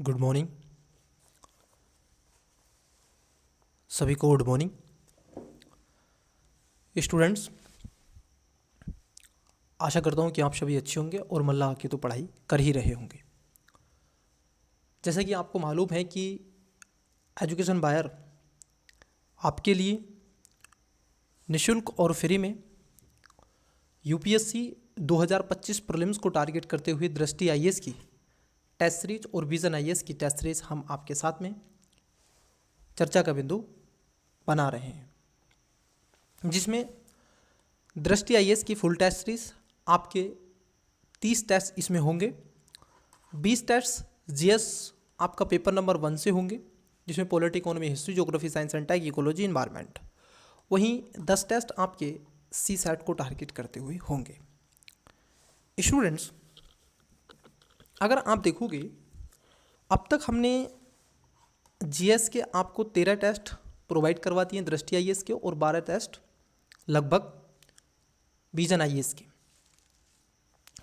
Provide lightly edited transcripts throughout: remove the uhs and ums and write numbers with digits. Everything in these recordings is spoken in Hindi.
गुड मॉर्निंग सभी को। गुड मॉर्निंग स्टूडेंट्स, आशा करता हूँ कि आप सभी अच्छे होंगे और मन लगा के तो पढ़ाई कर ही रहे होंगे। जैसा कि आपको मालूम है कि एजुकेशन बायर आपके लिए निशुल्क और फ्री में यूपीएससी 2025 प्रीलिम्स को टारगेट करते हुए दृष्टि आईएएस की टेस्ट सीरीज और विजन आईएएस की टेस्ट सीरीज हम आपके साथ में चर्चा का बिंदु बना रहे हैं, जिसमें दृष्टि आईएएस की फुल टेस्ट सीरीज आपके 30 टेस्ट इसमें होंगे। 20 टेस्ट जीएस आपका पेपर नंबर 1 से होंगे, जिसमें polity, economy, history, geography, science and tech, ecology, environment. वहीं 10 टेस्ट आपके सी सेट को टारगेट करते हुए होंगे। स्टूडेंट्स, अगर आप देखोगे अब तक हमने जीएस के आपको 13 टेस्ट प्रोवाइड करवा दिए दृष्टि आईएएस के और 12 टेस्ट लगभग विजन आईएएस के।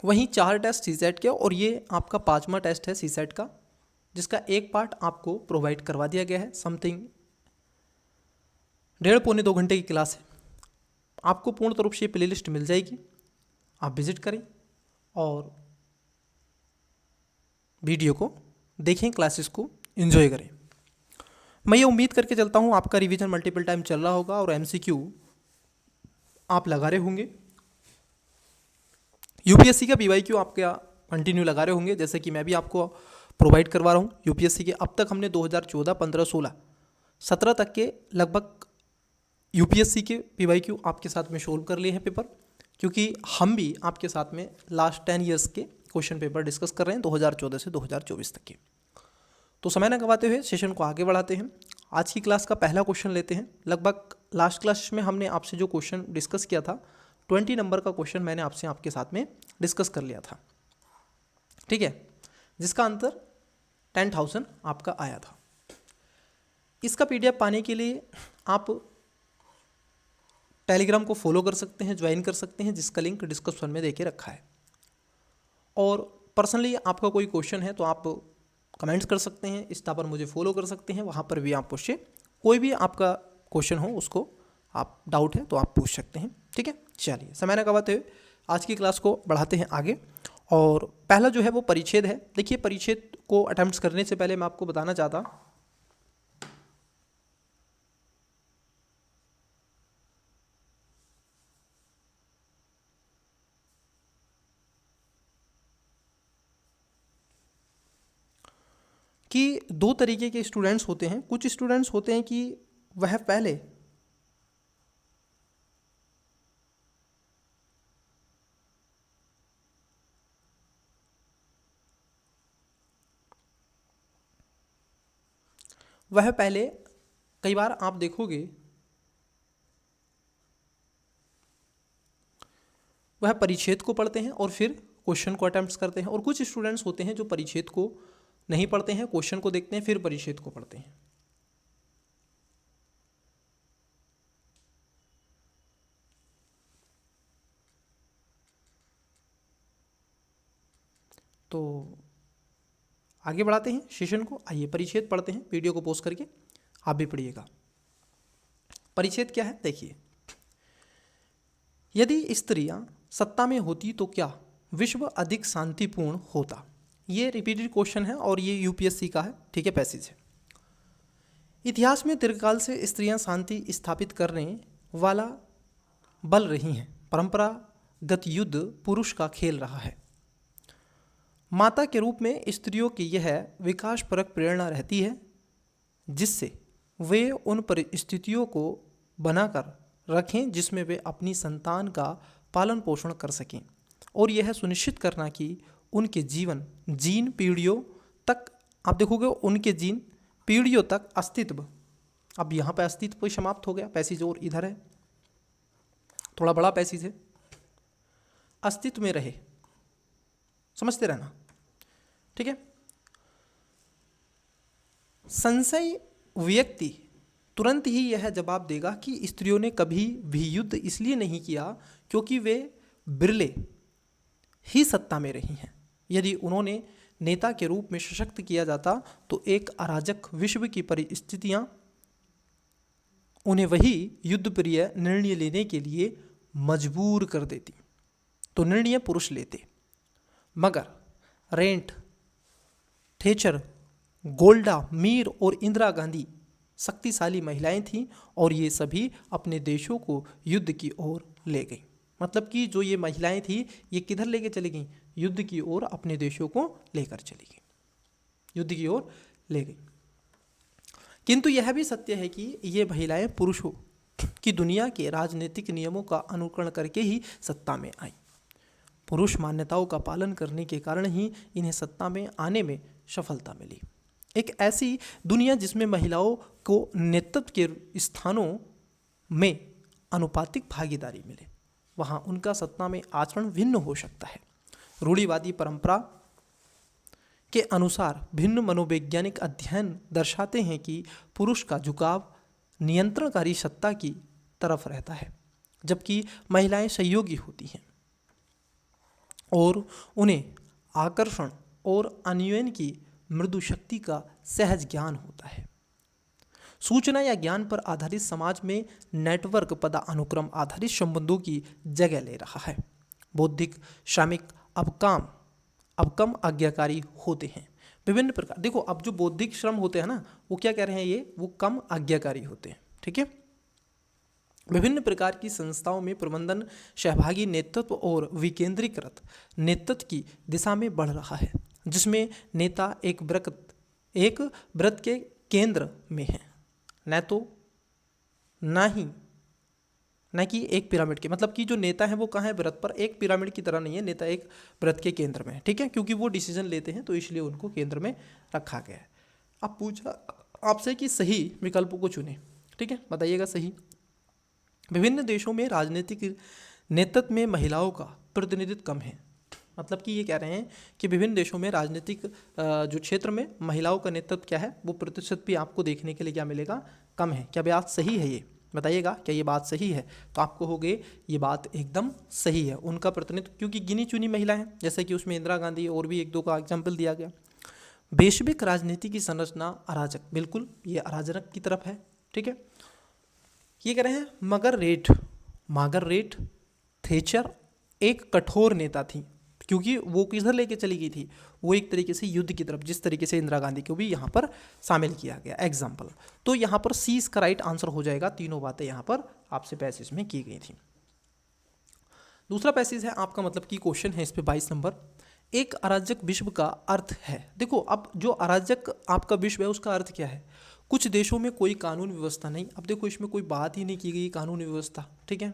वहीं 4 टेस्ट सीसेट के और ये आपका 5वां टेस्ट है सीसेट का, जिसका एक पार्ट आपको प्रोवाइड करवा दिया गया है। समथिंग 1.5-2 घंटे की क्लास है। आपको पूर्ण रूप से प्लेलिस्ट मिल जाएगी, आप विजिट करें और वीडियो को देखें, क्लासेस को एंजॉय करें। मैं ये उम्मीद करके चलता हूँ आपका रिवीजन मल्टीपल टाइम चल रहा होगा और एमसीक्यू आप लगा रहे होंगे। यूपीएससी का पीवाईक्यू आपका कंटिन्यू लगा रहे होंगे, जैसे कि मैं भी आपको प्रोवाइड करवा रहा हूँ यूपीएससी के। अब तक हमने 2014, 15, 16, 17 तक के लगभग यूपीएससी के पीवाईक्यू आपके साथ में सोल्व कर लिए हैं पेपर, क्योंकि हम भी आपके साथ में लास्ट 10 ईयर्स के क्वेश्चन पेपर डिस्कस कर रहे हैं 2014 से 2024 तक के। तो समय न गवाते हुए सेशन को आगे बढ़ाते हैं। आज की क्लास का पहला क्वेश्चन लेते हैं। लगभग लास्ट क्लास में हमने आपसे जो क्वेश्चन डिस्कस किया था 20 नंबर का क्वेश्चन मैंने आपके साथ में डिस्कस कर लिया था, ठीक है, जिसका आंसर 10,000 आपका आया था। इसका पीडीएफ पाने के लिए आप टेलीग्राम को फॉलो कर सकते हैं, ज्वाइन कर सकते हैं, जिसका लिंक डिस्क्रिप्शन में देके रखा है। और पर्सनली आपका कोई क्वेश्चन है तो आप कमेंट्स कर सकते हैं, इंस्टा पर मुझे फॉलो कर सकते हैं, वहाँ पर भी आप मुझसे कोई भी आपका क्वेश्चन हो उसको आप डाउट है तो आप पूछ सकते हैं, ठीक है। चलिए समय न गवाते हुए आज की क्लास को बढ़ाते हैं आगे। और पहला जो है वो परिच्छेद है। देखिए, परिच्छेद को अटेम्प्ट करने से पहले मैं आपको बताना चाहता कि 2 तरीके के स्टूडेंट्स होते हैं। कुछ स्टूडेंट्स होते हैं कि वह पहले कई बार आप देखोगे वह परिच्छेद को पढ़ते हैं और फिर क्वेश्चन को अटेम्प्ट करते हैं। और कुछ स्टूडेंट्स होते हैं जो परिच्छेद को नहीं पढ़ते हैं, क्वेश्चन को देखते हैं, फिर परिच्छेद को पढ़ते हैं। तो आगे बढ़ाते हैं सेशन को। आइए परिच्छेद पढ़ते हैं, वीडियो को पॉज करके आप भी पढ़िएगा। परिच्छेद क्या है देखिए। यदि स्त्रियां सत्ता में होती तो क्या विश्व अधिक शांतिपूर्ण होता। ये रिपीटेड क्वेश्चन है और ये यूपीएससी का है, ठीक है, पैसेज है। इतिहास में दीर्घकाल से स्त्रियां शांति स्थापित करने वाला बल रही हैं। परंपरागत युद्ध पुरुष का खेल रहा है। माता के रूप में स्त्रियों की यह विकासपरक प्रेरणा रहती है, जिससे वे उन परिस्थितियों को बनाकर रखें जिसमें वे अपनी संतान का पालन पोषण कर सकें, और यह सुनिश्चित करना कि उनके जीन पीढ़ियों तक, आप देखोगे उनके जीन पीढ़ियों तक अस्तित्व, अब यहाँ पे अस्तित्व कोई समाप्त हो गया, पैसेज और इधर है, थोड़ा बड़ा पैसेज है, अस्तित्व में रहे, समझते रहना, ठीक है। संशय व्यक्ति तुरंत ही यह जवाब देगा कि स्त्रियों ने कभी भी युद्ध इसलिए नहीं किया क्योंकि वे बिरले ही सत्ता में रही हैं। यदि उन्होंने नेता के रूप में सशक्त किया जाता तो एक अराजक विश्व की परिस्थितियां उन्हें वही युद्धप्रिय निर्णय लेने के लिए मजबूर कर देती। तो निर्णय पुरुष लेते, मगर रेंट, थेचर, गोल्डा मीर और इंदिरा गांधी शक्तिशाली महिलाएं थीं और ये सभी अपने देशों को युद्ध की ओर ले गईं। मतलब कि जो ये महिलाएं थी ये किधर लेके चली गईं? युद्ध की ओर अपने देशों को लेकर चली गईं, युद्ध की ओर ले गईं। किंतु यह भी सत्य है कि ये महिलाएं पुरुषों की दुनिया के राजनीतिक नियमों का अनुकरण करके ही सत्ता में आईं। पुरुष मान्यताओं का पालन करने के कारण ही इन्हें सत्ता में आने में सफलता मिली। एक ऐसी दुनिया जिसमें महिलाओं को नेतृत्व के स्थानों में अनुपातिक भागीदारी मिले, वहाँ उनका सत्ता में आचरण भिन्न हो सकता है। रूढ़िवादी परंपरा के अनुसार भिन्न मनोवैज्ञानिक अध्ययन दर्शाते हैं कि पुरुष का झुकाव नियंत्रणकारी सत्ता की तरफ रहता है, जबकि महिलाएं सहयोगी होती हैं और उन्हें आकर्षण और अन्योन्य की मृदु शक्ति का सहज ज्ञान होता है। सूचना या ज्ञान पर आधारित समाज में नेटवर्क पदानुक्रम आधारित संबंधों की जगह ले रहा है। बौद्धिक श्रमिक अब कम आज्ञाकारी होते हैं। विभिन्न प्रकार, देखो अब जो बौद्धिक श्रम होते हैं ना, वो क्या कह रहे हैं, ये वो कम आज्ञाकारी होते हैं। ठीक है। विभिन्न प्रकार की संस्थाओं में प्रबंधन सहभागी नेतृत्व और विकेंद्रीकृत नेतृत्व की दिशा में बढ़ रहा है, जिसमें नेता एक व्रत के केंद्र में है, न कि एक पिरामिड के। मतलब कि जो नेता है वो कहाँ है? व्रत पर। एक पिरामिड की तरह नहीं है, नेता एक व्रत के केंद्र में है। ठीक है, क्योंकि वो डिसीजन लेते हैं तो इसलिए उनको केंद्र में रखा गया है। अब पूछा आपसे कि सही विकल्पों को चुने। ठीक है, बताइएगा सही। विभिन्न देशों में राजनीतिक नेतृत्व में महिलाओं का प्रतिनिधित्व कम है। मतलब कि ये कह रहे हैं कि विभिन्न देशों में राजनीतिक जो क्षेत्र में महिलाओं का नेतृत्व क्या है, वो प्रतिशत भी आपको देखने के लिए क्या मिलेगा? कम है। क्या बात सही है? ये बताइएगा, क्या ये बात सही है? तो आपको हो गए ये बात एकदम सही है। उनका प्रतिनिधित्व, क्योंकि गिनी चुनी महिला है, जैसे कि उसमें इंदिरा गांधी और भी एक दो का एग्जाम्पल दिया गया। वैश्विक राजनीति की संरचना अराजक, बिल्कुल ये अराजक की तरफ है। ठीक है, ये कह रहे हैं मार्गरेट थेचर एक कठोर नेता थी, क्योंकि वो किधर लेके चली गई थी? वो एक तरीके से युद्ध की तरफ, जिस तरीके से इंदिरा गांधी को भी यहाँ पर शामिल किया गया एग्जाम्पल। तो यहाँ पर सी इसका राइट आंसर हो जाएगा। तीनों बातें यहाँ पर आपसे पैसेज में की गई थी। दूसरा पैसेज है आपका, मतलब कि क्वेश्चन है इस पे 22 नंबर। एक अराजक विश्व का अर्थ है। देखो अब जो अराजक आपका विश्व है उसका अर्थ क्या है? कुछ देशों में कोई कानून व्यवस्था नहीं। अब देखो इसमें कोई बात ही नहीं की गई कानून व्यवस्था। ठीक है,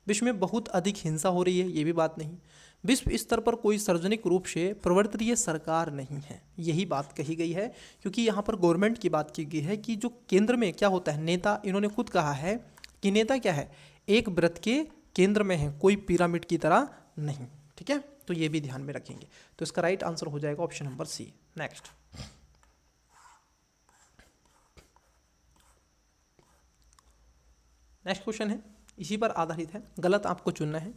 विश्व में बहुत अधिक हिंसा हो रही है, ये भी बात नहीं। विश्व स्तर पर कोई सार्वजनिक रूप से प्रवर्तनीय सरकार नहीं है, यही बात कही गई है। क्योंकि यहाँ पर गवर्नमेंट की बात की गई है कि जो केंद्र में क्या होता है, नेता। इन्होंने खुद कहा है कि नेता क्या है? एक व्रत के केंद्र में है, कोई पिरामिड की तरह नहीं। ठीक है, तो ये भी ध्यान में रखेंगे। तो इसका राइट आंसर हो जाएगा option number C. Next question है, इसी पर आधारित है। गलत आपको चुनना है।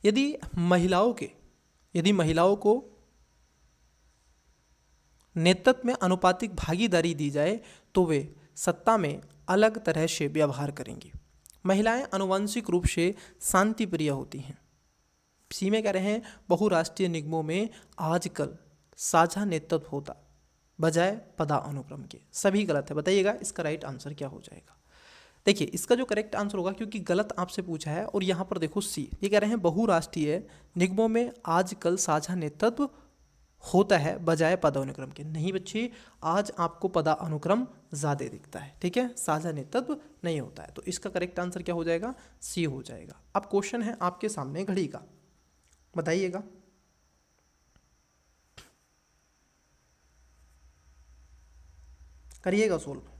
यदि महिलाओं को नेतृत्व में अनुपातिक भागीदारी दी जाए तो वे सत्ता में अलग तरह से व्यवहार करेंगी। महिलाएं आनुवंशिक रूप से शांति प्रिय होती हैं। सी में कह रहे हैं बहुराष्ट्रीय निगमों में आजकल साझा नेतृत्व होता बजाय पदानुक्रम के। सभी गलत है। बताइएगा इसका राइट आंसर क्या हो जाएगा? देखिए इसका जो करेक्ट आंसर होगा, क्योंकि गलत आपसे पूछा है, और यहाँ पर देखो सी, ये कह रहे हैं बहुराष्ट्रीय निगमों में आजकल साझा नेतृत्व होता है बजाय पदानुक्रम के। नहीं बच्चे, आज आपको पदानुक्रम ज़्यादा दिखता है। ठीक है, साझा नेतृत्व नहीं होता है। तो इसका करेक्ट आंसर क्या हो जाएगा? सी हो जाएगा। अब क्वेश्चन है आपके सामने घड़ी का, बताइएगा। करिएगा सोल्व।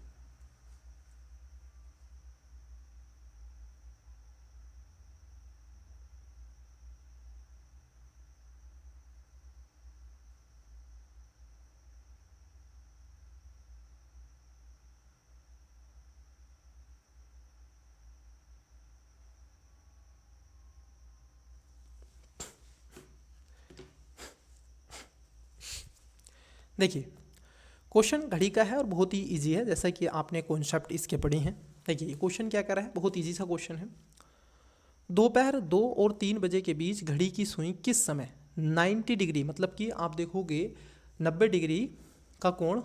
देखिए क्वेश्चन घड़ी का है और बहुत ही इजी है, जैसा कि आपने कॉन्सेप्ट इसके पढ़े हैं। देखिए क्वेश्चन क्या कर रहा है, बहुत इजी सा क्वेश्चन है। दोपहर 2 और 3 बजे के बीच घड़ी की सुई किस समय 90 डिग्री, मतलब कि आप देखोगे 90 डिग्री का कोण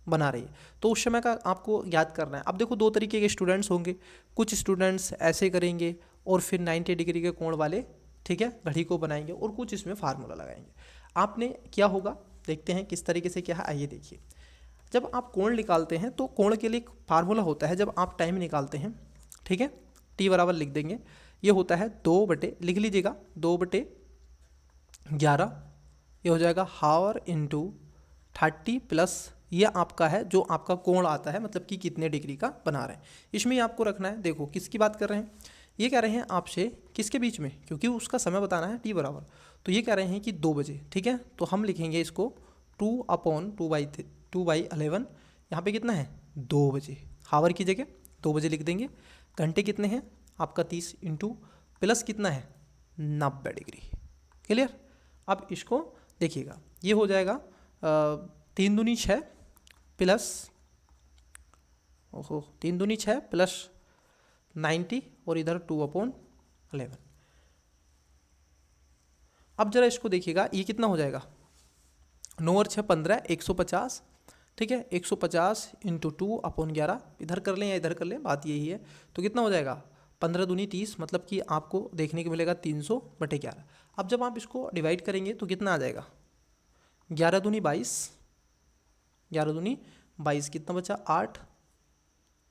बना रही है, तो उस समय का आपको याद करना है। अब देखो दो तरीके के स्टूडेंट्स होंगे, कुछ स्टूडेंट्स ऐसे करेंगे और फिर 90 डिग्री के कोण वाले, ठीक है, घड़ी को बनाएंगे, और कुछ इसमें फार्मूला लगाएंगे। आपने क्या होगा, देखते हैं किस तरीके से क्या है। आइए देखिए, जब आप कोण निकालते हैं तो कोण के लिए एक फार्मूला होता है। जब आप टाइम निकालते हैं, ठीक है, टी बराबर लिख देंगे, ये होता है 2 बटे, लिख लीजिएगा 2/11, ये हो जाएगा हावर इंटू 30 प्लस ये आपका है जो आपका कोण आता है, मतलब कि कितने डिग्री का बना रहे हैं, इसमें ही आपको रखना है। देखो किसकी बात कर रहे हैं, ये कह रहे हैं आपसे किसके बीच में, क्योंकि उसका समय बताना है टी बराबर, तो ये कह रहे हैं कि 2 बजे, ठीक है, तो हम लिखेंगे इसको 2/11, यहाँ पे कितना है 2 बजे, हावर की जगह 2 बजे लिख देंगे। घंटे कितने हैं आपका 30 इंटू प्लस कितना है 90 डिग्री, क्लियर। अब इसको देखिएगा, ये हो जाएगा 3 दूनी 6 प्लस 3 दूनी 6 प्लस 90 और इधर 2/11। अब जरा इसको देखिएगा, ये कितना हो जाएगा, 9 और 6 15, 150, ठीक है, 150 इंटू 2/11, इधर कर लें या इधर कर लें, बात यही है। तो कितना हो जाएगा 15 दूनी 30, मतलब कि आपको देखने को मिलेगा 300/11। अब जब आप इसको डिवाइड करेंगे तो कितना आ जाएगा, 11 दूनी 22, 11 दूनी 22, कितना बचा 8,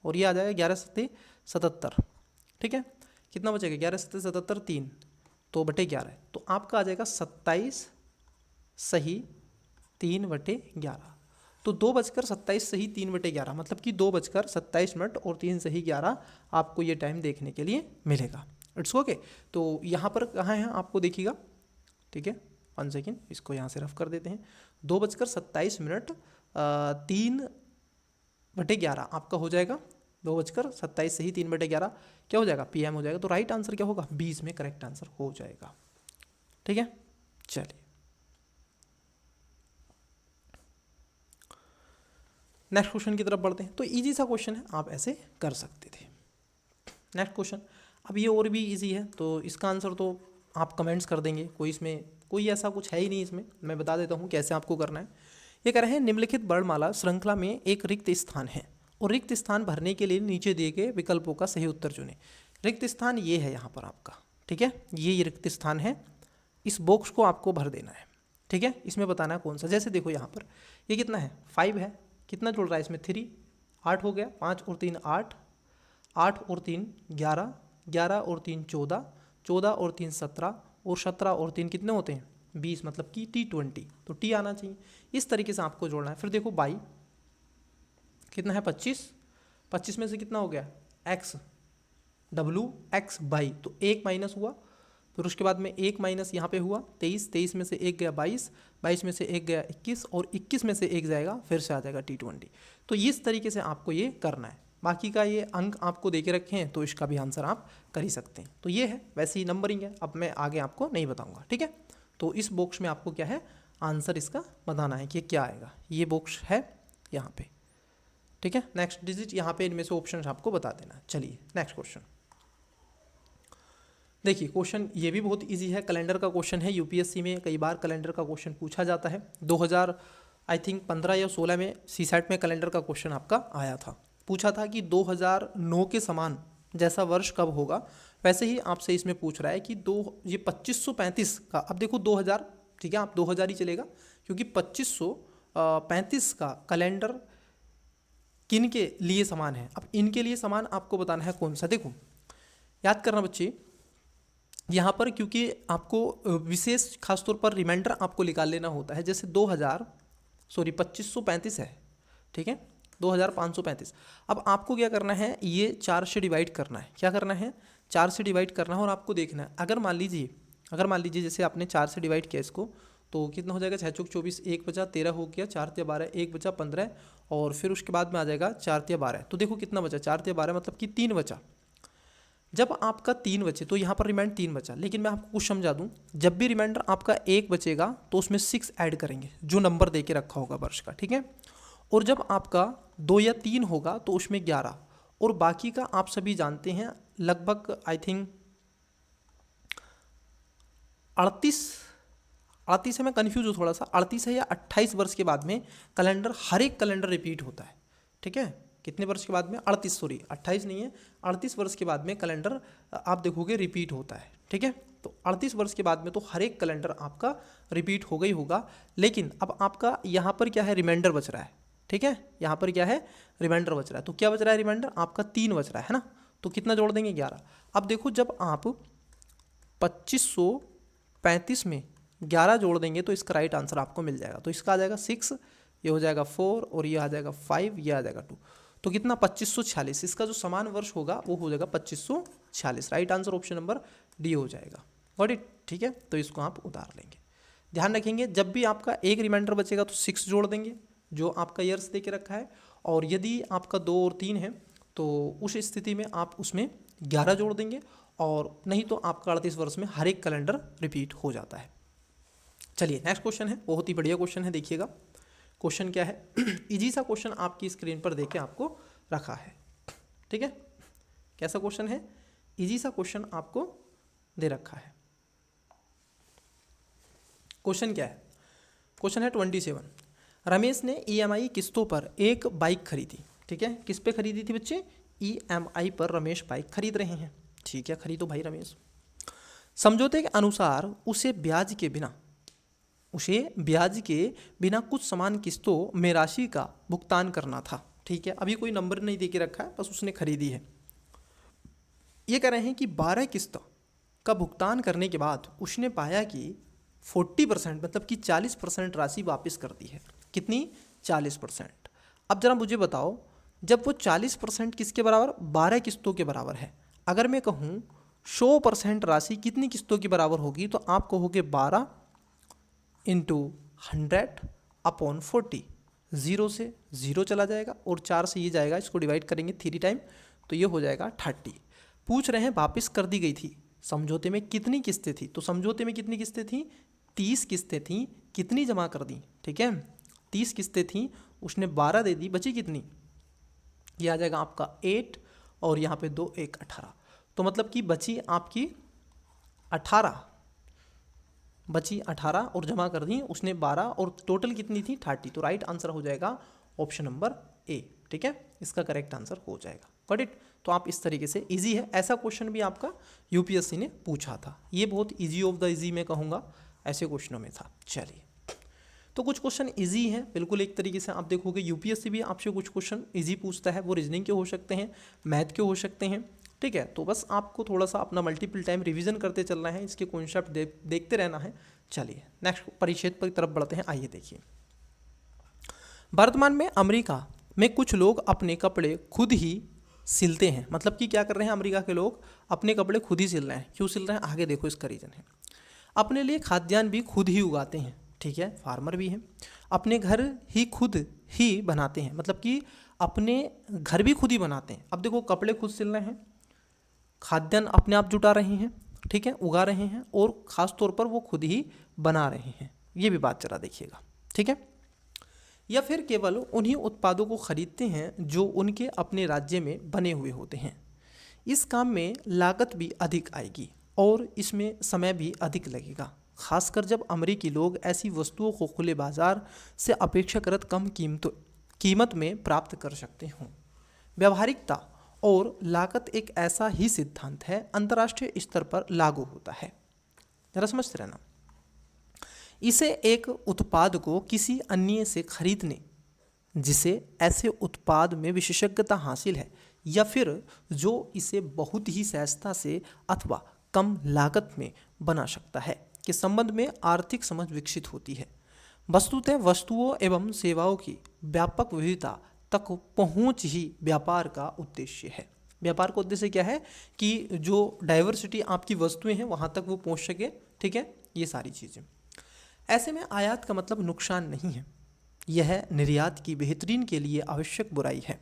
और ये आ जाएगा 11 सत्ते 77, ठीक है, कितना बचेगा 11 सत्ते 77, 3 तो बटे 11, तो आपका आ जाएगा 27 सही 3/11। तो 2:27 सही 3/11, मतलब कि 2:27 और 3 सही 11 आपको ये टाइम देखने के लिए मिलेगा। It's okay. तो यहाँ पर कहाँ है आपको देखिएगा, ठीक है, 1 सेकेंड, इसको यहाँ से रफ कर देते हैं। 2:27 3/11 आपका हो जाएगा, 2:27 सही 3/11 क्या हो जाएगा, PM हो जाएगा। तो राइट आंसर क्या होगा, 20 में करेक्ट आंसर हो जाएगा, ठीक है। चलिए नेक्स्ट क्वेश्चन की तरफ बढ़ते हैं। तो इजी सा क्वेश्चन है, आप ऐसे कर सकते थे। नेक्स्ट क्वेश्चन, अब ये और भी इजी है, तो इसका आंसर तो आप कमेंट्स कर देंगे, कोई इसमें कोई ऐसा कुछ है ही नहीं, इसमें मैं बता देता हूँ कैसे आपको करना है। ये कह रहे हैं निम्नलिखित वर्णमाला श्रृंखला में एक रिक्त स्थान है और रिक्त स्थान भरने के लिए नीचे दिए गए विकल्पों का सही उत्तर चुनें। रिक्त स्थान ये है यहाँ पर आपका, ठीक है, ये रिक्त स्थान है, इस बॉक्स को आपको भर देना है, ठीक है। इसमें बताना है कौन सा, जैसे देखो यहाँ पर ये कितना है 5 है, कितना जुड़ रहा है इसमें 3, 8 हो गया, 5 और 3 8, 8 और 3 11, 11 और 3 14, 14 और 3 17, और 17 और 3 कितने होते हैं 20, मतलब कि T20, तो T आना चाहिए। इस तरीके से आपको जोड़ना है। फिर देखो बाई कितना है 25, 25 में से कितना हो गया x, WX बाई, तो 1 माइनस हुआ, फिर उसके बाद में 1 माइनस यहाँ पे हुआ 23, 23 में से 1 गया 22, 22 में से 1 गया 21, और 21 में से 1 जाएगा, फिर से आ जाएगा T20। तो इस तरीके से आपको ये करना है। बाकी का ये अंक आपको दे के रखे हैं, तो इसका भी आंसर आप कर ही सकते हैं। तो ये है, वैसे ही नंबरिंग है, अब मैं आगे आपको नहीं बताऊँगा, ठीक है। तो इस बॉक्स में आपको क्या है आंसर इसका बताना है कि क्या आएगा, ये बॉक्स है यहाँ पे, ठीक है। नेक्स्ट डिजिट यहाँ पे इनमें से ऑप्शन आपको बता देना। चलिए नेक्स्ट क्वेश्चन देखिए, क्वेश्चन ये भी बहुत इजी है, कैलेंडर का क्वेश्चन है। यूपीएससी में कई बार कैलेंडर का क्वेश्चन पूछा जाता है। 2000 आई थिंक 15 या 16 में सीसैट में कैलेंडर का क्वेश्चन आपका आया था। पूछा था कि 2009 के समान जैसा वर्ष कब होगा, वैसे ही आपसे इसमें पूछ रहा है कि ये 2535 का, अब देखो 2000, ठीक है, आप 2000 ही चलेगा, क्योंकि 2535 का कैलेंडर किन के लिए समान है। अब इनके लिए समान आपको बताना है कौन सा। देखो याद करना बच्चे, यहाँ पर क्योंकि आपको विशेष खासतौर पर रिमाइंडर आपको निकाल लेना होता है। जैसे 2535 है, ठीक है, 2535। अब आपको क्या करना है, ये 4 से डिवाइड करना है। क्या करना है, 4 से डिवाइड करना है, और आपको देखना है, अगर मान लीजिए जैसे आपने 4 से डिवाइड किया इसको, तो कितना हो जाएगा 6 चौक 24, 1 बचा 13 हो गया, 4 तिया 12, 1 बचा 15, और फिर उसके बाद में आ जाएगा 4 तिया 12। तो देखो कितना बचा 4 तिया 12, मतलब कि 3 बचा। जब आपका 3 बचे तो यहाँ पर रिमाइंडर 3 बचा, लेकिन मैं आपको कुछ समझा दूँ, जब भी रिमाइंडर आपका 1 बचेगा तो उसमें 6 ऐड करेंगे जो नंबर दे के रखा होगा वर्ष का, ठीक है। और जब आपका 2 या 3 होगा तो उसमें 11, और बाकी का आप सभी जानते हैं लगभग आई थिंक 38 है, मैं कन्फ्यूज हूँ थोड़ा सा, 38 है या 28 वर्ष के बाद में कैलेंडर, हर एक कैलेंडर रिपीट होता है, ठीक है। कितने वर्ष के बाद में? 38, सॉरी 28 नहीं है, 38 वर्ष के बाद में कैलेंडर आप देखोगे रिपीट होता है, ठीक है। तो 38 वर्ष के बाद में तो हर एक कैलेंडर आपका रिपीट होगा ही होगा। लेकिन अब आपका यहाँ पर क्या है, रिमाइंडर बच रहा है, ठीक है। यहाँ पर क्या है, रिमाइंडर बच रहा है। तो क्या बच रहा है, रिमाइंडर आपका 3 बच रहा है ना, तो कितना जोड़ देंगे, 11। अब देखो जब आप 2535 में 11 जोड़ देंगे तो इसका राइट आंसर आपको मिल जाएगा। तो इसका आ जाएगा 6, ये हो जाएगा 4, और ये आ जाएगा 5, ये आ जाएगा 2। तो कितना, 2546। इसका जो समान वर्ष होगा वो हो जाएगा 2546। Right answer option number D हो जाएगा। गॉट इट, ठीक है। तो इसको आप उतार लेंगे। ध्यान रखेंगे जब भी आपका एक रिमाइंडर बचेगा तो 6 जोड़ देंगे जो आपका ईयर्स दे के रखा है, और यदि आपका 2 और 3 है तो उस स्थिति में आप उसमें 11 जोड़ देंगे, और नहीं तो आपका 38 वर्ष में हर एक कैलेंडर रिपीट हो जाता है। चलिए नेक्स्ट क्वेश्चन है, बहुत ही बढ़िया क्वेश्चन है, देखिएगा क्वेश्चन क्या है। इजी सा क्वेश्चन आपकी स्क्रीन पर देके आपको रखा है, ठीक है। कैसा क्वेश्चन है, इजी सा क्वेश्चन आपको दे रखा है। क्वेश्चन क्या है, क्वेश्चन है 27। रमेश ने EMI किस्तों पर एक बाइक खरीदी, ठीक है। किस पे खरीदी थी बच्चे, EMI पर रमेश बाइक खरीद रहे हैं, ठीक है। खरीदो भाई रमेश। समझौते के अनुसार उसे ब्याज के बिना कुछ समान किस्तों में राशि का भुगतान करना था, ठीक है। अभी कोई नंबर नहीं दे के रखा है, बस उसने खरीदी है। ये कह रहे हैं कि 12 किस्त का भुगतान करने के बाद उसने पाया कि 40% मतलब कि 40% राशि वापस कर दी है। कितनी, 40%। अब जरा मुझे बताओ, जब वो 40% किसके बराबर, 12 किस्तों के बराबर है। अगर मैं कहूँ 100% राशि कितनी किस्तों की बराबर होगी, तो आप कहोगे 12 इंटू 100/40। 0 से 0 चला जाएगा और 4 से ये जाएगा, इसको डिवाइड करेंगे 3 टाइम तो ये हो जाएगा 30। पूछ रहे हैं वापस कर दी गई थी, समझौते में कितनी किस्तें थी। तो समझौते में कितनी किस्तें थी, 30 किस्तें थी। कितनी जमा कर दी, ठीक है, 30 किस्तें थी, उसने 12 दे दी, बची कितनी, ये आ जाएगा आपका 8, और यहाँ पे 2 1 18। तो मतलब कि बची आपकी 18, बची 18 और जमा कर दी उसने 12, और टोटल कितनी थी, 30। तो राइट आंसर हो जाएगा ऑप्शन नंबर ए, ठीक है। इसका करेक्ट आंसर हो जाएगा। Got it. तो आप इस तरीके से, इजी है, ऐसा क्वेश्चन भी आपका यूपीएससी ने पूछा था। ये बहुत इजी ऑफ द इजी मैं कहूँगा, ऐसे क्वेश्चनों में था। चलिए, तो कुछ क्वेश्चन इजी हैं बिल्कुल, एक तरीके से आप देखोगे यूपीएससी भी आपसे कुछ क्वेश्चन इजी पूछता है, वो रीजनिंग के हो सकते हैं, मैथ के हो सकते हैं, ठीक है। तो बस आपको थोड़ा सा अपना मल्टीपल टाइम रिवीजन करते चलना है, इसके कॉन्सेप्ट देखते रहना है। चलिए नेक्स्ट परिच्छेद पर तरफ बढ़ते हैं। आइए देखिए, वर्तमान में अमेरिका में कुछ लोग अपने कपड़े खुद ही सिलते हैं। मतलब कि क्या कर रहे हैं, अमेरिका के लोग अपने कपड़े खुद ही सिल रहे हैं। क्यों सिल रहे हैं, आगे देखो, इसका रीज़न है। अपने लिए खाद्यान्न भी खुद ही उगाते हैं, ठीक है, फार्मर भी हैं। अपने घर ही खुद ही बनाते हैं, मतलब कि अपने घर भी खुद ही बनाते हैं। अब देखो, कपड़े खुद सिल रहे हैं, खाद्यान्न अपने आप जुटा रहे हैं, ठीक है, उगा रहे हैं, और ख़ास तौर पर वो खुद ही बना रहे हैं। ये भी बात जरा देखिएगा, ठीक है। या फिर केवल उन्हीं उत्पादों को खरीदते हैं जो उनके अपने राज्य में बने हुए होते हैं। इस काम में लागत भी अधिक आएगी और इसमें समय भी अधिक लगेगा, खासकर जब अमेरिकी लोग ऐसी वस्तुओं को खुले बाजार से अपेक्षाकृत कम कीमत में प्राप्त कर सकते हों। व्यावहारिकता और लागत एक ऐसा ही सिद्धांत है, अंतर्राष्ट्रीय स्तर पर लागू होता है। जरा समझते रहना। इसे एक उत्पाद को किसी अन्य से खरीदने, जिसे ऐसे उत्पाद में विशेषज्ञता हासिल है, या फिर जो इसे बहुत ही सहजता से अथवा कम लागत में बना सकता है, के संबंध में आर्थिक समझ विकसित होती है। वस्तुतः वस्तुओं एवं सेवाओं की व्यापक विविधता तक पहुंच ही व्यापार का उद्देश्य है। व्यापार का उद्देश्य क्या है कि जो डाइवर्सिटी आपकी वस्तुएं हैं वहां तक वो पहुंच सके, ठीक है, ये सारी चीज़ें। ऐसे में आयात का मतलब नुकसान नहीं है, यह निर्यात की बेहतरीन के लिए आवश्यक बुराई है।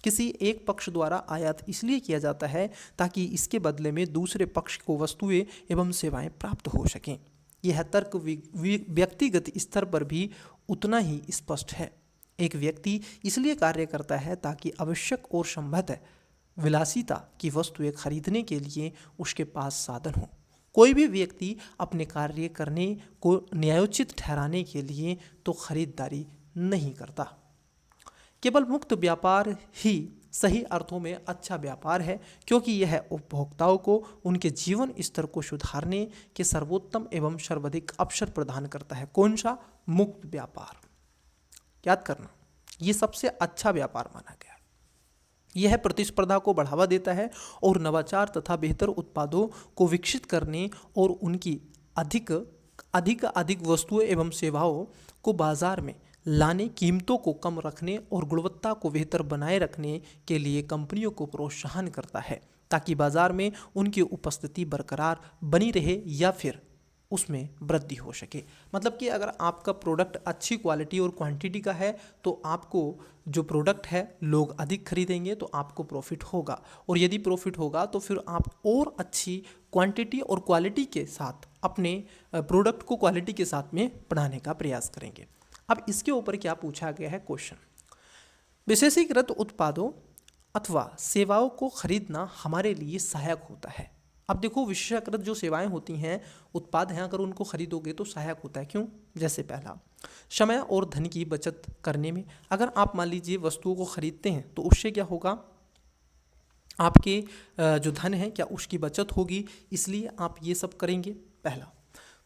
किसी एक पक्ष द्वारा आयात इसलिए किया जाता है ताकि इसके बदले में दूसरे पक्ष को वस्तुएं एवं सेवाएं प्राप्त हो सकें। यह तर्क व्यक्तिगत स्तर पर भी उतना ही स्पष्ट है। एक व्यक्ति इसलिए कार्य करता है ताकि आवश्यक और संभवतः विलासिता की वस्तुएं खरीदने के लिए उसके पास साधन हो। कोई भी व्यक्ति अपने कार्य करने को न्यायोचित ठहराने के लिए तो खरीदारी नहीं करता। केवल मुक्त व्यापार ही सही अर्थों में अच्छा व्यापार है, क्योंकि यह उपभोक्ताओं को उनके जीवन स्तर को सुधारने के सर्वोत्तम एवं सर्वाधिक अवसर प्रदान करता है। कौन सा? मुक्त व्यापार। याद करना, ये सबसे अच्छा व्यापार माना गया। यह प्रतिस्पर्धा को बढ़ावा देता है और नवाचार तथा बेहतर उत्पादों को विकसित करने और उनकी अधिक वस्तुएं एवं सेवाओं को बाजार में लाने, कीमतों को कम रखने और गुणवत्ता को बेहतर बनाए रखने के लिए कंपनियों को प्रोत्साहन करता है, ताकि बाजार में उनकी उपस्थिति बरकरार बनी रहे या फिर उसमें वृद्धि हो सके। मतलब कि अगर आपका प्रोडक्ट अच्छी क्वालिटी और क्वांटिटी का है तो आपको जो प्रोडक्ट है लोग अधिक खरीदेंगे, तो आपको प्रॉफिट होगा, और यदि प्रॉफिट होगा तो फिर आप और अच्छी क्वांटिटी और क्वालिटी के साथ अपने प्रोडक्ट को क्वालिटी के साथ में बढ़ाने का प्रयास करेंगे। अब इसके ऊपर क्या पूछा गया है क्वेश्चन, विशेषीकृत उत्पादों अथवा सेवाओं को खरीदना हमारे लिए सहायक होता है। अब देखो, विशेषीकृत जो सेवाएं होती हैं, उत्पाद हैं, अगर उनको खरीदोगे तो सहायक होता है। क्यों? जैसे पहला, समय और धन की बचत करने में। अगर आप मान लीजिए वस्तुओं को खरीदते हैं तो उससे क्या होगा, आपके जो धन है क्या उसकी बचत होगी, इसलिए आप ये सब करेंगे। पहला,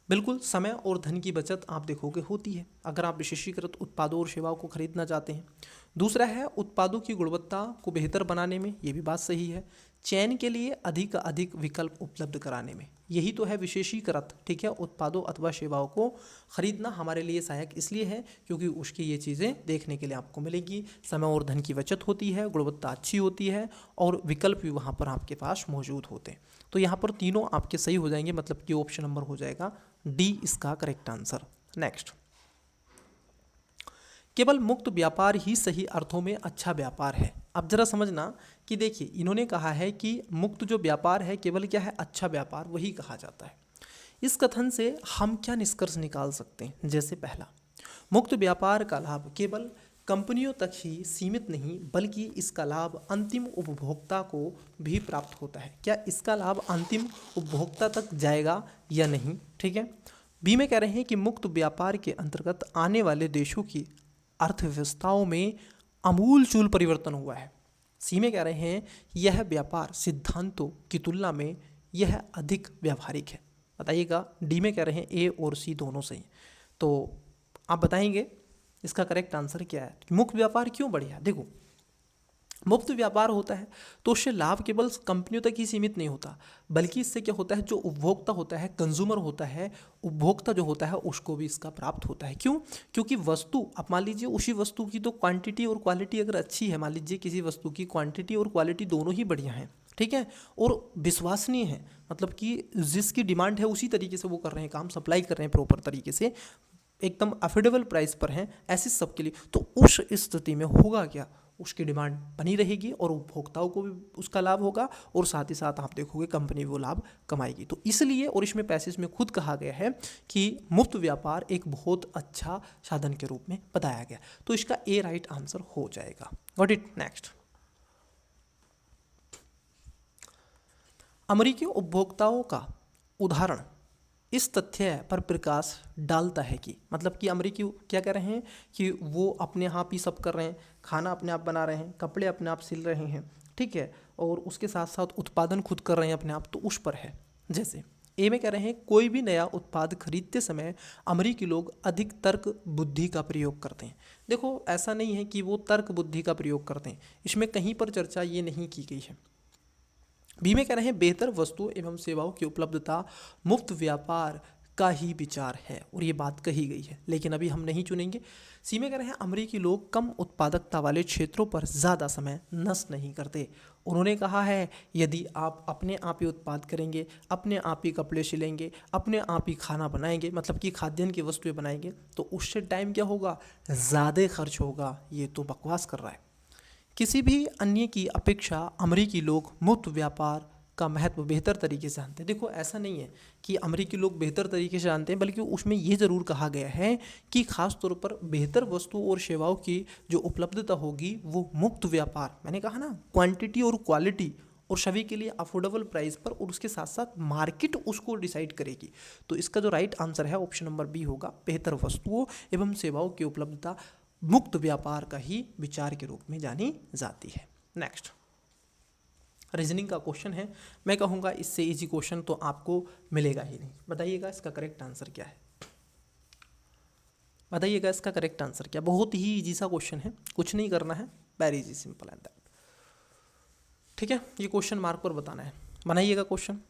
बिल्कुल समय और धन की बचत आप देखोगे होती है अगर आप विशेषीकृत उत्पादों और सेवाओं को खरीदना चाहते हैं। दूसरा है उत्पादों की गुणवत्ता को बेहतर बनाने में, ये भी बात सही है। चयन के लिए अधिक विकल्प उपलब्ध कराने में, यही तो है विशेषीकृत। ठीक है, उत्पादों अथवा सेवाओं को खरीदना हमारे लिए सहायक इसलिए है क्योंकि उसकी ये चीज़ें देखने के लिए आपको मिलेगी। समय और धन की बचत होती है, गुणवत्ता अच्छी होती है और विकल्प भी वहाँ पर आपके पास मौजूद होते हैं। तो यहाँ पर तीनों आपके सही हो जाएंगे, मतलब कि ऑप्शन नंबर हो जाएगा डी इसका करेक्ट आंसर। नेक्स्ट, केवल मुक्त व्यापार ही सही अर्थों में अच्छा व्यापार है। अब जरा समझना कि देखिए, इन्होंने कहा है कि मुक्त जो व्यापार है केवल क्या है, अच्छा व्यापार, वही कहा जाता है। इस कथन से हम क्या निष्कर्ष निकाल सकते हैं? जैसे पहला, मुक्त व्यापार का लाभ केवल कंपनियों तक ही सीमित नहीं बल्कि इसका लाभ अंतिम उपभोक्ता को भी प्राप्त होता है। क्या इसका लाभ अंतिम उपभोक्ता तक जाएगा या नहीं? ठीक है। बी में कह रहे हैं कि मुक्त व्यापार के अंतर्गत आने वाले देशों की अर्थव्यवस्थाओं में आमूलचूल परिवर्तन हुआ है। सी में कह रहे हैं यह व्यापार सिद्धांतों की तुलना में यह अधिक व्यावहारिक है। बताइएगा, डी में कह रहे हैं ए और सी दोनों सही, तो आप बताएंगे इसका करेक्ट आंसर क्या है। मुक्त व्यापार क्यों बढ़िया? देखो, मुक्त व्यापार होता है तो उससे लाभ केवल कंपनियों तक ही सीमित नहीं होता, बल्कि इससे क्या होता है, जो उपभोक्ता होता है, कंज्यूमर होता है, उपभोक्ता जो होता है उसको भी इसका प्राप्त होता है। क्यों? क्योंकि वस्तु, आप मान लीजिए उसी वस्तु की तो क्वांटिटी और क्वालिटी अगर अच्छी है, मान लीजिए किसी वस्तु की क्वांटिटी और क्वालिटी दोनों ही बढ़िया हैं, ठीक है, और विश्वसनीय है, मतलब कि जिसकी डिमांड है उसी तरीके से वो कर रहे हैं काम, सप्लाई कर रहे हैं प्रॉपर तरीके से, एकदम अफोर्डेबल प्राइस पर हैं, ऐसे सबके लिए, तो उस स्थिति में होगा क्या, उसकी डिमांड बनी रहेगी और उपभोक्ताओं को भी उसका लाभ होगा और साथ ही साथ आप देखोगे कंपनी वो लाभ कमाएगी। तो इसलिए, और इसमें पैसेज में खुद कहा गया है कि मुक्त व्यापार एक बहुत अच्छा साधन के रूप में बताया गया, तो इसका ए राइट आंसर हो जाएगा। Got it? नेक्स्ट, अमेरिकी उपभोक्ताओं का उदाहरण इस तथ्य पर प्रकाश डालता है कि, मतलब कि अमेरिकी क्या कह रहे हैं कि वो अपने आप ही सब कर रहे हैं, खाना अपने आप बना रहे हैं, कपड़े अपने आप सिल रहे हैं, ठीक है, और उसके साथ साथ उत्पादन खुद कर रहे हैं अपने आप, तो उस पर है। जैसे ए में कह रहे हैं कोई भी नया उत्पाद खरीदते समय अमेरिकी लोग अधिक तर्क बुद्धि का प्रयोग करते हैं। देखो, ऐसा नहीं है कि वो तर्क बुद्धि का प्रयोग करते हैं, इसमें कहीं पर चर्चा ये नहीं की गई है। बी में कह रहे हैं बेहतर वस्तुओं एवं सेवाओं की उपलब्धता मुक्त व्यापार का ही विचार है, और ये बात कही गई है, लेकिन अभी हम नहीं चुनेंगे। सी में कह रहे हैं अमेरिकी लोग कम उत्पादकता वाले क्षेत्रों पर ज़्यादा समय नष्ट नहीं करते। उन्होंने कहा है यदि आप अपने आप ही उत्पाद करेंगे, अपने आप ही कपड़े सिलेंगे, अपने आप ही खाना बनाएंगे, मतलब कि खाद्यान्न की वस्तुएं बनाएंगे, तो उससे टाइम क्या होगा, ज़्यादा खर्च होगा। ये तो बकवास कर रहा है। किसी भी अन्य की अपेक्षा अमेरिकी लोग मुक्त व्यापार का महत्व बेहतर तरीके से जानते हैं। देखो ऐसा नहीं है कि अमेरिकी लोग बेहतर तरीके से जानते हैं, बल्कि उसमें ये ज़रूर कहा गया है कि खास तौर पर बेहतर वस्तुओं और सेवाओं की जो उपलब्धता होगी वो मुक्त व्यापार, मैंने कहा ना, क्वांटिटी और क्वालिटी और सभी के लिए अफोर्डेबल प्राइस पर, और उसके साथ साथ मार्केट उसको डिसाइड करेगी। तो इसका जो राइट आंसर है ऑप्शन नंबर बी होगा, बेहतर वस्तुओं एवं सेवाओं की उपलब्धता मुक्त व्यापार का ही विचार के रूप में जानी जाती है। नेक्स्ट रीजनिंग का क्वेश्चन है, मैं कहूँगा इससे इजी क्वेश्चन तो आपको मिलेगा ही नहीं। बताइएगा इसका करेक्ट आंसर क्या है, बताइएगा इसका करेक्ट आंसर क्या। बहुत ही इजी सा क्वेश्चन है, कुछ नहीं करना है, very easy, simple and that. ठीक है, ये क्वेश्चन मार्क पर बताना है, बनाइएगा क्वेश्चन।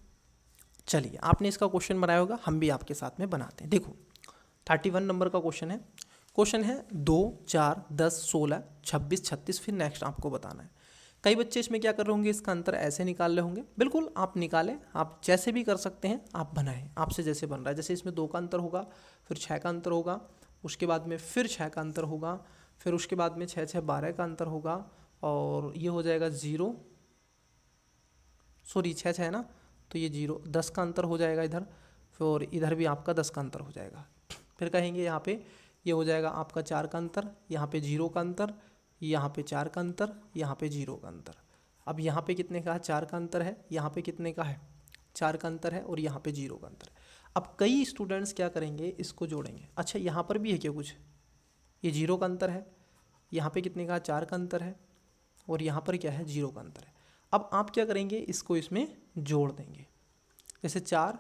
चलिए, आपने इसका क्वेश्चन बनाया होगा, हम भी आपके साथ में बनाते हैं। देखो 31 नंबर का क्वेश्चन है। क्वेश्चन है 2, 4, 10, 16, 26, 36, फिर नेक्स्ट आपको बताना है। कई बच्चे इसमें क्या कर रहे होंगे, इसका अंतर ऐसे निकाल रहे होंगे। बिल्कुल आप निकालें, आप जैसे भी कर सकते हैं, आप बनाएं आपसे जैसे बन रहा है। जैसे इसमें 2 का अंतर होगा, फिर 6 का अंतर होगा, उसके बाद में फिर 6 का अंतर होगा, फिर उसके बाद में 6, 6, 12 का अंतर होगा, और ये हो जाएगा 0, सॉरी 6, 6 है ना, तो ये 0, 10 का अंतर हो जाएगा इधर, फिर इधर भी आपका 10 का अंतर हो जाएगा। फिर कहेंगे यहाँ पे ये हो जाएगा आपका 4 का अंतर, यहाँ पे 0 का अंतर, यहाँ पे 4 का अंतर, यहाँ पे 0 का अंतर। अब यहाँ पे कितने का है, 4 का अंतर है, यहाँ पे कितने का है, 4 का अंतर है, और यहाँ पे 0 का अंतर है। अब कई स्टूडेंट्स क्या करेंगे, इसको जोड़ेंगे। अच्छा यहाँ पर भी है क्या कुछ, ये 0 का अंतर है, यहाँ पे कितने का, 4 का अंतर है, और यहाँ पर क्या है, 0 का अंतर है। अब आप क्या करेंगे, इसको इसमें जोड़ देंगे। जैसे 4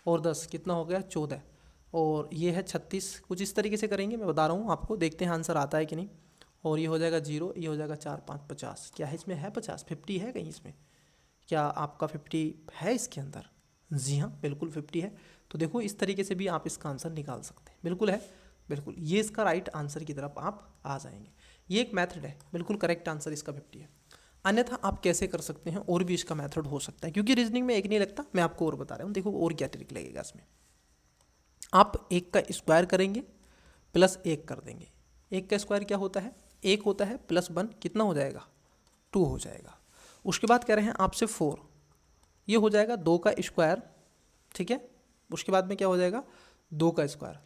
और 10 कितना हो गया, 14, और ये है 36, कुछ इस तरीके से करेंगे, मैं बता रहा हूँ आपको, देखते हैं आंसर आता है कि नहीं। और ये हो जाएगा 0, ये हो जाएगा 4, 5, 50, क्या है इसमें, है 50, 50 है कहीं इसमें, क्या आपका 50 है इसके अंदर? जी हाँ, बिल्कुल 50 है। तो देखो इस तरीके से भी आप इसका आंसर निकाल सकते हैं, बिल्कुल है, बिल्कुल ये इसका राइट आंसर की तरफ आप आ जाएंगे। ये एक मेथड है, बिल्कुल करेक्ट आंसर इसका 50 है। अन्यथा आप कैसे कर सकते हैं, और भी इसका मेथड हो सकता है, क्योंकि रीजनिंग में एक नहीं लगता, मैं आपको और बता रहा हूँ। देखो और क्या ट्रिक लगेगा इसमें, आप 1 का स्क्वायर करेंगे प्लस 1 कर देंगे। 1 का स्क्वायर क्या होता है, 1 होता है, प्लस 1 कितना हो जाएगा, 2 हो जाएगा। उसके बाद कह रहे हैं आपसे 4, ये हो जाएगा 2 का स्क्वायर, ठीक है। उसके बाद में क्या हो जाएगा, 2 का स्क्वायर,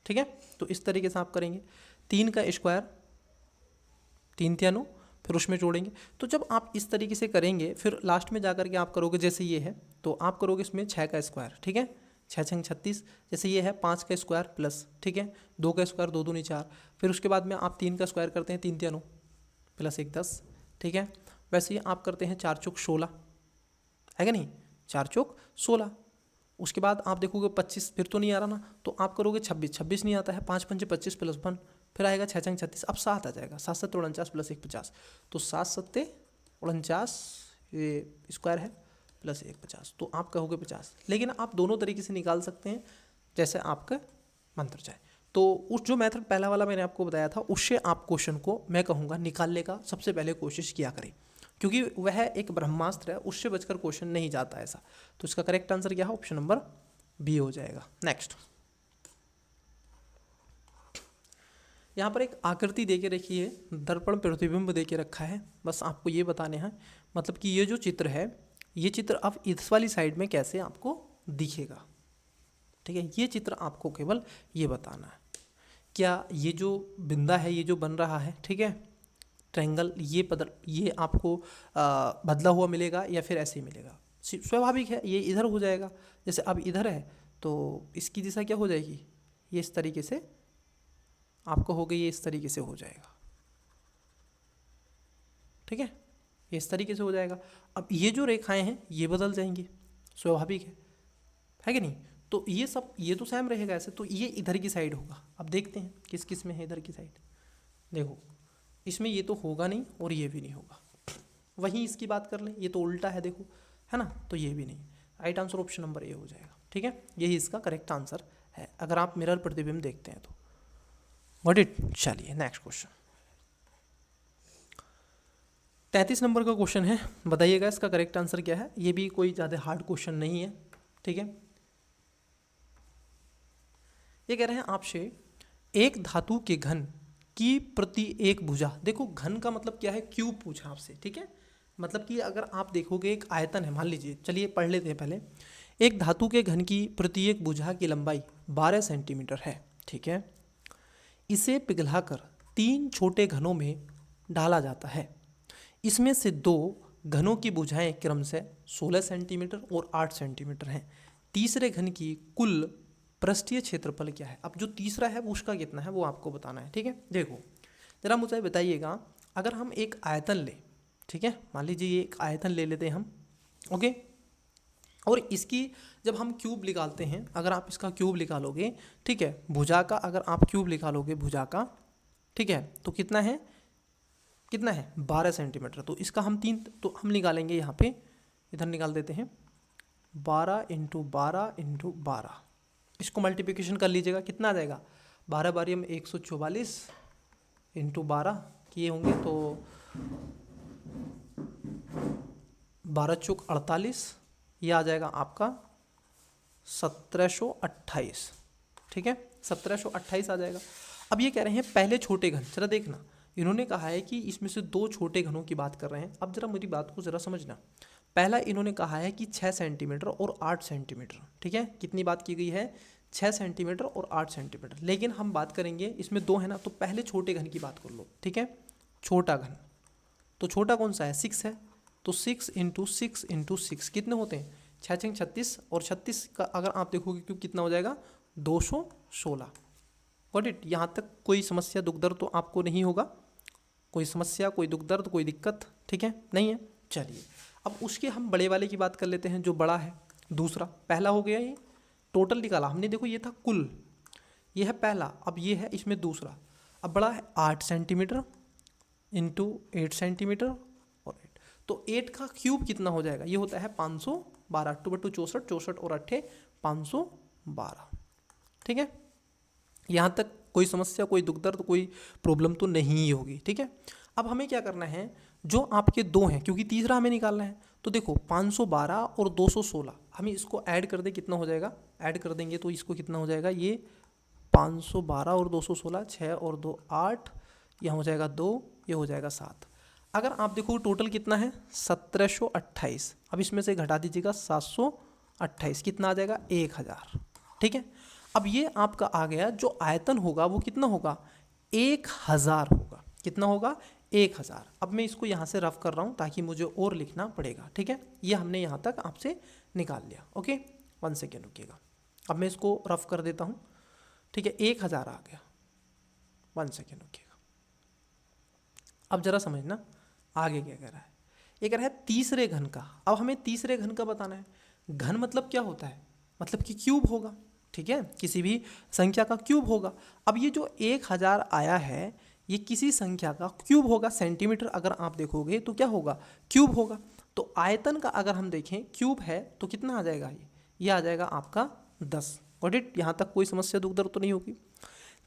ठीक है। तो इस तरीके से आप करेंगे। 3 का स्क्वायर, 3 3 9, फिर उसमें जोड़ेंगे। तो जब आप इस तरीके से करेंगे, फिर लास्ट में जाकर के आप करोगे, जैसे ये है तो आप करोगे इसमें 6 का स्क्वायर, ठीक है, 6 6 36। जैसे ये है 5 का स्क्वायर प्लस, ठीक है, 2 का स्क्वायर, 2 दूनी 4। फिर उसके बाद में आप 3 का स्क्वायर करते हैं, 3 3 9 प्लस 1 10, ठीक है। वैसे ही आप करते हैं 4 चौक 16, है क्या नहीं, 4 चौक 16। उसके बाद आप देखोगे 25, फिर तो नहीं आ रहा ना, तो आप करोगे 26, 26 नहीं आता है, 5 5 25 प्लस 1, फिर आएगा 6 6 36, अब 7 आ जाएगा, 7 7 49 प्लस 1 50। तो 7 7 49 ये स्क्वायर है, प्लस 1 50, तो आप कहोगे 50। लेकिन आप दोनों तरीके से निकाल सकते हैं, जैसे आपका मंत्र चाहे। तो उस जो मेथड पहला वाला मैंने आपको बताया था, उससे आप क्वेश्चन को मैं कहूँगा निकालने का सबसे पहले कोशिश किया करें, क्योंकि वह एक ब्रह्मास्त्र है, उससे बचकर क्वेश्चन नहीं जाता ऐसा। तो इसका करेक्ट आंसर क्या है, ऑप्शन नंबर बी हो जाएगा। नेक्स्ट, यहाँ पर एक आकृति दे के रखी है, दर्पण प्रतिबिंब दे के रखा है, बस आपको ये बताने हैं, मतलब कि ये जो चित्र है, ये चित्र अब इस वाली साइड में कैसे आपको दिखेगा, ठीक है। ये चित्र आपको केवल ये बताना है, क्या ये जो बिंदा है, ये जो बन रहा है, ठीक है, ट्रायंगल, ये आपको बदला हुआ मिलेगा या फिर ऐसे ही मिलेगा। स्वाभाविक है, ये इधर हो जाएगा। जैसे अब इधर है तो इसकी दिशा क्या हो जाएगी, ये इस तरीके से आपको हो गई, ये इस तरीके से हो जाएगा, ठीक है, ये इस तरीके से हो जाएगा। अब ये जो रेखाएं हैं ये बदल जाएंगी, स्वाभाविक है कि नहीं। तो ये सब, ये तो सेम रहेगा ऐसे, तो ये इधर की साइड होगा। अब देखते हैं किस किस में है इधर की साइड। देखो इसमें ये तो होगा नहीं और ये भी नहीं होगा। वहीं इसकी बात कर लें, ये तो उल्टा है, देखो, है ना, तो ये भी नहीं। Right answer option number A हो जाएगा, ठीक है, यही इसका करेक्ट आंसर है, अगर आप मिरर प्रतिबिंब देखते हैं तो। Got it. चलिए नेक्स्ट क्वेश्चन, 33 नंबर का क्वेश्चन है, बताइएगा इसका करेक्ट आंसर क्या है। ये भी कोई ज़्यादा हार्ड क्वेश्चन नहीं है, ठीक है। ये कह रहे हैं आपसे, एक धातु के घन की प्रति एक भुजा। देखो घन का मतलब क्या है, क्यूब पूछा आपसे, ठीक है। मतलब कि अगर आप देखोगे एक आयतन है, मान लीजिए, चलिए पढ़ लेते हैं पहले। एक धातु के घन की प्रत्येक भुजा की लंबाई 12 सेंटीमीटर है, ठीक है। इसे पिघलाकर 3 छोटे घनों में डाला जाता है। इसमें से 2 घनों की भुजाएं क्रमशः 16 सेंटीमीटर और 8 सेंटीमीटर हैं। तीसरे घन की कुल पृष्ठीय क्षेत्रफल क्या है। अब जो तीसरा है वो उसका कितना है वो आपको बताना है, ठीक है। देखो जरा मुझे बताइएगा, अगर हम एक आयतन लें, ठीक है, मान लीजिए ये एक आयतन ले लेते हैं हम, ओके, और इसकी जब हम क्यूब निकालते हैं, अगर आप इसका क्यूब निकालोगे, ठीक है, भुजा का अगर आप क्यूब निकालोगे भुजा का, ठीक है, तो कितना है, 12 सेंटीमीटर। तो इसका हम 3 तो हम निकालेंगे, यहाँ पे इधर निकाल देते हैं, 12 इंटू 12 इंटू 12, इसको मल्टीप्लिकेशन कर लीजिएगा, कितना आ जाएगा, 12 बारी हम 144 इंटू 12 किए होंगे तो 12 चौक 48, ये आ जाएगा आपका 1728, ठीक है, 1728 आ जाएगा। अब ये कह रहे हैं पहले छोटे घन, जरा देखना, इन्होंने कहा है कि इसमें से 2 छोटे घनों की बात कर रहे हैं। अब जरा मेरी बात को जरा समझना, पहला इन्होंने कहा है कि 6 सेंटीमीटर और 8 सेंटीमीटर, ठीक है, कितनी बात की गई है, 6 सेंटीमीटर और 8 सेंटीमीटर। लेकिन हम बात करेंगे इसमें 2 है ना, तो पहले छोटे घन की बात कर लो, ठीक है, छोटा घन, तो छोटा कौन सा है, 6 है, तो 6 इंटू 6 इंटू 6 कितने होते हैं, 6 6 36, और 36 का अगर आप देखोगे क्यों कितना हो जाएगा, 216। गॉट इट, यहाँ तक कोई समस्या दुख दर्द तो आपको नहीं होगा, कोई समस्या, कोई दुख दर्द, कोई दिक्कत, ठीक है, नहीं है। चलिए अब उसके हम बड़े वाले की बात कर लेते हैं, जो बड़ा है, दूसरा, पहला हो गया ये टोटल निकाला हमने, देखो ये था कुल, ये है पहला, अब ये है इसमें दूसरा, अब बड़ा है 8 सेंटीमीटर इंटू 8 सेंटीमीटर और 8, तो 8 का क्यूब कितना हो जाएगा, ये होता है 512, 8 बटू 64, 64 और 8 512, ठीक है। यहाँ तक कोई समस्या, कोई दुख दर्द, कोई प्रॉब्लम तो नहीं होगी, ठीक है। अब हमें क्या करना है, जो आपके 2 हैं, क्योंकि तीसरा हमें निकालना है, तो देखो 512 और 216, हमें इसको ऐड कर दे, कितना हो जाएगा, ऐड कर देंगे तो इसको कितना हो जाएगा, ये 512 और 216, 6 और 2 8, यहाँ हो जाएगा 2, ये हो जाएगा 7। अगर आप देखो टोटल कितना है, 1728, अब इसमें से घटा दीजिएगा 728, कितना आ जाएगा, 1000, ठीक है। अब ये आपका आ गया, जो आयतन होगा वो कितना होगा, 1000 होगा, कितना होगा, 1000। अब मैं इसको यहाँ से रफ कर रहा हूँ ताकि मुझे और लिखना पड़ेगा, ठीक है, ये हमने यहाँ तक आपसे निकाल लिया, ओके, 1 सेकेंड रुकिएगा, अब मैं इसको रफ कर देता हूँ, ठीक है, 1000 आ गया, 1 सेकेंड रुकिएगा। अब जरा समझना आगे क्या कह रहा है, ये कह रहा है तीसरे घन का। अब हमें तीसरे घन का बताना है, घन मतलब क्या होता है, मतलब कि क्यूब होगा, ठीक है, किसी भी संख्या का क्यूब होगा। अब ये जो 1000 आया है, ये किसी संख्या का क्यूब होगा, सेंटीमीटर अगर आप देखोगे तो क्या होगा, क्यूब होगा। तो आयतन का अगर हम देखें क्यूब है तो कितना आ जाएगा, ये आ जाएगा आपका 10। गॉट इट, यहाँ तक कोई समस्या दुख दर्द तो नहीं होगी।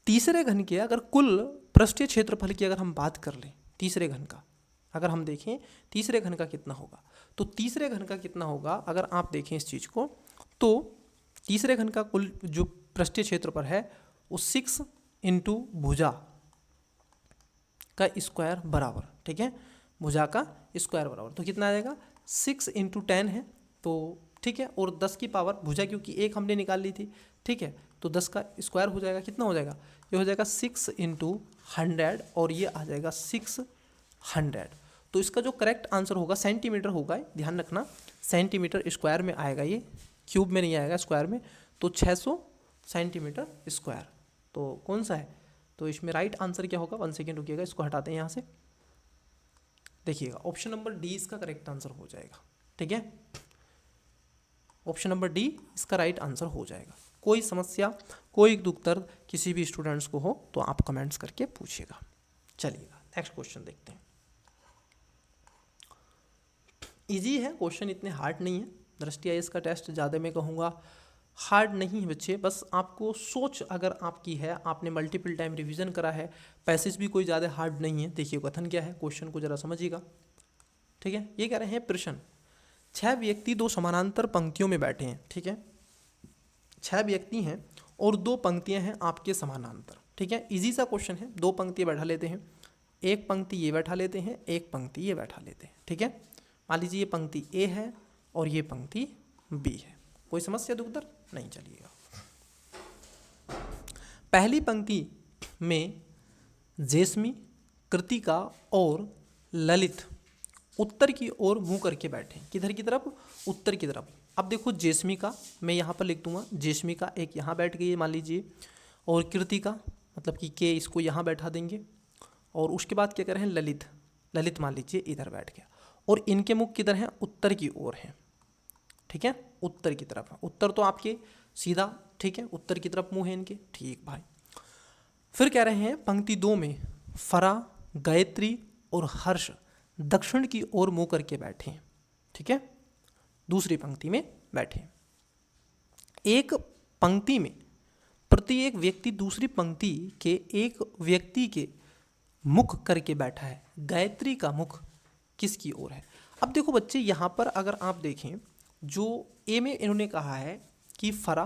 तीसरे घन के अगर कुल पृष्ठीय क्षेत्रफल की अगर हम बात कर लें, तीसरे घन का अगर हम देखें, तीसरे घन का कितना होगा, तो तीसरे घन का कितना होगा, अगर आप देखें इस चीज़ को, तो तीसरे घन का कुल जो पृष्ठीय क्षेत्रफल है वो 6 इंटू भुजा का स्क्वायर बराबर, ठीक है, भुजा का स्क्वायर बराबर, तो कितना आ जाएगा, 6 इंटू 10 है, तो ठीक है, और 10 की पावर भुजा क्योंकि एक हमने निकाल ली थी, ठीक है, तो 10 का स्क्वायर हो जाएगा, कितना हो जाएगा, ये हो जाएगा 6 इंटू 100 और ये आ जाएगा 600। तो इसका जो करेक्ट आंसर होगा सेंटीमीटर होगा, ध्यान रखना, सेंटीमीटर स्क्वायर में आएगा, ये क्यूब में नहीं आएगा, स्क्वायर में, तो 600 सेंटीमीटर स्क्वायर, तो कौन सा है, तो इसमें राइट आंसर क्या होगा, 1 सेकेंड रुकिएगा, इसको हटाते हैं यहाँ से, देखिएगा ऑप्शन नंबर डी इसका करेक्ट आंसर हो जाएगा, ठीक है, ऑप्शन नंबर डी इसका राइट आंसर हो जाएगा। कोई समस्या, कोई दुख दर्द किसी भी स्टूडेंट्स को हो तो आप कमेंट्स करके पूछिएगा। चलिएगा नेक्स्ट क्वेश्चन देखते हैं। इजी है क्वेश्चन, इतने हार्ड नहीं है, दृष्टि आईएएस का टेस्ट ज़्यादा मैं कहूँगा हार्ड नहीं है बच्चे, बस आपको सोच अगर आपकी है, आपने मल्टीपल टाइम रिवीजन करा है, पैसेज भी कोई ज़्यादा हार्ड नहीं है। देखिए कथन क्या है, क्वेश्चन को ज़रा समझिएगा, ठीक है। ये कह रहे हैं प्रश्न, 6 व्यक्ति 2 समानांतर पंक्तियों में बैठे हैं, ठीक है, 6 व्यक्ति हैं और 2 पंक्तियां हैं आपके समानांतर, ठीक है, इजी सा क्वेश्चन है। 2 पंक्ति बैठा लेते हैं, एक पंक्ति ये बैठा लेते हैं, एक पंक्ति ये बैठा लेते हैं। ठीक है, मान लीजिए ये पंक्ति ए है और ये पंक्ति बी है। कोई समस्या तो उधर नहीं, चलिएगा। पहली पंक्ति में जेस्मी, कृतिका और ललित उत्तर की ओर मुंह करके बैठे। किधर की तरफ? उत्तर की तरफ। अब देखो जेस्मी का मैं यहाँ पर लिख दूंगा, जेस्मी का एक यहाँ बैठ गई है मान लीजिए, और कृतिका मतलब कि के इसको यहाँ बैठा देंगे, और उसके बाद क्या कर रहे हैं ललित, ललित मान लीजिए इधर बैठ गया, और इनके मुख किधर हैं? उत्तर की ओर हैं। ठीक है, उत्तर की तरफ। उत्तर तो आपके सीधा, ठीक है, उत्तर की तरफ मुंह है इनके। ठीक भाई। फिर कह रहे हैं पंक्ति 2 में फरा, गायत्री और हर्ष दक्षिण की ओर मुंह करके बैठे। ठीक है, दूसरी पंक्ति में बैठे। एक पंक्ति में प्रत्येक व्यक्ति दूसरी पंक्ति के एक व्यक्ति के मुख करके बैठा है। गायत्री का मुख किसकी ओर है? अब देखो बच्चे, यहाँ पर अगर आप देखें, जो ए में इन्होंने कहा है कि फरा,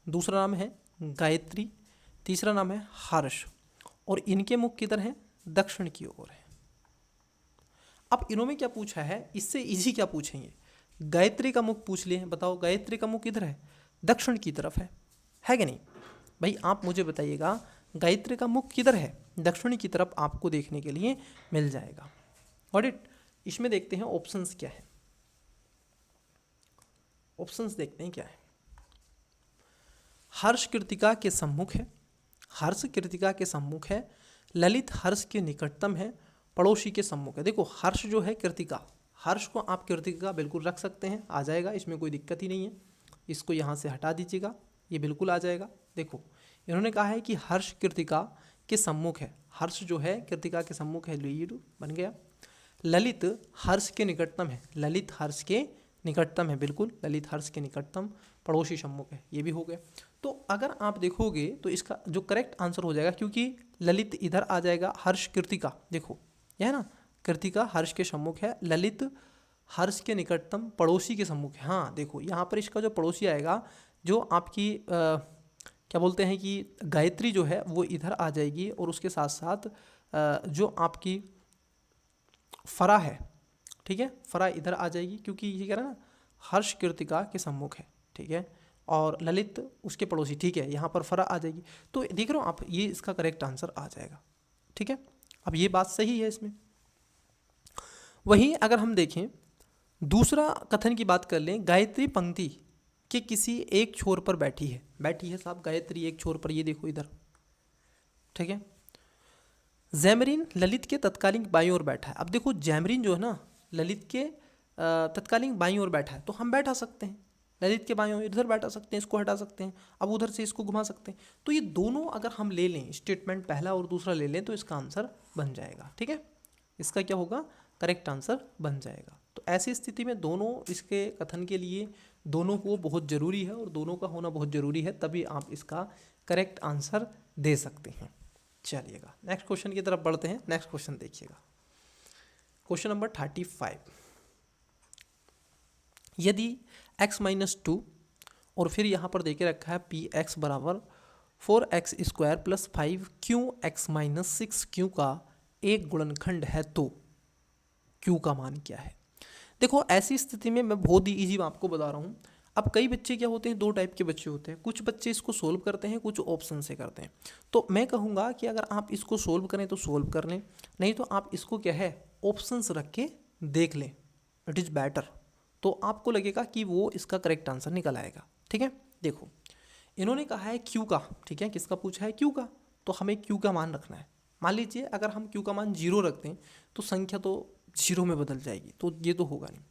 दूसरा नाम है गायत्री, तीसरा नाम है हर्ष, और इनके मुख किधर हैं? दक्षिण की ओर है। अब इन्होंने क्या पूछा है, इससे इजी क्या पूछेंगे? गायत्री का मुख पूछ लिए हैं। बताओ गायत्री का मुख किधर है? दक्षिण की तरफ है कि नहीं भाई? आप मुझे बताइएगा गायत्री का मुख किधर है? दक्षिण की तरफ आपको देखने के लिए मिल जाएगा। Got it? इसमें देखते हैं ऑप्शंस क्या है। ऑप्शंस देखते हैं क्या है। हर्ष कृतिका के सम्मुख है, हर्ष कृतिका के सम्मुख है, ललित हर्ष के निकटतम है, पड़ोसी के सम्मुख है। देखो हर्ष जो है कृतिका, हर्ष को आप कृतिका बिल्कुल रख सकते हैं, आ जाएगा, इसमें कोई दिक्कत ही नहीं है। इसको यहाँ से हटा दीजिएगा, ये बिल्कुल आ जाएगा। देखो इन्होंने कहा है कि हर्ष कृतिका के सम्मुख है, हर्ष जो है कृतिका के सम्मुख है, लीड बन गया। ललित हर्ष के निकटतम है, ललित हर्ष के निकटतम है, बिल्कुल ललित हर्ष के निकटतम, पड़ोसी सम्मुख है, ये भी हो गया। तो अगर आप देखोगे तो इसका जो करेक्ट आंसर हो जाएगा, क्योंकि ललित इधर आ जाएगा, हर्ष कृतिका, देखो यह है ना, कृतिका हर्ष के सम्मुख है, ललित हर्ष के निकटतम, पड़ोसी के सम्मुख है। हाँ देखो यहाँ पर इसका जो पड़ोसी आएगा, जो आपकी क्या बोलते हैं कि गायत्री जो है वो इधर आ जाएगी, और उसके साथ साथ जो आपकी फरा है, ठीक है, फरा इधर आ जाएगी, क्योंकि ये कह रहा है ना हर्ष कृतिका के सम्मुख है, ठीक है, और ललित उसके पड़ोसी, ठीक है, यहाँ पर फरा आ जाएगी। तो देख रहे हो आप, ये इसका करेक्ट आंसर आ जाएगा। ठीक है, अब ये बात सही है इसमें। वहीं अगर हम देखें दूसरा कथन की बात कर लें, गायत्री पंक्ति के किसी एक छोर पर बैठी है साहब, गायत्री एक छोर पर, ये देखो इधर, ठीक है। जैमरीन ललित के तत्कालीन बाईं ओर बैठा है। अब देखो जैमरीन जो है ना ललित के तत्कालीन बाईं ओर बैठा है, तो हम बैठा सकते हैं ललित के बाईं ओर, इधर बैठा सकते हैं, इसको हटा सकते हैं, अब उधर से इसको घुमा सकते हैं। तो ये दोनों अगर हम ले लें, स्टेटमेंट पहला और दूसरा ले लें, तो इसका आंसर बन जाएगा। ठीक है, इसका क्या होगा? करेक्ट आंसर बन जाएगा। तो ऐसी स्थिति में दोनों इसके कथन के लिए दोनों को बहुत ज़रूरी है, और दोनों का होना बहुत ज़रूरी है, तभी आप इसका करेक्ट आंसर दे सकते हैं। चलिएगा नेक्स्ट क्वेश्चन की तरफ बढ़ते हैं। नेक्स्ट क्वेश्चन देखिएगा, क्वेश्चन नंबर 35। यदि x-2 और फिर यहाँ पर देके रखा है px बराबर 4x² + 5qx-6q का एक गुणनखंड है, तो q का मान क्या है? देखो ऐसी स्थिति में मैं बहुत ही ईजी आपको बता रहा हूँ। अब कई बच्चे क्या होते हैं, दो टाइप के बच्चे होते हैं, कुछ बच्चे इसको सोल्व करते हैं, कुछ ऑप्शन से करते हैं। तो मैं कहूँगा कि अगर आप इसको सोल्व करें तो सोल्व कर लें, नहीं तो आप इसको क्या है ऑप्शंस रख के देख लें, इट इज़ बेटर। तो आपको लगेगा कि वो इसका करेक्ट आंसर निकल आएगा। ठीक है, देखो इन्होंने कहा है क्यू का, ठीक है, किसका पूछा है? क्यू का। तो हमें क्यू का मान रखना है। मान लीजिए अगर हम क्यू का मान 0 रखते हैं तो संख्या तो 0 में बदल जाएगी, तो ये तो होगा नहीं।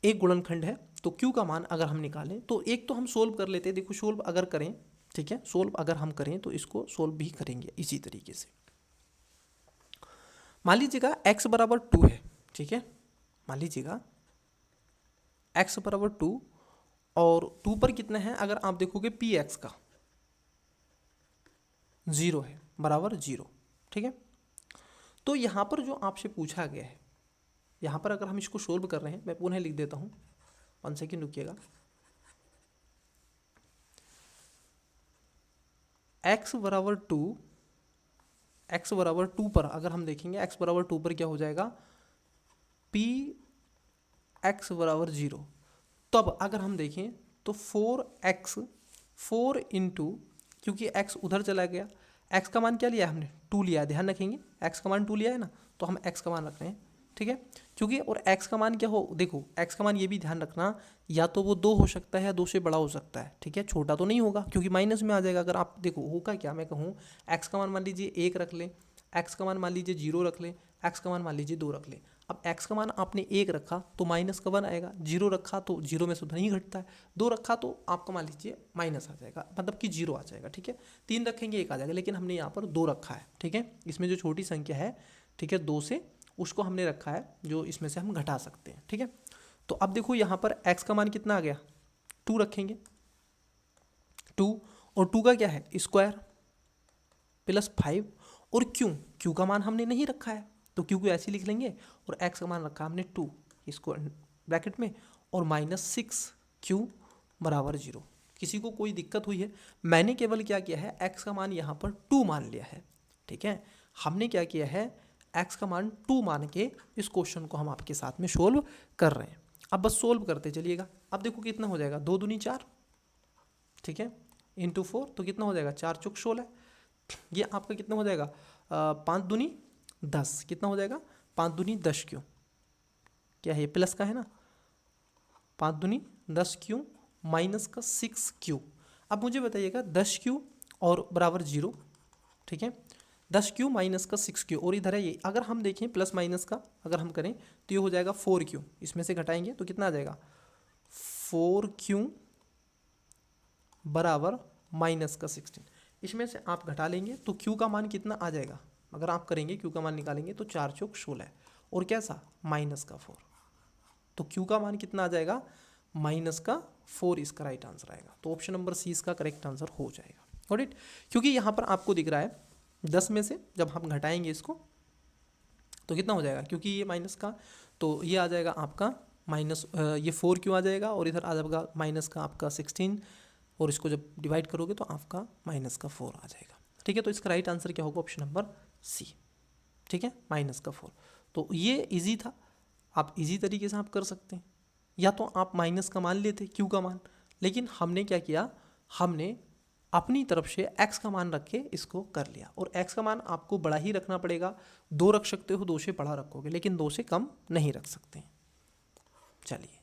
एक गुणनखंड है तो क्यू का मान अगर हम निकालें तो एक तो हम सोल्व कर लेते हैं। देखो सोल्व अगर करें, ठीक है, सोल्व अगर हम करें तो इसको सोल्व भी करेंगे इसी तरीके से। मान लीजिएगा x बराबर 2 है, ठीक है, मान लीजिएगा x बराबर 2 और 2 पर कितना है, अगर आप देखोगे px का 0 है, बराबर 0। ठीक है, तो यहाँ पर जो आपसे पूछा गया है, यहाँ पर अगर हम इसको सोल्व कर रहे हैं, मैं पुनः लिख देता हूँ, 1 सेकेंड रुकिएगा। x बराबर टू पर अगर हम देखेंगे x बराबर 2 पर क्या हो जाएगा, p x बराबर 0। तब अगर हम देखें तो 4 इंटू, क्योंकि x उधर चला गया, x का मान क्या लिया है हमने, 2 लिया है, ध्यान रखेंगे x का मान 2 लिया है ना, तो हम x का मान रख रहे हैं, ठीक है। क्योंकि और x का मान क्या हो, देखो x का मान ये भी ध्यान रखना, या तो वो 2 हो सकता है या 2 से बड़ा हो सकता है, ठीक है, छोटा तो नहीं होगा क्योंकि माइनस में आ जाएगा। अगर आप देखो होगा क्या, मैं कहूँ x का मान मान लीजिए 1 रख लें, x का मान मान लीजिए 0 रख लें, x का मान मान लीजिए 2 रख लें। अब x का मान आपने 1 रखा तो माइनस का 1 आएगा, 0 रखा तो 0 में से नहीं घटता है, 2 रखा तो आपका मान लीजिए माइनस आ जाएगा, मतलब कि 0 आ जाएगा, ठीक है। 3 रखेंगे 1 आ जाएगा, लेकिन हमने यहाँ पर 2 रखा है, ठीक है। इसमें जो छोटी संख्या है, ठीक है, 2 से उसको हमने रखा है जो इसमें से हम घटा सकते हैं, ठीक है। तो अब देखो यहाँ पर x का मान कितना आ गया, 2 रखेंगे, 2 और 2 का क्या है स्क्वायर प्लस 5, और क्यू का मान हमने नहीं रखा है तो क्यू को ऐसे लिख लेंगे, और x का मान रखा हमने 2 इसको ब्रैकेट में, और -6 क्यू बराबर 0। किसी को कोई दिक्कत हुई है, मैंने केवल क्या किया है, x का मान यहाँ पर 2 मान लिया है, ठीक है। हमने क्या किया है, x का मान 2 मान के इस क्वेश्चन को हम आपके साथ में सोल्व कर रहे हैं। अब बस सोल्व करते चलिएगा। अब देखो कितना हो जाएगा, 2 दूनी 4, ठीक है, इंटू 4 तो कितना हो जाएगा, 4 चौक 16, ये आपका कितना हो जाएगा, 5 दूनी 10, कितना हो जाएगा, 5 दूनी 10 क्यों, क्या है ये प्लस का है ना, 5 दूनी 10 क्यों माइनस का 6 क्यू। अब मुझे बताइएगा 10 क्यू और बराबर 0, ठीक है, 10 क्यू माइनस का 6 क्यू, और इधर है ये, अगर हम देखें प्लस माइनस का अगर हम करें तो ये हो जाएगा 4 क्यू, इसमें से घटाएंगे तो कितना आ जाएगा, 4 क्यू बराबर माइनस का 16। इसमें से आप घटा लेंगे तो क्यू का मान कितना आ जाएगा, अगर आप करेंगे क्यू का मान निकालेंगे तो 4 चौक 16 और कैसा माइनस का 4, तो क्यू का मान कितना आ जाएगा, -4 इसका राइट आंसर आएगा। तो ऑप्शन नंबर सी इसका करेक्ट आंसर हो जाएगा, गॉट इट। क्योंकि यहाँ पर आपको दिख रहा है 10 में से जब हम घटाएंगे इसको तो कितना हो जाएगा, क्योंकि ये माइनस का, तो ये आ जाएगा आपका माइनस, ये 4 क्यों आ जाएगा, और इधर आ जाएगा माइनस का आपका 16, और इसको जब डिवाइड करोगे तो आपका माइनस का 4 आ जाएगा, ठीक है। तो इसका राइट आंसर क्या होगा, ऑप्शन नंबर सी, ठीक है, -4। तो ये इजी था, आप इजी तरीके से आप कर सकते हैं, या तो आप माइनस का मान लेते क्यू का मान, लेकिन हमने क्या किया, हमने अपनी तरफ से x का मान रख के इसको कर लिया, और x का मान आपको बड़ा ही रखना पड़ेगा, 2 रख सकते हो, 2 से बड़ा रखोगे, लेकिन 2 से कम नहीं रख सकते। चलिए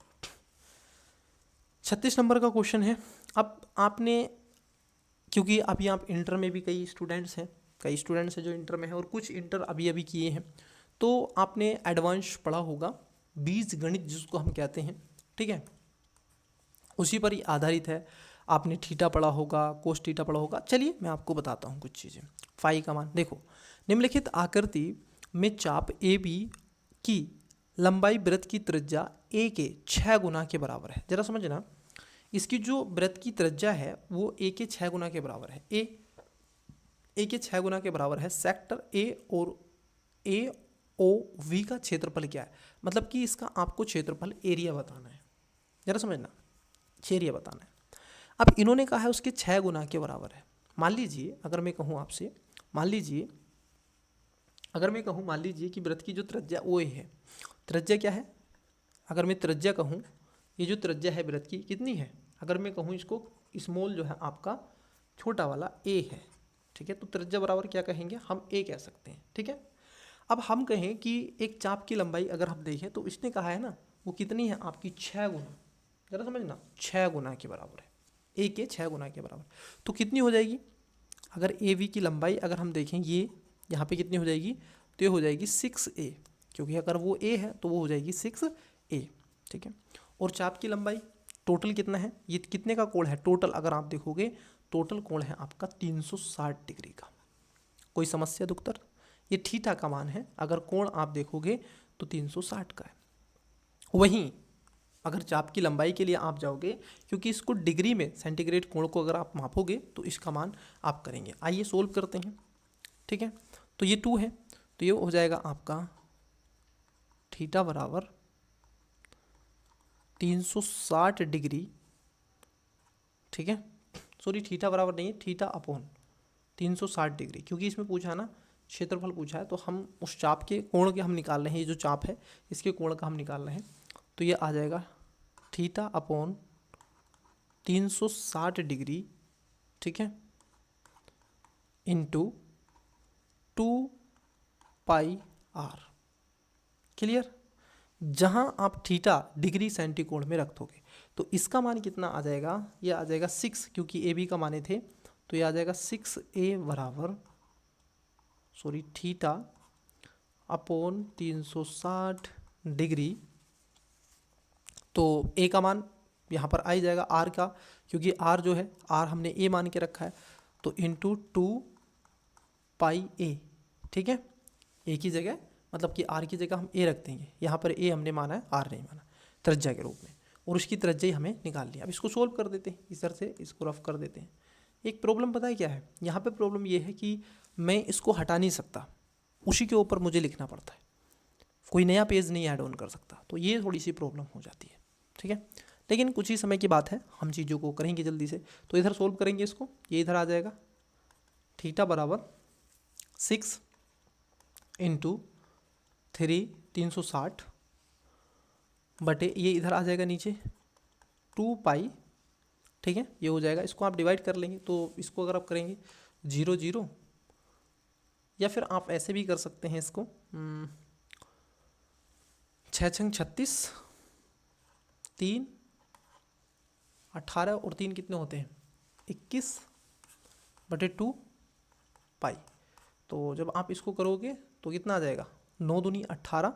36 नंबर का क्वेश्चन है। अब आपने, क्योंकि अभी आप इंटर में भी कई स्टूडेंट्स हैं जो इंटर में हैं, और कुछ इंटर अभी अभी किए हैं, तो आपने एडवांस पढ़ा होगा बीज गणित जिसको हम कहते हैं, ठीक है, उसी पर ही आधारित है। आपने थीटा पढ़ा होगा, कोस थीटा पढ़ा होगा। चलिए मैं आपको बताता हूँ कुछ चीज़ें। फाई का मान देखो, निम्नलिखित आकृति में चाप ए बी की लंबाई वृत्त की त्रिज्या ए के 6 गुना के बराबर है। जरा समझना, इसकी जो वृत्त की त्रिज्या है वो ए के 6 गुना के बराबर है। ए के 6 गुना के बराबर है। सेक्टर ए और ए ओ वी का क्षेत्रफल क्या है, मतलब कि इसका आपको क्षेत्रफल एरिया बताना है। जरा समझना, एरिया बताना है। अब इन्होंने कहा है उसके 6 गुना के बराबर है। मान लीजिए अगर मैं कहूँ आपसे, मान लीजिए कि वृत्त की जो त्रिज्या ओ ए है, त्रिज्या क्या है, अगर मैं त्रिज्या कहूँ, ये जो त्रिज्या है वृत्त की कितनी है, अगर मैं कहूँ इसको स्मॉल जो है आपका छोटा वाला ए है, ठीक है, तो त्रिज्या बराबर क्या कहेंगे हम, ए कह सकते हैं, ठीक है। अब हम कहें कि एक चाप की लंबाई अगर हम देखें तो इसने कहा है ना वो कितनी है आपकी 6 गुना, जरा समझना 6 गुना के बराबर है, ए के 6 गुना के बराबर। तो कितनी हो जाएगी, अगर ए वी की लंबाई अगर हम देखें ये यहाँ पे कितनी हो जाएगी, तो ये हो जाएगी 6a, क्योंकि अगर वो a है तो वो हो जाएगी 6a, ठीक है। और चाप की लंबाई टोटल कितना है, ये कितने का कोण है टोटल, अगर आप देखोगे टोटल कोण है आपका 360 डिग्री का। कोई समस्या दुख्तर, ये थीटा का मान है, अगर कोण आप देखोगे तो 360 का है। वहीं अगर चाप की लंबाई के लिए आप जाओगे, क्योंकि इसको डिग्री में सेंटीग्रेड कोण को अगर आप मापोगे तो इसका मान आप करेंगे। आइए सोल्व करते हैं, ठीक है। तो ये 2 है, तो ये हो जाएगा आपका थीटा बराबर 360 डिग्री, ठीक है, सॉरी थीटा बराबर नहीं है, थीटा अपॉन 360 डिग्री, क्योंकि इसमें पूछा है ना क्षेत्रफल पूछा है, तो हम उस चाप के कोण के हम निकाल रहे हैं, ये जो चाप है इसके कोण का हम निकाल रहे हैं। तो ये आ जाएगा थीटा अपॉन 360 डिग्री, ठीक है, इंटू 2πr। क्लियर। जहां आप थीटा डिग्री सेंटीकोण में रख दोगे तो इसका मान कितना आ जाएगा, ये आ जाएगा 6, क्योंकि ए बी का माने थे, तो ये आ जाएगा 6a बराबर थीटा अपॉन 360 डिग्री। तो ए का मान यहाँ पर आ ही जाएगा आर का, क्योंकि आर जो है आर हमने ए मान के रखा है, तो इंटू 2πa, ठीक है। ए की जगह मतलब कि आर की जगह हम ए रख देंगे, यहाँ पर ए हमने माना है, आर नहीं माना, त्रिज्या के रूप में, और उसकी त्रिज्या ही हमें निकाल लिया। अब इसको सोल्व कर देते हैं, इस तरह से इसको रफ कर देते हैं। एक प्रॉब्लम पता है क्या है, यहाँ पे प्रॉब्लम ये है कि मैं इसको हटा नहीं सकता, उसी के ऊपर मुझे लिखना पड़ता है, कोई नया पेज नहीं ऐड ऑन कर सकता, तो ये थोड़ी सी प्रॉब्लम हो जाती है, ठीक है। लेकिन कुछ ही समय की बात है, हम चीज़ों को करेंगे जल्दी से। तो इधर सोल्व करेंगे इसको, ये इधर आ जाएगा थीटा बराबर 6 इंटू 360 बटे ये इधर आ जाएगा नीचे 2π, ठीक है, ये हो जाएगा। इसको आप डिवाइड कर लेंगे, तो इसको अगर आप करेंगे 0 0, या फिर आप ऐसे भी कर सकते हैं इसको 6 6 36, 3 18 और 3 कितने होते हैं 21 बटे 2π। तो जब आप इसको करोगे तो कितना आ जाएगा, 9 दूनी 18,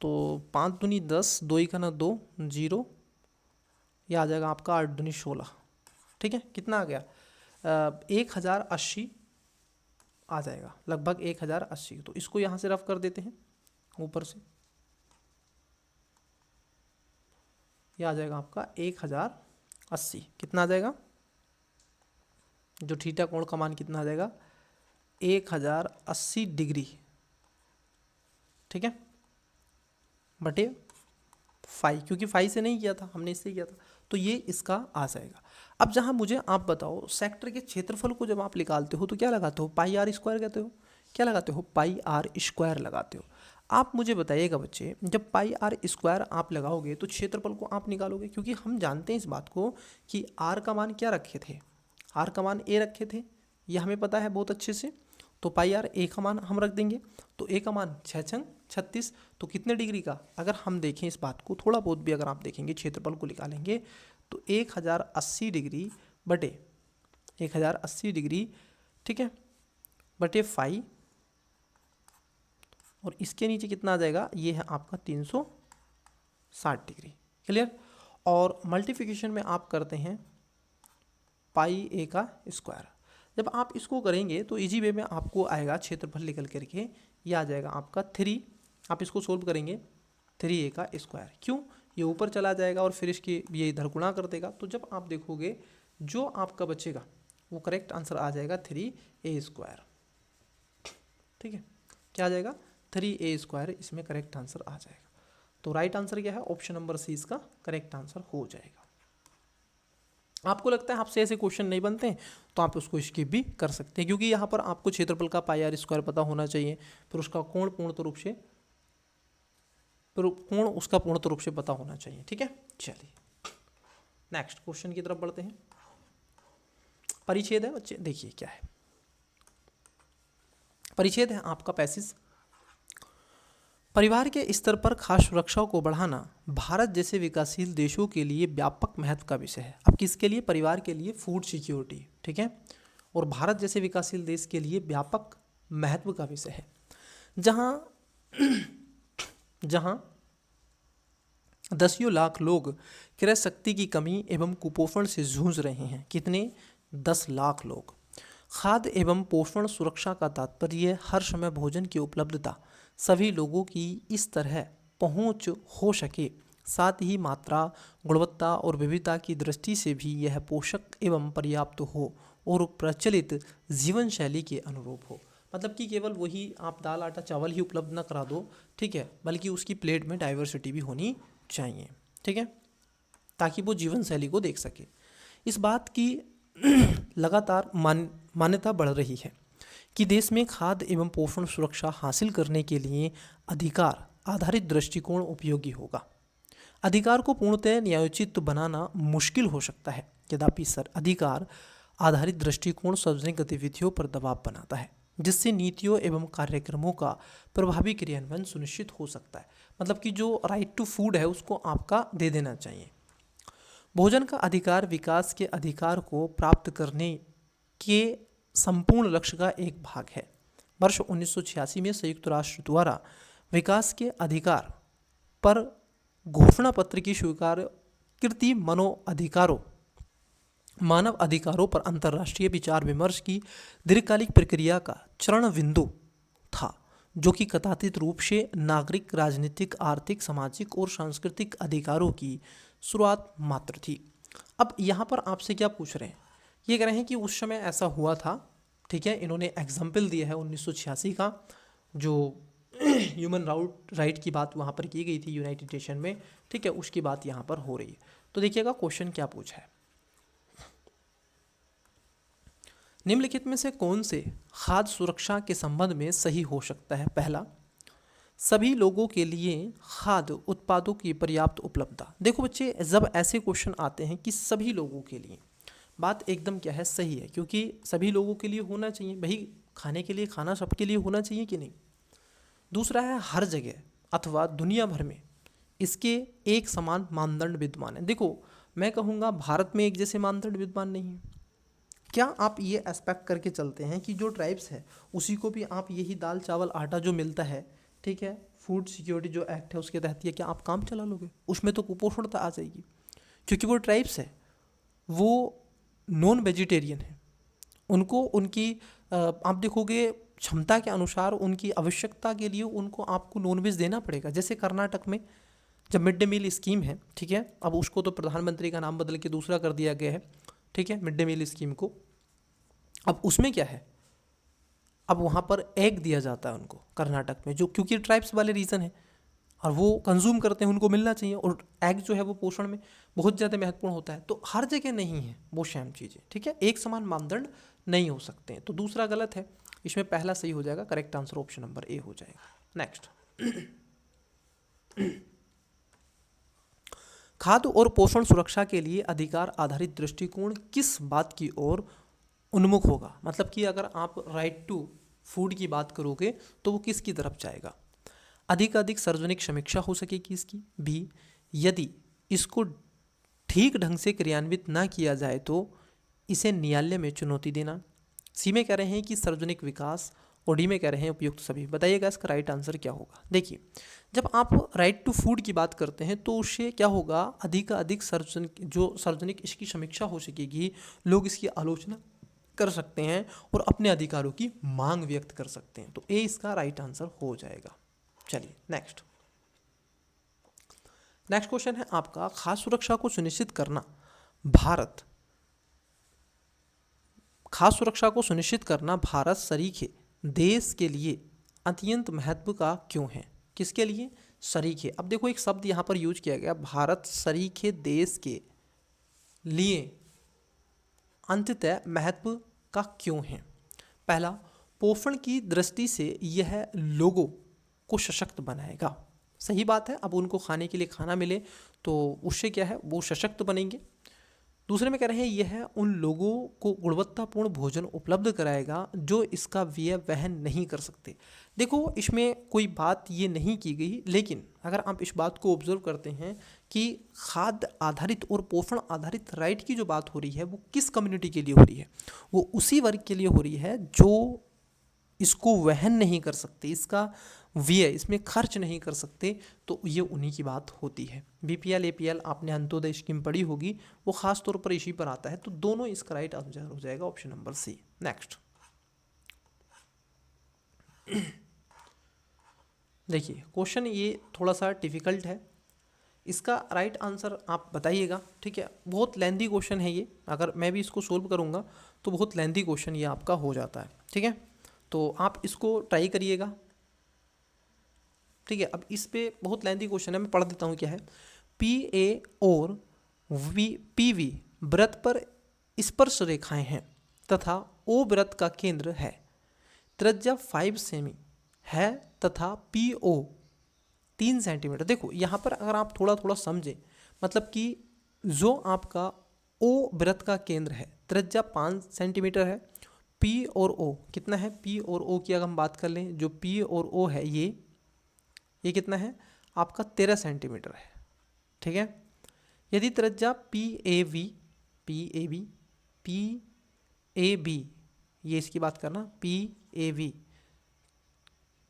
तो 5 दूनी 10, 2 का ना 2, 0, यह आ जाएगा आपका 8 दूनी 16, ठीक है। कितना आ गया 1080 आ जाएगा, लगभग 1080। तो इसको यहाँ से रफ कर देते हैं ऊपर से, यह आ जाएगा आपका 1080। कितना आ जाएगा, जो थीटा कोण का मान कितना आ जाएगा 1080 डिग्री, ठीक है, बटे 5, क्योंकि 5 से नहीं किया था हमने, इससे किया था, तो ये इसका आ जाएगा। अब जहाँ मुझे आप बताओ सेक्टर के क्षेत्रफल को जब आप निकालते हो तो क्या लगाते हो, पाई आर स्क्वायर कहते हो, क्या लगाते हो, पाई आर स्क्वायर लगाते हो। आप मुझे बताइएगा बच्चे, जब पाई आर स्क्वायर आप लगाओगे तो क्षेत्रफल को आप निकालोगे, क्योंकि हम जानते हैं इस बात को कि आर का मान क्या रखे थे, आर का मान ए रखे थे, यह हमें पता है बहुत अच्छे से। तो पाई आर ए का मान हम रख देंगे, तो ए का मान 6 6 36, तो कितने डिग्री का, अगर हम देखें इस बात को थोड़ा बहुत भी, अगर आप देखेंगे क्षेत्रफल को निकालेंगे तो 1080 डिग्री बटे 1080 डिग्री, ठीक है, बटे 5, और इसके नीचे कितना आ जाएगा, ये है आपका 360 डिग्री। क्लियर। और मल्टीप्लिकेशन में आप करते हैं पाई ए का स्क्वायर। जब आप इसको करेंगे तो इजी वे में आपको आएगा क्षेत्रफल निकल करके, ये आ जाएगा आपका 3, आप इसको सोल्व करेंगे 3a का स्क्वायर, क्यों, ये ऊपर चला जाएगा और फिर इसकी ये इधर गुणा कर देगा। तो जब आप देखोगे जो आपका बचेगा वो करेक्ट आंसर आ जाएगा 3a स्क्वायर, ठीक है, क्या आ जाएगा 3a स्क्वायर, इसमें करेक्ट आंसर आ जाएगा। तो राइट आंसर क्या है, ऑप्शन नंबर सी इसका करेक्ट आंसर हो जाएगा। आपको लगता है आपसे ऐसे क्वेश्चन नहीं बनते हैं तो आप उसको स्किप भी कर सकते हैं, क्योंकि यहाँ पर आपको क्षेत्रफल का पाई आर स्क्वायर पता होना चाहिए, फिर उसका कोण पूर्णतः रूप से पता होना चाहिए, ठीक है। चलिए नेक्स्ट क्वेश्चन की तरफ बढ़ते हैं। परिच्छेद है बच्चे, देखिए क्या है, परिच्छेद है आपका 35। परिवार के स्तर पर खाद्य सुरक्षा को बढ़ाना भारत जैसे विकासशील देशों के लिए व्यापक महत्व का विषय है। अब किसके लिए, परिवार के लिए, फूड सिक्योरिटी, ठीक है, और भारत जैसे विकासशील देश के लिए व्यापक महत्व का विषय है। जहां दसियों लाख लोग क्रय शक्ति की कमी एवं कुपोषण से जूझ रहे हैं। कितने, 10 लाख लोग। खाद्य एवं पोषण सुरक्षा का तात्पर्य हर समय भोजन की उपलब्धता, सभी लोगों की इस तरह पहुंच हो सके, साथ ही मात्रा, गुणवत्ता और विविधता की दृष्टि से भी यह पोषक एवं पर्याप्त हो और प्रचलित जीवन शैली के अनुरूप हो। मतलब कि केवल वही आप दाल आटा चावल ही उपलब्ध न करा दो, ठीक है, बल्कि उसकी प्लेट में डाइवर्सिटी भी होनी चाहिए, ठीक है, ताकि वो जीवन शैली को देख सके। इस बात की लगातार मान्यता बढ़ रही है कि देश में खाद्य एवं पोषण सुरक्षा हासिल करने के लिए अधिकार आधारित दृष्टिकोण उपयोगी होगा। अधिकार को पूर्णतः न्यायोचित बनाना मुश्किल हो सकता है, यद्यपि अधिकार आधारित दृष्टिकोण सार्वजनिक गतिविधियों पर दबाव बनाता है, जिससे नीतियों एवं कार्यक्रमों का प्रभावी क्रियान्वयन सुनिश्चित हो सकता है। मतलब कि जो राइट टू फूड है उसको आपका दे देना चाहिए। भोजन का अधिकार विकास के अधिकार को प्राप्त करने के संपूर्ण लक्ष्य का एक भाग है। वर्ष 1986 में संयुक्त राष्ट्र द्वारा विकास के अधिकार पर घोषणा पत्र की स्वीकृति मानव अधिकारों पर अंतर्राष्ट्रीय विचार विमर्श की दीर्घकालिक प्रक्रिया का चरण बिंदु था, जो कि कथातीत रूप से नागरिक, राजनीतिक, आर्थिक, सामाजिक और सांस्कृतिक अधिकारों की शुरुआत मात्र थी। अब यहाँ पर आपसे क्या पूछ रहे हैं, ये कह रहे हैं कि उस समय ऐसा हुआ था, ठीक है। इन्होंने एग्जाम्पल दिया है 1986 का, जो ह्यूमन राइट की बात वहाँ पर की गई थी यूनाइटेड नेशन में, ठीक है, उसकी बात यहाँ पर हो रही है। तो देखिएगा क्वेश्चन क्या पूछा है। निम्नलिखित में से कौन से खाद्य सुरक्षा के संबंध में सही हो सकता है? पहला, सभी लोगों के लिए खाद्य उत्पादों की पर्याप्त उपलब्धता। देखो बच्चे, जब ऐसे क्वेश्चन आते हैं कि सभी लोगों के लिए, बात एकदम क्या है, सही है, क्योंकि सभी लोगों के लिए होना चाहिए भाई, खाने के लिए खाना सबके लिए होना चाहिए कि नहीं। दूसरा है हर जगह अथवा दुनिया भर में इसके एक समान मानदंड विद्यमान है। देखो मैं कहूँगा भारत में एक जैसे मानदंड विद्यमान नहीं है। क्या आप ये एक्सपेक्ट करके चलते हैं कि जो ट्राइब्स है उसी को भी आप यही दाल चावल आटा जो मिलता है, ठीक है, फूड सिक्योरिटी जो एक्ट है उसके तहत, ये क्या आप काम चला लोगे? उसमें तो कुपोषणता आ जाएगी, क्योंकि वो ट्राइब्स है, वो नॉन वेजिटेरियन है, उनको उनकी आप देखोगे क्षमता के अनुसार उनकी आवश्यकता के लिए उनको आपको नॉनवेज देना पड़ेगा। जैसे कर्नाटक में जब मिड डे मील स्कीम है, ठीक है, अब उसको तो प्रधानमंत्री का नाम बदल के दूसरा कर दिया गया है, ठीक है, मिड डे मील स्कीम को। अब उसमें क्या है, अब वहाँ पर एग दिया जाता है उनको कर्नाटक में, जो क्योंकि ट्राइब्स वाले रीज़न है और वो कंज्यूम करते हैं, उनको मिलना चाहिए, और एग जो है वो पोषण में बहुत ज़्यादा महत्वपूर्ण होता है। तो हर जगह नहीं है वो सेम चीज़ें, ठीक है, एक समान मानदंड नहीं हो सकते हैं। तो दूसरा गलत है, इसमें पहला सही हो जाएगा, correct answer option number A हो जाएगा। नेक्स्ट, खाद्य और पोषण सुरक्षा के लिए अधिकार आधारित दृष्टिकोण किस बात की ओर उन्मुख होगा? मतलब कि अगर आप राइट टू फूड की बात करोगे तो वो किसकी तरफ जाएगा? अधिक सार्वजनिक समीक्षा हो सकेगी इसकी। बी, यदि इसको ठीक ढंग से क्रियान्वित ना किया जाए तो इसे न्यायालय में चुनौती देना। सी में कह रहे हैं कि सार्वजनिक विकास, और डी में कह रहे हैं उपयुक्त सभी। बताइएगा इसका राइट आंसर क्या होगा। देखिए, जब आप राइट टू फूड की बात करते हैं तो उससे क्या होगा, अधिक सार्वजनिक इसकी समीक्षा हो सकेगी, लोग इसकी आलोचना कर सकते हैं और अपने अधिकारों की मांग व्यक्त कर सकते हैं। तो ए इसका राइट आंसर हो जाएगा। चलिए नेक्स्ट क्वेश्चन है आपका, खाद्य सुरक्षा को सुनिश्चित करना भारत सरीखे देश के लिए अत्यंत महत्व का क्यों है? किसके लिए? सरीखे। अब देखो एक शब्द यहाँ पर यूज किया गया, भारत सरीखे देश के लिए अंततः महत्व का क्यों है? पहला, पोषण की दृष्टि से यह लोगों को सशक्त बनाएगा। सही बात है, अब उनको खाने के लिए खाना मिले तो उससे क्या है, वो सशक्त बनेंगे। दूसरे में कह रहे हैं यह उन लोगों को गुणवत्तापूर्ण भोजन उपलब्ध कराएगा जो इसका व्यय वहन नहीं कर सकते। देखो इसमें कोई बात ये नहीं की गई, लेकिन अगर आप इस बात को ऑब्जर्व करते हैं कि खाद्य आधारित और पोषण आधारित राइट की जो बात हो रही है वो किस कम्युनिटी के लिए हो रही है, वो उसी वर्ग के लिए हो रही है जो इसको वहन नहीं कर सकते, इसका व्यय, इसमें खर्च नहीं कर सकते, तो ये उन्हीं की बात होती है। बीपीएल एपीएल आपने अंत्योदय स्कीम पढ़ी होगी, वो खास तौर पर इसी पर आता है। तो दोनों इसका राइट आंसर हो जाएगा ऑप्शन नंबर सी। नेक्स्ट देखिए क्वेश्चन ये थोड़ा सा डिफिकल्ट है, इसका राइट आंसर आप बताइएगा, ठीक है। बहुत लेंथी क्वेश्चन है ये, अगर मैं भी इसको सोल्व करूँगा तो बहुत लेंथी क्वेश्चन ये आपका हो जाता है, ठीक है। तो आप इसको ट्राई करिएगा, ठीक है। अब इस पे बहुत लेंथी क्वेश्चन है, मैं पढ़ देता हूँ क्या है। PA और PV व्रत पर स्पर्श रेखाएं हैं तथा ओ वृत्त का केंद्र है। त्रिज्या 5 सेमी है तथा PO 3 सेंटीमीटर। देखो यहाँ पर अगर आप थोड़ा थोड़ा समझें, मतलब कि जो आपका O वृत्त का केंद्र है, त्रिज्या 5 सेंटीमीटर है, P और O कितना है, P और O की अगर हम बात कर लें, जो P और O है ये कितना है आपका 13 सेंटीमीटर है। ठीक है, यदि त्रिज्या PAB ये इसकी बात करना,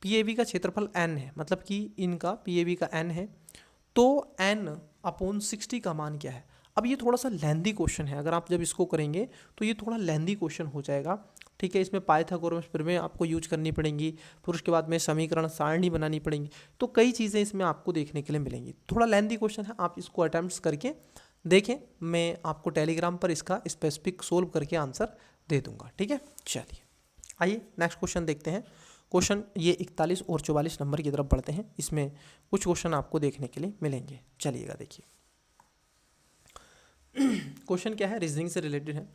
PAB का क्षेत्रफल n है, मतलब कि इनका PAB का n है, तो n/60 का मान क्या है। अब ये थोड़ा सा लेंदी क्वेश्चन है, अगर आप जब इसको करेंगे तो ये थोड़ा लेंदी क्वेश्चन हो जाएगा। ठीक है, इसमें पाइथागोरस प्रमेय आपको यूज करनी पड़ेंगी, फिर उसके बाद में समीकरण सारणी बनानी पड़ेंगी, तो कई चीज़ें इसमें आपको देखने के लिए मिलेंगी। थोड़ा लेंदी क्वेश्चन है, आप इसको अटेम्प्ट करके देखें, मैं आपको टेलीग्राम पर इसका स्पेसिफिक सोल्व करके आंसर दे दूंगा। ठीक है, चलिए आइए नेक्स्ट क्वेश्चन देखते हैं। क्वेश्चन ये 41 और 44 नंबर की तरफ बढ़ते हैं, इसमें कुछ क्वेश्चन आपको देखने के लिए मिलेंगे। चलिएगा देखिए, क्वेश्चन क्या है, रीजनिंग से रिलेटेड है।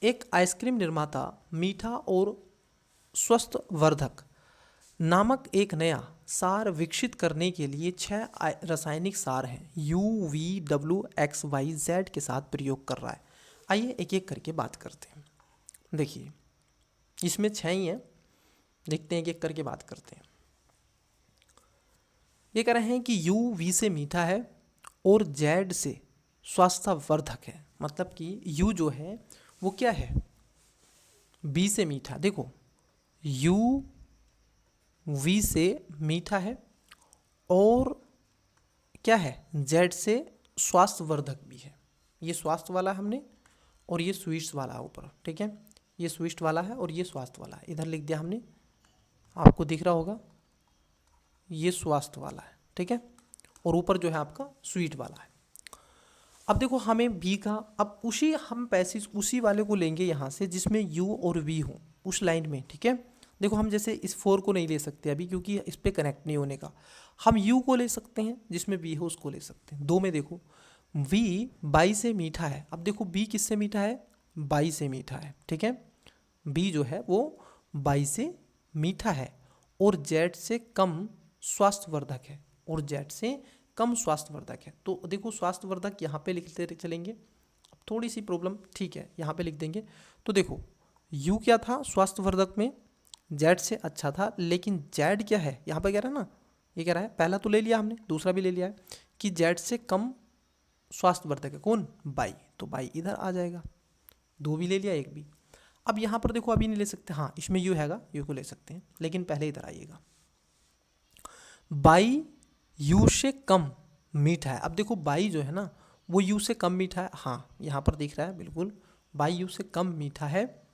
एक आइसक्रीम निर्माता मीठा और स्वास्थ्यवर्धक नामक एक नया सार विकसित करने के लिए 6 रासायनिक सार हैं UVWXYZ के साथ प्रयोग कर रहा है। आइए एक एक करके बात करते हैं। देखिए इसमें 6 ही हैं, देखते हैं एक एक करके बात करते हैं। ये कह रहे हैं कि UV से मीठा है और Z से स्वास्थ्यवर्धक है, मतलब कि U जो है वो क्या है, B से मीठा। देखो UV से मीठा है और क्या है, Z से स्वास्थ्यवर्धक भी है। ये स्वास्थ्य वाला हमने और ये स्वीट्स वाला है ऊपर। ठीक है, ये स्वीट वाला है और ये स्वास्थ्य वाला है, इधर लिख दिया हमने, आपको दिख रहा होगा, ये स्वास्थ्य वाला है। ठीक है, और ऊपर जो है आपका स्वीट वाला है। अब देखो हमें बी का, अब हम पैसेज उसी वाले को लेंगे यहाँ से जिसमें U और V हो उस लाइन में। ठीक है, देखो हम जैसे इस 4 को नहीं ले सकते अभी क्योंकि इस पर कनेक्ट नहीं होने का, हम U को ले सकते हैं, जिसमें V हो उसको ले सकते हैं। 2 में देखो V 22 से मीठा है। अब देखो B किससे मीठा है, 22 से मीठा है। ठीक है, B जो है वो 22 से मीठा है और Z से कम स्वास्थ्यवर्धक है, और Z से कम स्वास्थ्यवर्धक है। तो देखो स्वास्थ्यवर्धक यहाँ पे लिखते चलेंगे, अब थोड़ी सी प्रॉब्लम, ठीक है यहाँ पे लिख देंगे। तो देखो U क्या था स्वास्थ्यवर्धक में, Z से अच्छा था, लेकिन Z क्या है यहाँ पे कह रहा है ना, ये कह रहा है, पहला तो ले लिया हमने, दूसरा भी ले लिया है कि Z से कम स्वास्थ्यवर्धक है कौन, 22, तो 22 इधर आ जाएगा, 2 भी ले लिया, 1 भी। अब यहाँ पर देखो अभी नहीं ले सकते, हाँ इसमें U हैगा, U को ले सकते हैं, लेकिन पहले इधर आइएगा, 22 U से कम मीठा है। अब देखो 22 जो है ना वो U से कम मीठा है, हाँ यहाँ पर दिख रहा है बिल्कुल, 22 U से कम मीठा है।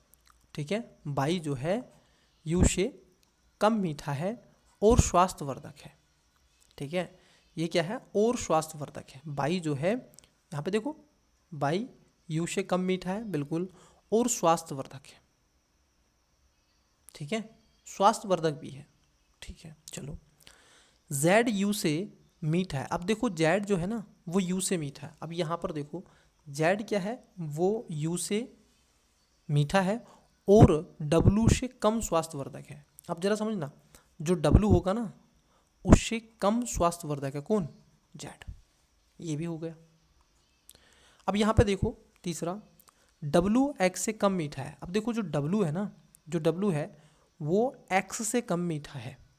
ठीक है, 22 जो है U से कम मीठा है और स्वास्थ्यवर्धक है। ठीक है, ये क्या है, और स्वास्थ्यवर्धक है। 22 जो है यहाँ पे देखो, 22 U से कम मीठा है बिल्कुल, और स्वास्थ्यवर्धक है। ठीक है, स्वास्थ्यवर्धक भी है। ठीक है, चलो Z U से मीठा है। अब देखो Z जो है ना वो U से मीठा है। अब यहाँ पर देखो Z क्या है, वो U से मीठा है और W से कम स्वास्थ्यवर्धक है। अब जरा समझना, जो W होगा ना उससे कम स्वास्थ्यवर्धक है कौन, Z, ये भी हो गया। अब यहाँ पे देखो तीसरा, W X से कम मीठा है। अब देखो जो W है ना, जो W है वो X से कम मीठा है।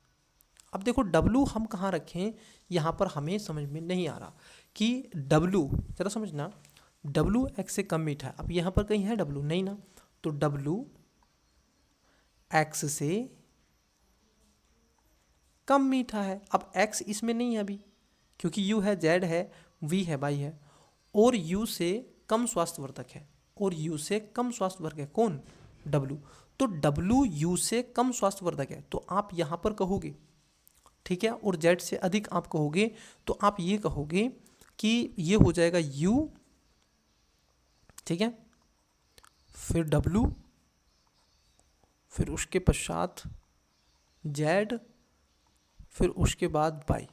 अब देखो W हम कहाँ रखें, यहाँ पर हमें समझ में नहीं आ रहा कि W, जरा समझना, W X से कम मीठा है। अब यहाँ पर कहीं है W, नहीं ना, तो W X से कम मीठा है। अब X इसमें नहीं है अभी क्योंकि U है, Z है, V है, Y है, और U से कम स्वास्थ्यवर्धक है, और U से कम स्वास्थ्यवर्धक है कौन, W। तो W U से कम स्वास्थ्यवर्धक है, तो आप यहाँ पर कहोगे, ठीक है, और Z से अधिक आप कहोगे, तो आप ये कहोगे कि ये हो जाएगा U, ठीक है, फिर W, फिर उसके पश्चात Z, फिर उसके बाद Y।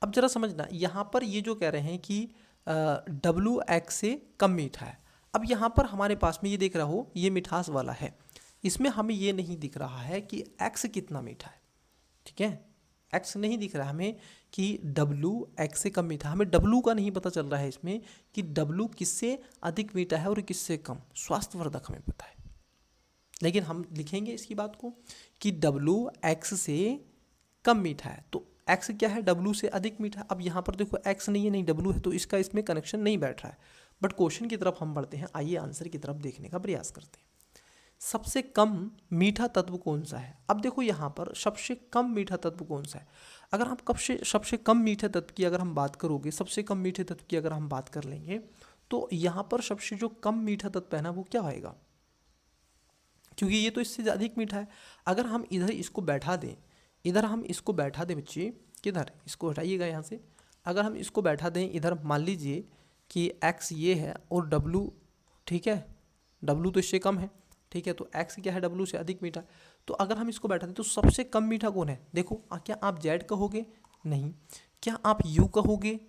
अब जरा समझना, यहाँ पर ये जो कह रहे हैं कि W X से कम मीठा है। अब यहाँ पर हमारे पास में ये देख रहा हो, ये मिठास वाला है, इसमें हमें ये नहीं दिख रहा है कि x कितना मीठा है, ठीक है, x नहीं दिख रहा है हमें कि w x से कम मीठा, हमें w का नहीं पता चल रहा है इसमें कि w किससे अधिक मीठा है और किससे कम। स्वास्थ्यवर्धक हमें पता है, लेकिन हम लिखेंगे इसकी बात को कि w x से कम मीठा है, तो x क्या है, w से अधिक मीठा। अब यहाँ पर देखो x नहीं है, नहीं w है, तो इसका इसमें कनेक्शन नहीं बैठ रहा है। बट क्वेश्चन की तरफ हम बढ़ते हैं, आइए आंसर की तरफ देखने का प्रयास करते हैं। सबसे कम मीठा तत्व कौन सा है? अब देखो यहाँ पर सबसे कम मीठा तत्व कौन सा है। अगर आप कब से सबसे कम मीठे तत्व की अगर हम बात करोगे, सबसे कम मीठे तत्व की अगर हम बात कर लेंगे, तो यहाँ पर सबसे जो कम मीठा तत्व है ना, वो क्या होएगा, क्योंकि ये तो इससे अधिक मीठा है। अगर हम इधर इसको बैठा दें, इधर हम इसको बैठा दें बच्चे, किधर, इसको हटाइएगा यहाँ से। अगर हम इसको बैठा दें इधर, मान लीजिए कि x ये है और w, ठीक है, w तो इससे कम है, ठीक है, तो x क्या है, w से अधिक मीठा। तो अगर हम इसको बैठा दें तो सबसे कम मीठा कौन है? देखो क्या आप z कहोगे? नहीं। क्या आप u कहोगे?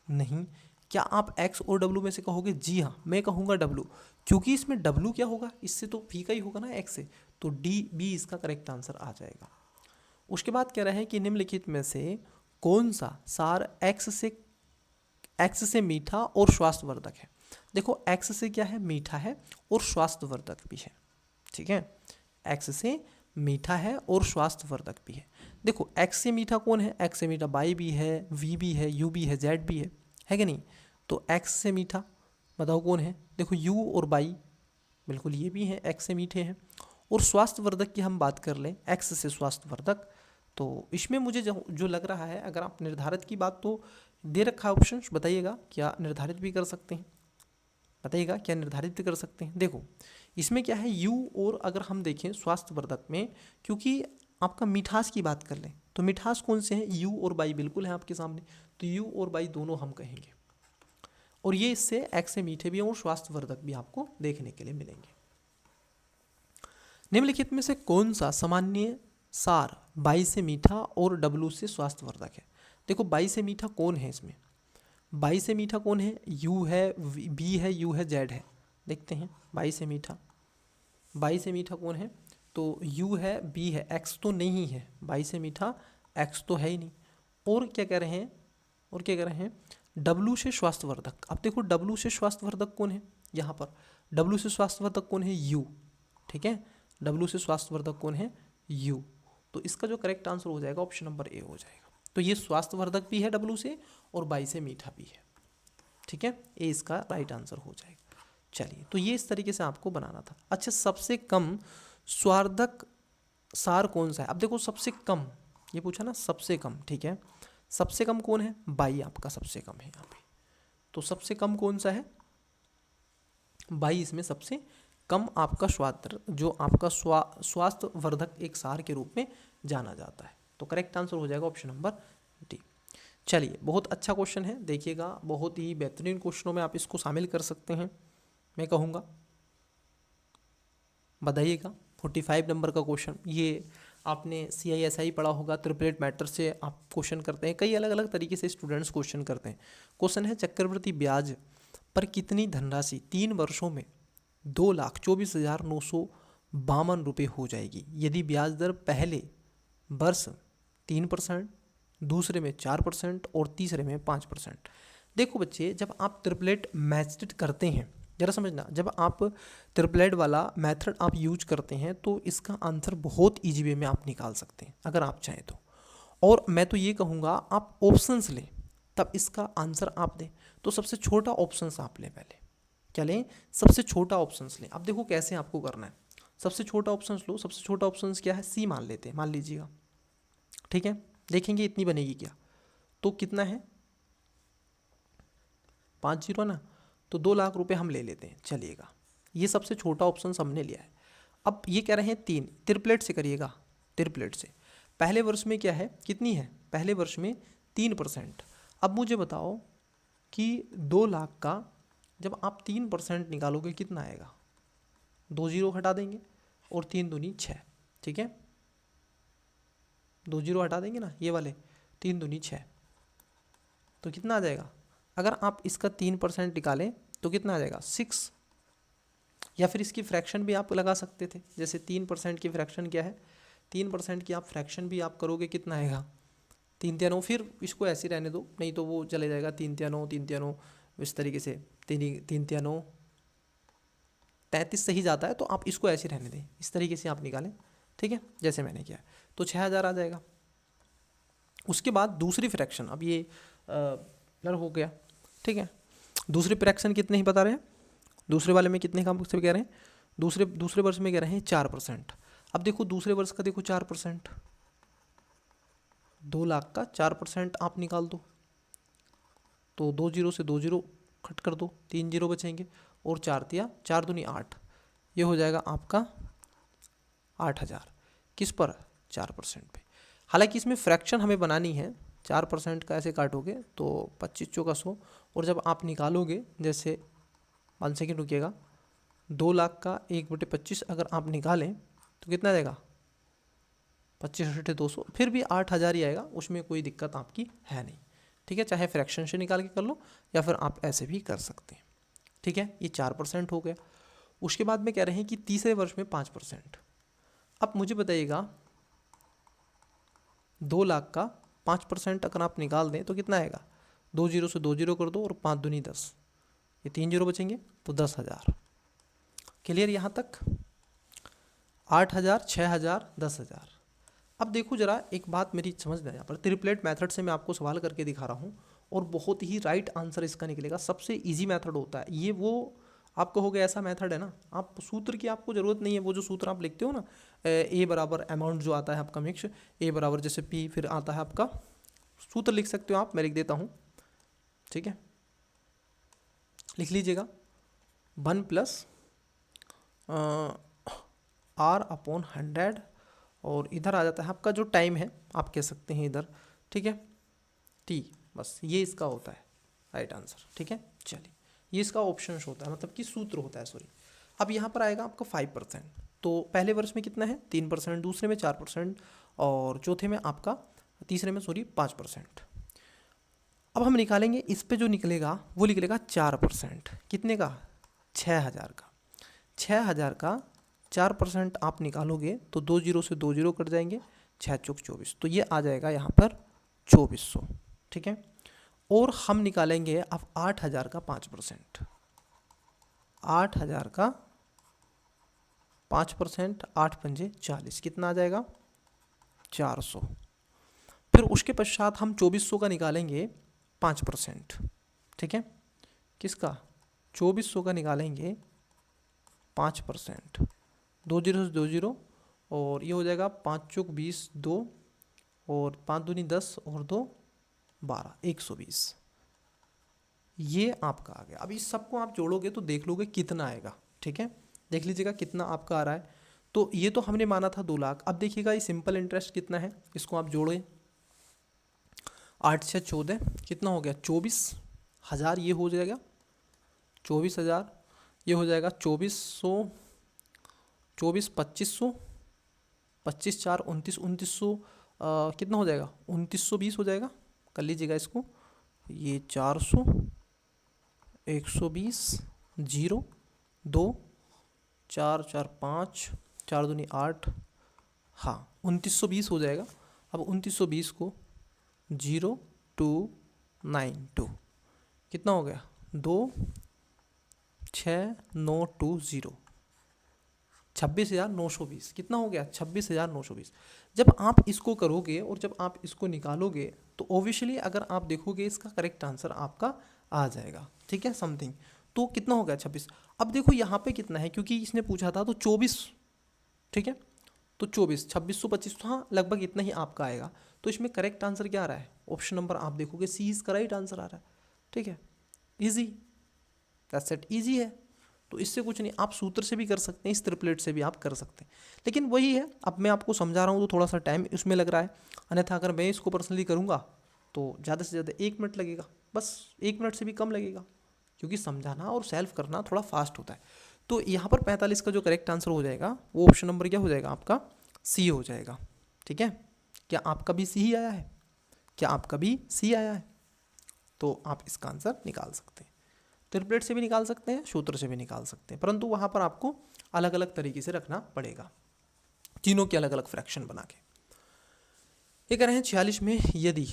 नहीं। क्या आप x और w में से कहोगे? जी हाँ, मैं कहूँगा w, क्योंकि इसमें w क्या होगा, इससे तो फीका ही होगा ना x से, तो डी बी इसका करेक्ट आंसर आ जाएगा। उसके बाद कह रहे हैं कि निम्नलिखित में से कौन सा सार x से मीठा और स्वास्थ्यवर्धक है। देखो x से क्या है, मीठा है और स्वास्थ्यवर्धक भी है, ठीक है, x से मीठा है और स्वास्थ्यवर्धक भी है। देखो x से मीठा कौन है, x से मीठा y भी है, v भी है, u भी है, z भी है कि नहीं। तो x से मीठा बताओ कौन है, देखो u और y बिल्कुल ये भी हैं, x से मीठे हैं। और स्वास्थ्यवर्धक की हम बात कर लें, x से स्वास्थ्यवर्धक, तो इसमें मुझे जो लग रहा है, अगर आप निर्धारित की बात, तो दे रखा है ऑप्शन, बताइएगा क्या निर्धारित भी कर सकते हैं, बताइएगा क्या निर्धारित भी कर सकते हैं। देखो इसमें क्या है, u और अगर हम देखें स्वास्थ्यवर्धक में, क्योंकि आपका मिठास की बात कर लें तो मिठास कौन से हैं, u और y बिल्कुल है आपके सामने, तो u और y दोनों हम कहेंगे। और ये इससे x से मीठे भी और स्वास्थ्यवर्धक भी आपको देखने के लिए मिलेंगे। निम्नलिखित में से कौन सा सामान्य सार y से मीठा और w से स्वास्थ्यवर्धक है। देखो y से मीठा कौन है, इसमें y से मीठा कौन है, u है, b है, u है, z है। देखते हैं y से मीठा कौन है, तो u है, b है, x तो नहीं है, y से मीठा x तो है ही नहीं। और क्या कह रहे हैं, w से स्वास्थ्यवर्धक। अब देखो w से स्वास्थ्यवर्धक कौन है, यहाँ पर w से स्वास्थ्यवर्धक कौन है, u, ठीक है, w से स्वास्थ्यवर्धक कौन है, u। तो इसका जो करेक्ट आंसर हो जाएगा ऑप्शन नंबर ए हो जाएगा। तो ये स्वास्थ्यवर्धक भी है w से और y से मीठा भी है, ठीक है, ए इसका राइट आंसर हो जाएगा। चलिए, तो ये इस तरीके से आपको बनाना था। अच्छा, सबसे कम स्वार्धक सार कौन सा है। अब देखो सबसे कम, ये पूछा ना, सबसे कम, ठीक है, सबसे कम कौन है, y आपका सबसे कम है यहाँ पे। तो सबसे कम कौन सा है, y इसमें सबसे कम आपका जो आपका स्वास्थ्यवर्धक एक सार के रूप में जाना जाता है। तो करेक्ट आंसर हो जाएगा ऑप्शन नंबर डी। चलिए, बहुत अच्छा क्वेश्चन है, देखिएगा, बहुत ही बेहतरीन क्वेश्चनों में आप इसको शामिल कर सकते हैं, मैं कहूँगा। बताइएगा 45 नंबर का क्वेश्चन, ये आपने CISI पढ़ा होगा, ट्रिपलेट मैटर से आप क्वेश्चन करते हैं, कई अलग अलग तरीके से स्टूडेंट्स क्वेश्चन करते हैं। क्वेश्चन है, चक्रवृद्धि ब्याज पर कितनी धनराशि 3 वर्षों में 2,24,952 रुपये हो जाएगी यदि ब्याज दर पहले वर्ष 3%, दूसरे में 4% और तीसरे में 5%। देखो बच्चे, जब आप ट्रिपलेट मैथड करते हैं, जरा समझना, जब आप ट्रिपलेट वाला मेथड आप यूज करते हैं तो इसका आंसर बहुत इजी वे में आप निकाल सकते हैं अगर आप चाहें तो। और मैं तो ये कहूँगा आप ऑप्शंस लें तब इसका आंसर आप दें। तो सबसे छोटा ऑप्शंस आप लें, पहले क्या लें, सबसे छोटा ऑप्शंस लें। अब देखो कैसे आपको करना है, सबसे छोटा ऑप्शंस लो। सबसे छोटा ऑप्शंस क्या है, सी मान लेते हैं, मान लीजिएगा, ठीक है, देखेंगे इतनी बनेगी क्या, तो कितना है 50 ना, तो 2 लाख रुपए हम ले लेते हैं। चलिएगा, ये सबसे छोटा ऑप्शन हमने लिया है। अब ये कह रहे हैं 3, ट्रिपलेट से करिएगा, ट्रिपलेट से। पहले वर्ष में क्या है, कितनी है, पहले वर्ष में 3%। अब मुझे बताओ कि 2 लाख का जब आप 3% निकालोगे कितना आएगा, 2 जीरो हटा देंगे और 3 दूनी 6, ठीक है, 2 जीरो हटा देंगे ना, ये वाले 3 दूनी 6, तो कितना आ जाएगा। अगर आप इसका 3% निकालें तो कितना आ जाएगा, 6, या फिर इसकी फ्रैक्शन भी आप लगा सकते थे, जैसे 3% की फ्रैक्शन क्या है, 3% की आप फ्रैक्शन भी आप करोगे कितना आएगा 3 तिया 9। फिर इसको ऐसे ही रहने दो, नहीं तो वो चले जाएगा 3 तिया 9 3 तिया 9 इस तरीके से, 3 3 तिया 9 33 सही जाता है, तो आप इसको ऐसे ही रहने दें, इस तरीके से आप निकालें, ठीक है, जैसे मैंने किया है। तो 6,000 आ जाएगा। उसके बाद दूसरी फ्रैक्शन, अब ये नर हो गया, ठीक है। दूसरी फ्रैक्शन कितने ही बता रहे हैं, दूसरे वाले में कितने काम से कह रहे हैं, दूसरे वर्ष में कह रहे हैं 4%। अब देखो दूसरे वर्ष का देखो 4%, 2 लाख का 4% आप निकाल दो, तो 2 जीरो से 2 जीरो कट कर दो, 3 जीरो बचेंगे, और 4 दूनी 8, ये हो जाएगा आपका 8,000। किस पर, 4% पे। हालांकि इसमें फ्रैक्शन हमें बनानी है, 4% का ऐसे काटोगे तो 25 चौका 100, और जब आप निकालोगे, जैसे 5 सेकेंड रुकिएगा, 2 लाख का 1/25 अगर आप निकालें तो कितना आ जाएगा, 25 200, फिर भी 8,000 ही आएगा, उसमें कोई दिक्कत आपकी है नहीं, ठीक है। चाहे फ्रैक्शन से निकाल के कर लो या फिर आप ऐसे भी कर सकते हैं, ठीक है। ये 4% हो गया। उसके बाद में कह रहे हैं कि तीसरे वर्ष में 5%। अब मुझे बताइएगा 2 लाख का 5% अगर आप निकाल दें तो कितना आएगा, 2 जीरो से 2 जीरो कर दो, और 5 दूनी 10, ये 3 जीरो बचेंगे, तो 10,000। क्लियर यहाँ तक, 8,000 6,000 10,000। अब देखो जरा एक बात मेरी समझना, यहाँ पर ट्रिपलेट मेथड से मैं आपको सवाल करके दिखा रहा हूँ, और बहुत ही राइट आंसर इसका निकलेगा। सबसे इजी मेथड होता है ये, वो आप कहोगे ऐसा मेथड है ना, आप सूत्र की आपको ज़रूरत नहीं है। वो जो सूत्र आप लिखते हो ना, ए बराबर अमाउंट जो आता है आपका मिक्स, ए बराबर जैसे पी, फिर आता है आपका सूत्र लिख सकते हो आप, मैं लिख देता हूँ, ठीक है, लिख लीजिएगा, 1 प्लस R/100, और इधर आ जाता है आपका जो टाइम है, आप कह सकते हैं इधर, ठीक है, टी, बस ये इसका होता है राइट आंसर, ठीक है। चलिए, ये इसका ऑप्शन होता है, मतलब कि सूत्र होता है, सॉरी। अब यहाँ पर आएगा आपका 5%, तो पहले वर्ष में कितना है 3%, दूसरे में 4%, और चौथे में आपका, तीसरे में सॉरी 5%। अब हम निकालेंगे, इस पे जो निकलेगा वो निकलेगा 4%, कितने का, 6,000 का। 6,000 का 4% आप निकालोगे तो 2 जीरो से 2 जीरो कट जाएंगे, 6 चौक 24, तो ये आ जाएगा यहाँ पर 2400, ठीक है। और हम निकालेंगे अब 8,000 का 5%, 8,000 का 5%, 8 पंजे 40, कितना आ जाएगा 400। फिर उसके पश्चात हम 2400 का निकालेंगे 5%, ठीक है, किसका, 2400 का निकालेंगे 5%, 2 जीरो से 2 जीरो, और ये हो जाएगा 5 चौक 20 2, और 5 दूनी 10, और 2 12, 120, ये आपका आ गया। अब इस सबको आप जोड़ोगे तो देख लोगे कितना आएगा, ठीक है, देख लीजिएगा कितना आपका आ रहा है। तो ये तो हमने माना था 2 लाख। अब देखिएगा ये सिंपल इंटरेस्ट कितना है, इसको आप जोड़ें, 8 से 14 कितना हो गया, 24,000, ये हो जाएगा 24,000, ये हो जाएगा 2400, 24 2500, 25 4 29, 2900 कितना हो जाएगा, 2920 हो जाएगा, कर लीजिएगा इसको, ये 400, 120, 0 2 4 4 5, 4 दूनी 8, हाँ 2920 हो जाएगा। अब 2920 को 0292 कितना हो गया, 26920, 26,920, कितना हो गया 26,920। जब आप इसको करोगे और जब आप इसको निकालोगे तो ओबियसली अगर आप देखोगे इसका करेक्ट आंसर आपका आ जाएगा, ठीक है, समथिंग। तो कितना हो गया 26। अब देखो यहाँ पे कितना है, क्योंकि इसने पूछा था तो 24, ठीक है, तो 24 2625, तो हाँ लगभग इतना ही आपका आएगा। तो इसमें करेक्ट आंसर क्या आ रहा है, ऑप्शन नंबर आप देखोगे सी इसका राइट आंसर आ रहा है, ठीक है, ईजी, दैट्स इट, ईजी है। तो इससे कुछ नहीं, आप सूत्र से भी कर सकते हैं, इस ट्रिपलेट से भी आप कर सकते हैं, लेकिन वही है, अब मैं आपको समझा रहा हूँ तो थोड़ा सा टाइम इसमें लग रहा है, अन्यथा अगर मैं इसको पर्सनली करूँगा तो ज़्यादा से ज़्यादा 1 मिनट लगेगा, बस 1 मिनट से भी कम लगेगा, क्योंकि समझाना और सॉल्व करना थोड़ा फास्ट होता है। तो यहाँ पर 45 का जो करेक्ट आंसर हो जाएगा वो ऑप्शन नंबर क्या हो जाएगा आपका, सी हो जाएगा, ठीक है। क्या आपका भी सी ही आया है, क्या आपका भी सी आया है, तो आप इसका आंसर निकाल सकते हैं। ट्रिपलेट से भी निकाल सकते हैं, सूत्र से भी निकाल सकते हैं, परंतु वहाँ पर आपको अलग अलग तरीके से रखना पड़ेगा, तीनों के अलग अलग फ्रैक्शन बना के। ये कह रहे हैं 46 में यदि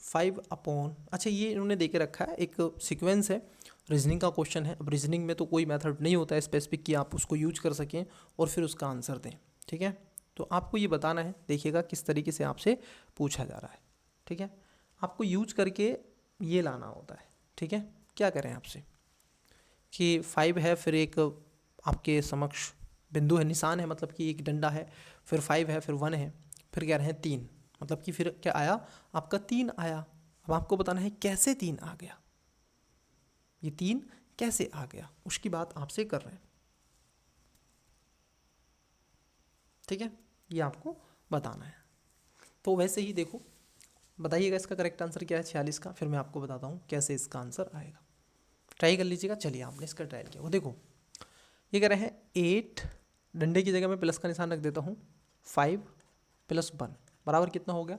5 अच्छा ये इन्होंने दे के रखा है, एक सीक्वेंस है, रीजनिंग का क्वेश्चन है। अब रीजनिंग में तो कोई मेथड नहीं होता है स्पेसिफिक कि आप उसको यूज कर सकें और फिर उसका आंसर दें, ठीक है। तो आपको ये बताना है, देखिएगा किस तरीके से आपसे पूछा जा रहा है, ठीक है। आपको यूज करके ये लाना होता है, ठीक है। क्या करें आपसे कि 5 है, फिर एक आपके समक्ष बिंदु है, निशान है, मतलब कि एक डंडा है, फिर 5 है, फिर 1 है, फिर कह रहे हैं 3, मतलब कि फिर क्या आया आपका 3 आया। अब आपको बताना है कैसे 3 आ गया, ये 3 कैसे आ गया, उसकी बात आपसे कर रहे हैं, ठीक है। ये आपको बताना है। तो वैसे ही देखो, बताइएगा इसका करेक्ट आंसर क्या है 46 का, फिर मैं आपको बताता हूँ कैसे इसका आंसर आएगा। ट्राई कर लीजिएगा। चलिए आपने इसका ट्रायल किया, वो देखो ये कह रहे हैं 8, डंडे की जगह मैं प्लस का निशान रख देता हूँ, 5 + 1 बराबर कितना हो गया,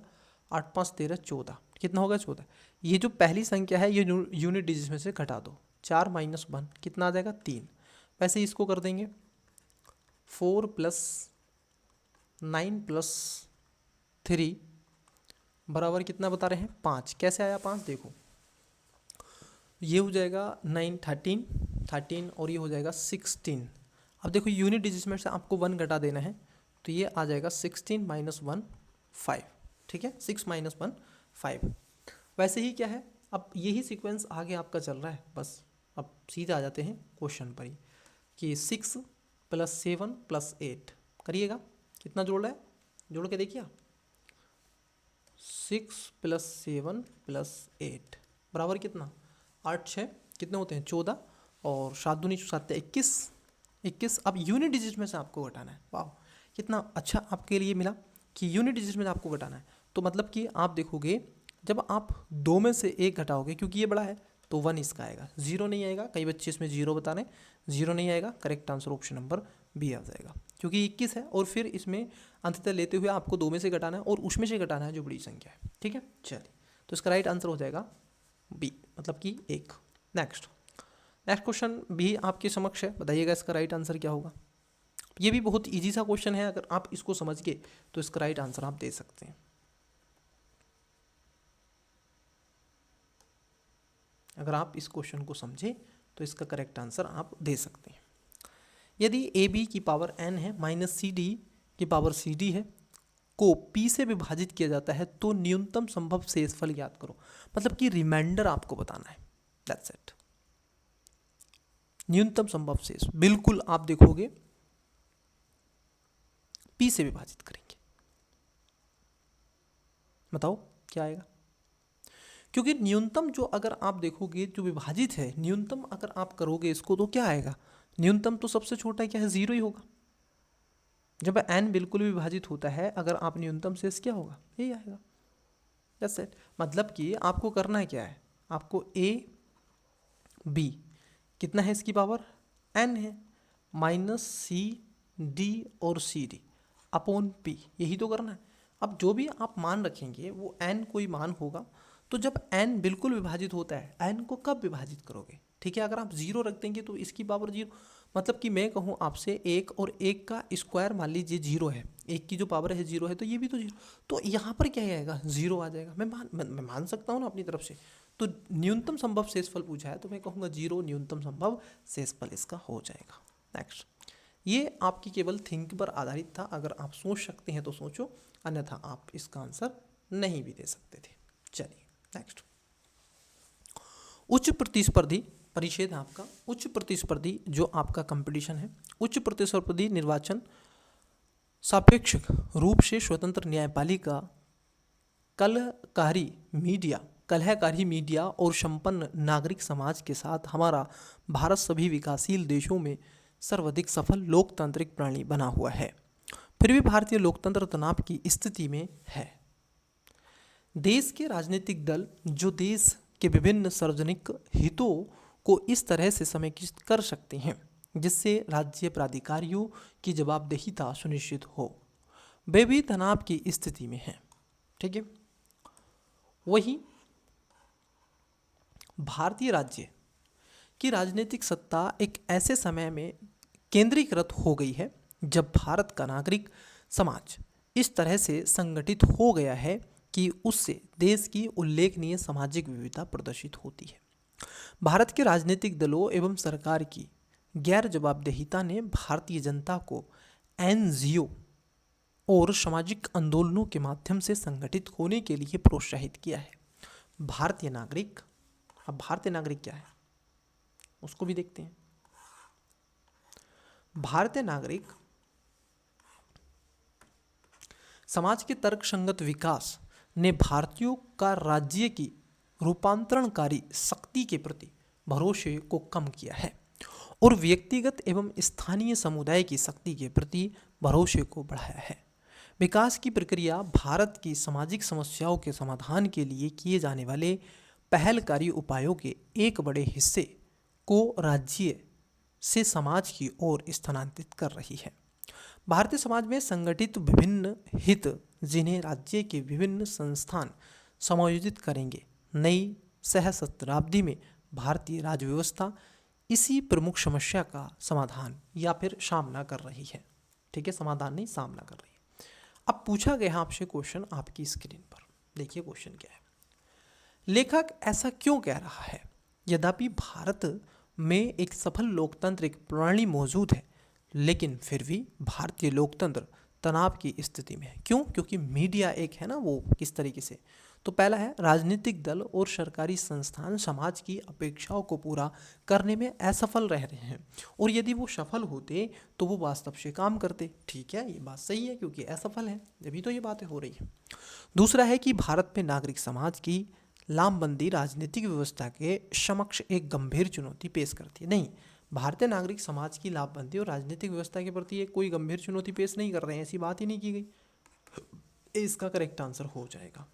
8 × 5 = 13, 14, कितना हो गया 14। ये जो पहली संख्या है ये यूनिट डिजिट में से घटा दो, 4 - 1 कितना आ जाएगा 3। वैसे ही इसको कर देंगे 4 + 9 + 3 बराबर कितना बता रहे हैं 5। कैसे आया 5, देखो ये हो जाएगा 9 13 और ये हो जाएगा 16। अब देखो यूनिट डिजिट में से आपको 1 घटा देना है, तो ये आ जाएगा 16 - 1 5, ठीक है। 6 - 1 5। वैसे ही क्या है, अब यही सीक्वेंस आगे आपका चल रहा है, बस अब सीधे आ जाते हैं क्वेश्चन पर ही कि 6 + 7 + 8 करिएगा, कितना जोड़ रहा है, जोड़ के देखिए 6 + 7 + 8 बराबर कितना 8 6 कितने होते हैं 14, और 7 दूनी 7 21। अब यूनिट डिजिट में से आपको घटाना है। वाह, कितना अच्छा आपके लिए मिला कि यूनिट डिजिट में आपको घटाना है। तो मतलब कि आप देखोगे जब आप 2 में से 1 घटाओगे, क्योंकि ये बड़ा है तो 1 इसका आएगा, 0 नहीं आएगा। कई बच्चे इसमें 0 बता रहे हैं, 0 नहीं आएगा। Correct answer option number B आ जाएगा, क्योंकि 21 है और फिर इसमें अंततः लेते हुए आपको 2 में से घटाना है और उसमें से घटाना है जो बड़ी संख्या है, ठीक है। चलिए, तो इसका राइट आंसर हो जाएगा बी, मतलब कि 1। नेक्स्ट क्वेश्चन भी आपके समक्ष है, बताइएगा इसका राइट आंसर क्या होगा। ये भी बहुत इजी सा क्वेश्चन है, अगर आप इसको समझ के तो इसका राइट आंसर आप दे सकते हैं। अगर आप इस क्वेश्चन को समझे तो इसका करेक्ट आंसर आप दे सकते हैं। यदि ए बी की पावर n है माइनस सी डी की पावर सी डी है को p से विभाजित किया जाता है तो न्यूनतम संभव शेषफल ज्ञात करो। मतलब कि रिमाइंडर आपको बताना है, दैट्स इट। न्यूनतम संभव शेष बिल्कुल आप देखोगे p से विभाजित करेंगे, बताओ क्या आएगा। क्योंकि न्यूनतम जो अगर आप देखोगे जो विभाजित है, न्यूनतम अगर आप करोगे इसको तो क्या आएगा, न्यूनतम तो सबसे छोटा क्या है 0 ही होगा। जब n बिल्कुल विभाजित होता है, अगर आप न्यूनतम शेष क्या होगा यही आएगा, दैट्स इट। मतलब कि आपको करना क्या है, आपको a b कितना है इसकी पावर n है माइनस सी डी और सी डी अपॉन p, यही तो करना है। अब जो भी आप मान रखेंगे वो n कोई मान होगा, तो जब n बिल्कुल विभाजित होता है, n को कब विभाजित करोगे, ठीक है। अगर आप 0 रख देंगे तो इसकी पावर 0, मतलब कि मैं कहूँ आपसे 1 और 1 का स्क्वायर मान लीजिए 0 है, 1 की जो पावर है 0 है, तो ये भी तो 0, तो यहाँ पर क्या आएगा 0 आ जाएगा। मैं मान सकता हूँ ना अपनी तरफ से। तो न्यूनतम संभव शेषफल पूछा है तो मैं कहूँगा 0 न्यूनतम संभव शेषफल इसका हो जाएगा। नेक्स्ट, ये आपकी केवल थिंक पर आधारित था, अगर आप सोच सकते हैं तो सोचो, अन्यथा आप इसका आंसर नहीं भी दे सकते थे। चलिए नेक्स्ट, उच्च प्रतिस्पर्धी परिच्छेद आपका उच्च प्रतिस्पर्धी जो आपका कंपटीशन है, उच्च प्रतिस्पर्धी निर्वाचन सापेक्ष रूप से स्वतंत्र न्यायपालिका कलहकारी मीडिया और संपन्न नागरिक समाज के साथ हमारा भारत सभी विकासशील देशों में सर्वाधिक सफल लोकतांत्रिक प्रणाली बना हुआ है, फिर भी भारतीय लोकतंत्र तनाव की स्थिति में है। देश के राजनीतिक दल जो देश के विभिन्न सार्वजनिक हितों को इस तरह से समेकित कर सकते हैं जिससे राज्य प्राधिकारियों की जवाबदेहिता सुनिश्चित हो, वे भी तनाव की स्थिति में हैं, ठीक है। वही भारतीय राज्य कि राजनीतिक सत्ता एक ऐसे समय में केंद्रीकृत हो गई है जब भारत का नागरिक समाज इस तरह से संगठित हो गया है कि उससे देश की उल्लेखनीय सामाजिक विविधता प्रदर्शित होती है। भारत के राजनीतिक दलों एवं सरकार की गैर जवाबदेहिता ने भारतीय जनता को एनजीओ और सामाजिक आंदोलनों के माध्यम से संगठित होने के लिए प्रोत्साहित किया है। भारतीय नागरिक, अब भारतीय नागरिक क्या है उसको भी देखते हैं। भारतीय नागरिक समाज के तर्कसंगत विकास ने भारतीयों का राज्य की रूपांतरणकारी शक्ति के प्रति भरोसे को कम किया है और व्यक्तिगत एवं स्थानीय समुदाय की शक्ति के प्रति भरोसे को बढ़ाया है। विकास की प्रक्रिया भारत की सामाजिक समस्याओं के समाधान के लिए किए जाने वाले पहलकारी उपायों के एक बड़े हिस्से को राज्य से समाज की ओर स्थानांतरित कर रही है। भारतीय समाज में संगठित विभिन्न हित जिन्हें राज्य के विभिन्न संस्थान समायोजित करेंगे, नई सहस्त्राब्दी में भारतीय राज्य व्यवस्था इसी प्रमुख समस्या का समाधान या फिर सामना कर रही है। ठीक है, समाधान नहीं, सामना कर रही है। अब पूछा गया आपसे क्वेश्चन आपकी स्क्रीन पर, देखिए क्वेश्चन क्या है। लेखक ऐसा क्यों कह रहा है? यद्यपि भारत में एक सफल लोकतांत्रिक प्रणाली मौजूद है, लेकिन फिर भी भारतीय लोकतंत्र तनाव की स्थिति में है। क्यों? क्योंकि मीडिया एक है ना, वो किस तरीके से, तो पहला है राजनीतिक दल और सरकारी संस्थान समाज की अपेक्षाओं को पूरा करने में असफल रह रहे हैं, और यदि वो सफल होते तो वो वास्तव से काम करते। ठीक है, ये बात सही है, क्योंकि असफल है अभी तो ये बातें हो रही है। दूसरा है कि भारत में नागरिक समाज की लामबंदी राजनीतिक व्यवस्था के समक्ष एक गंभीर चुनौती पेश करती है। नहीं, भारतीय नागरिक समाज की लामबंदी और राजनीतिक व्यवस्था के प्रति एक कोई गंभीर चुनौती पेश नहीं कर रहे हैं, ऐसी बात ही नहीं की गई। इसका करेक्ट आंसर हो जाएगा।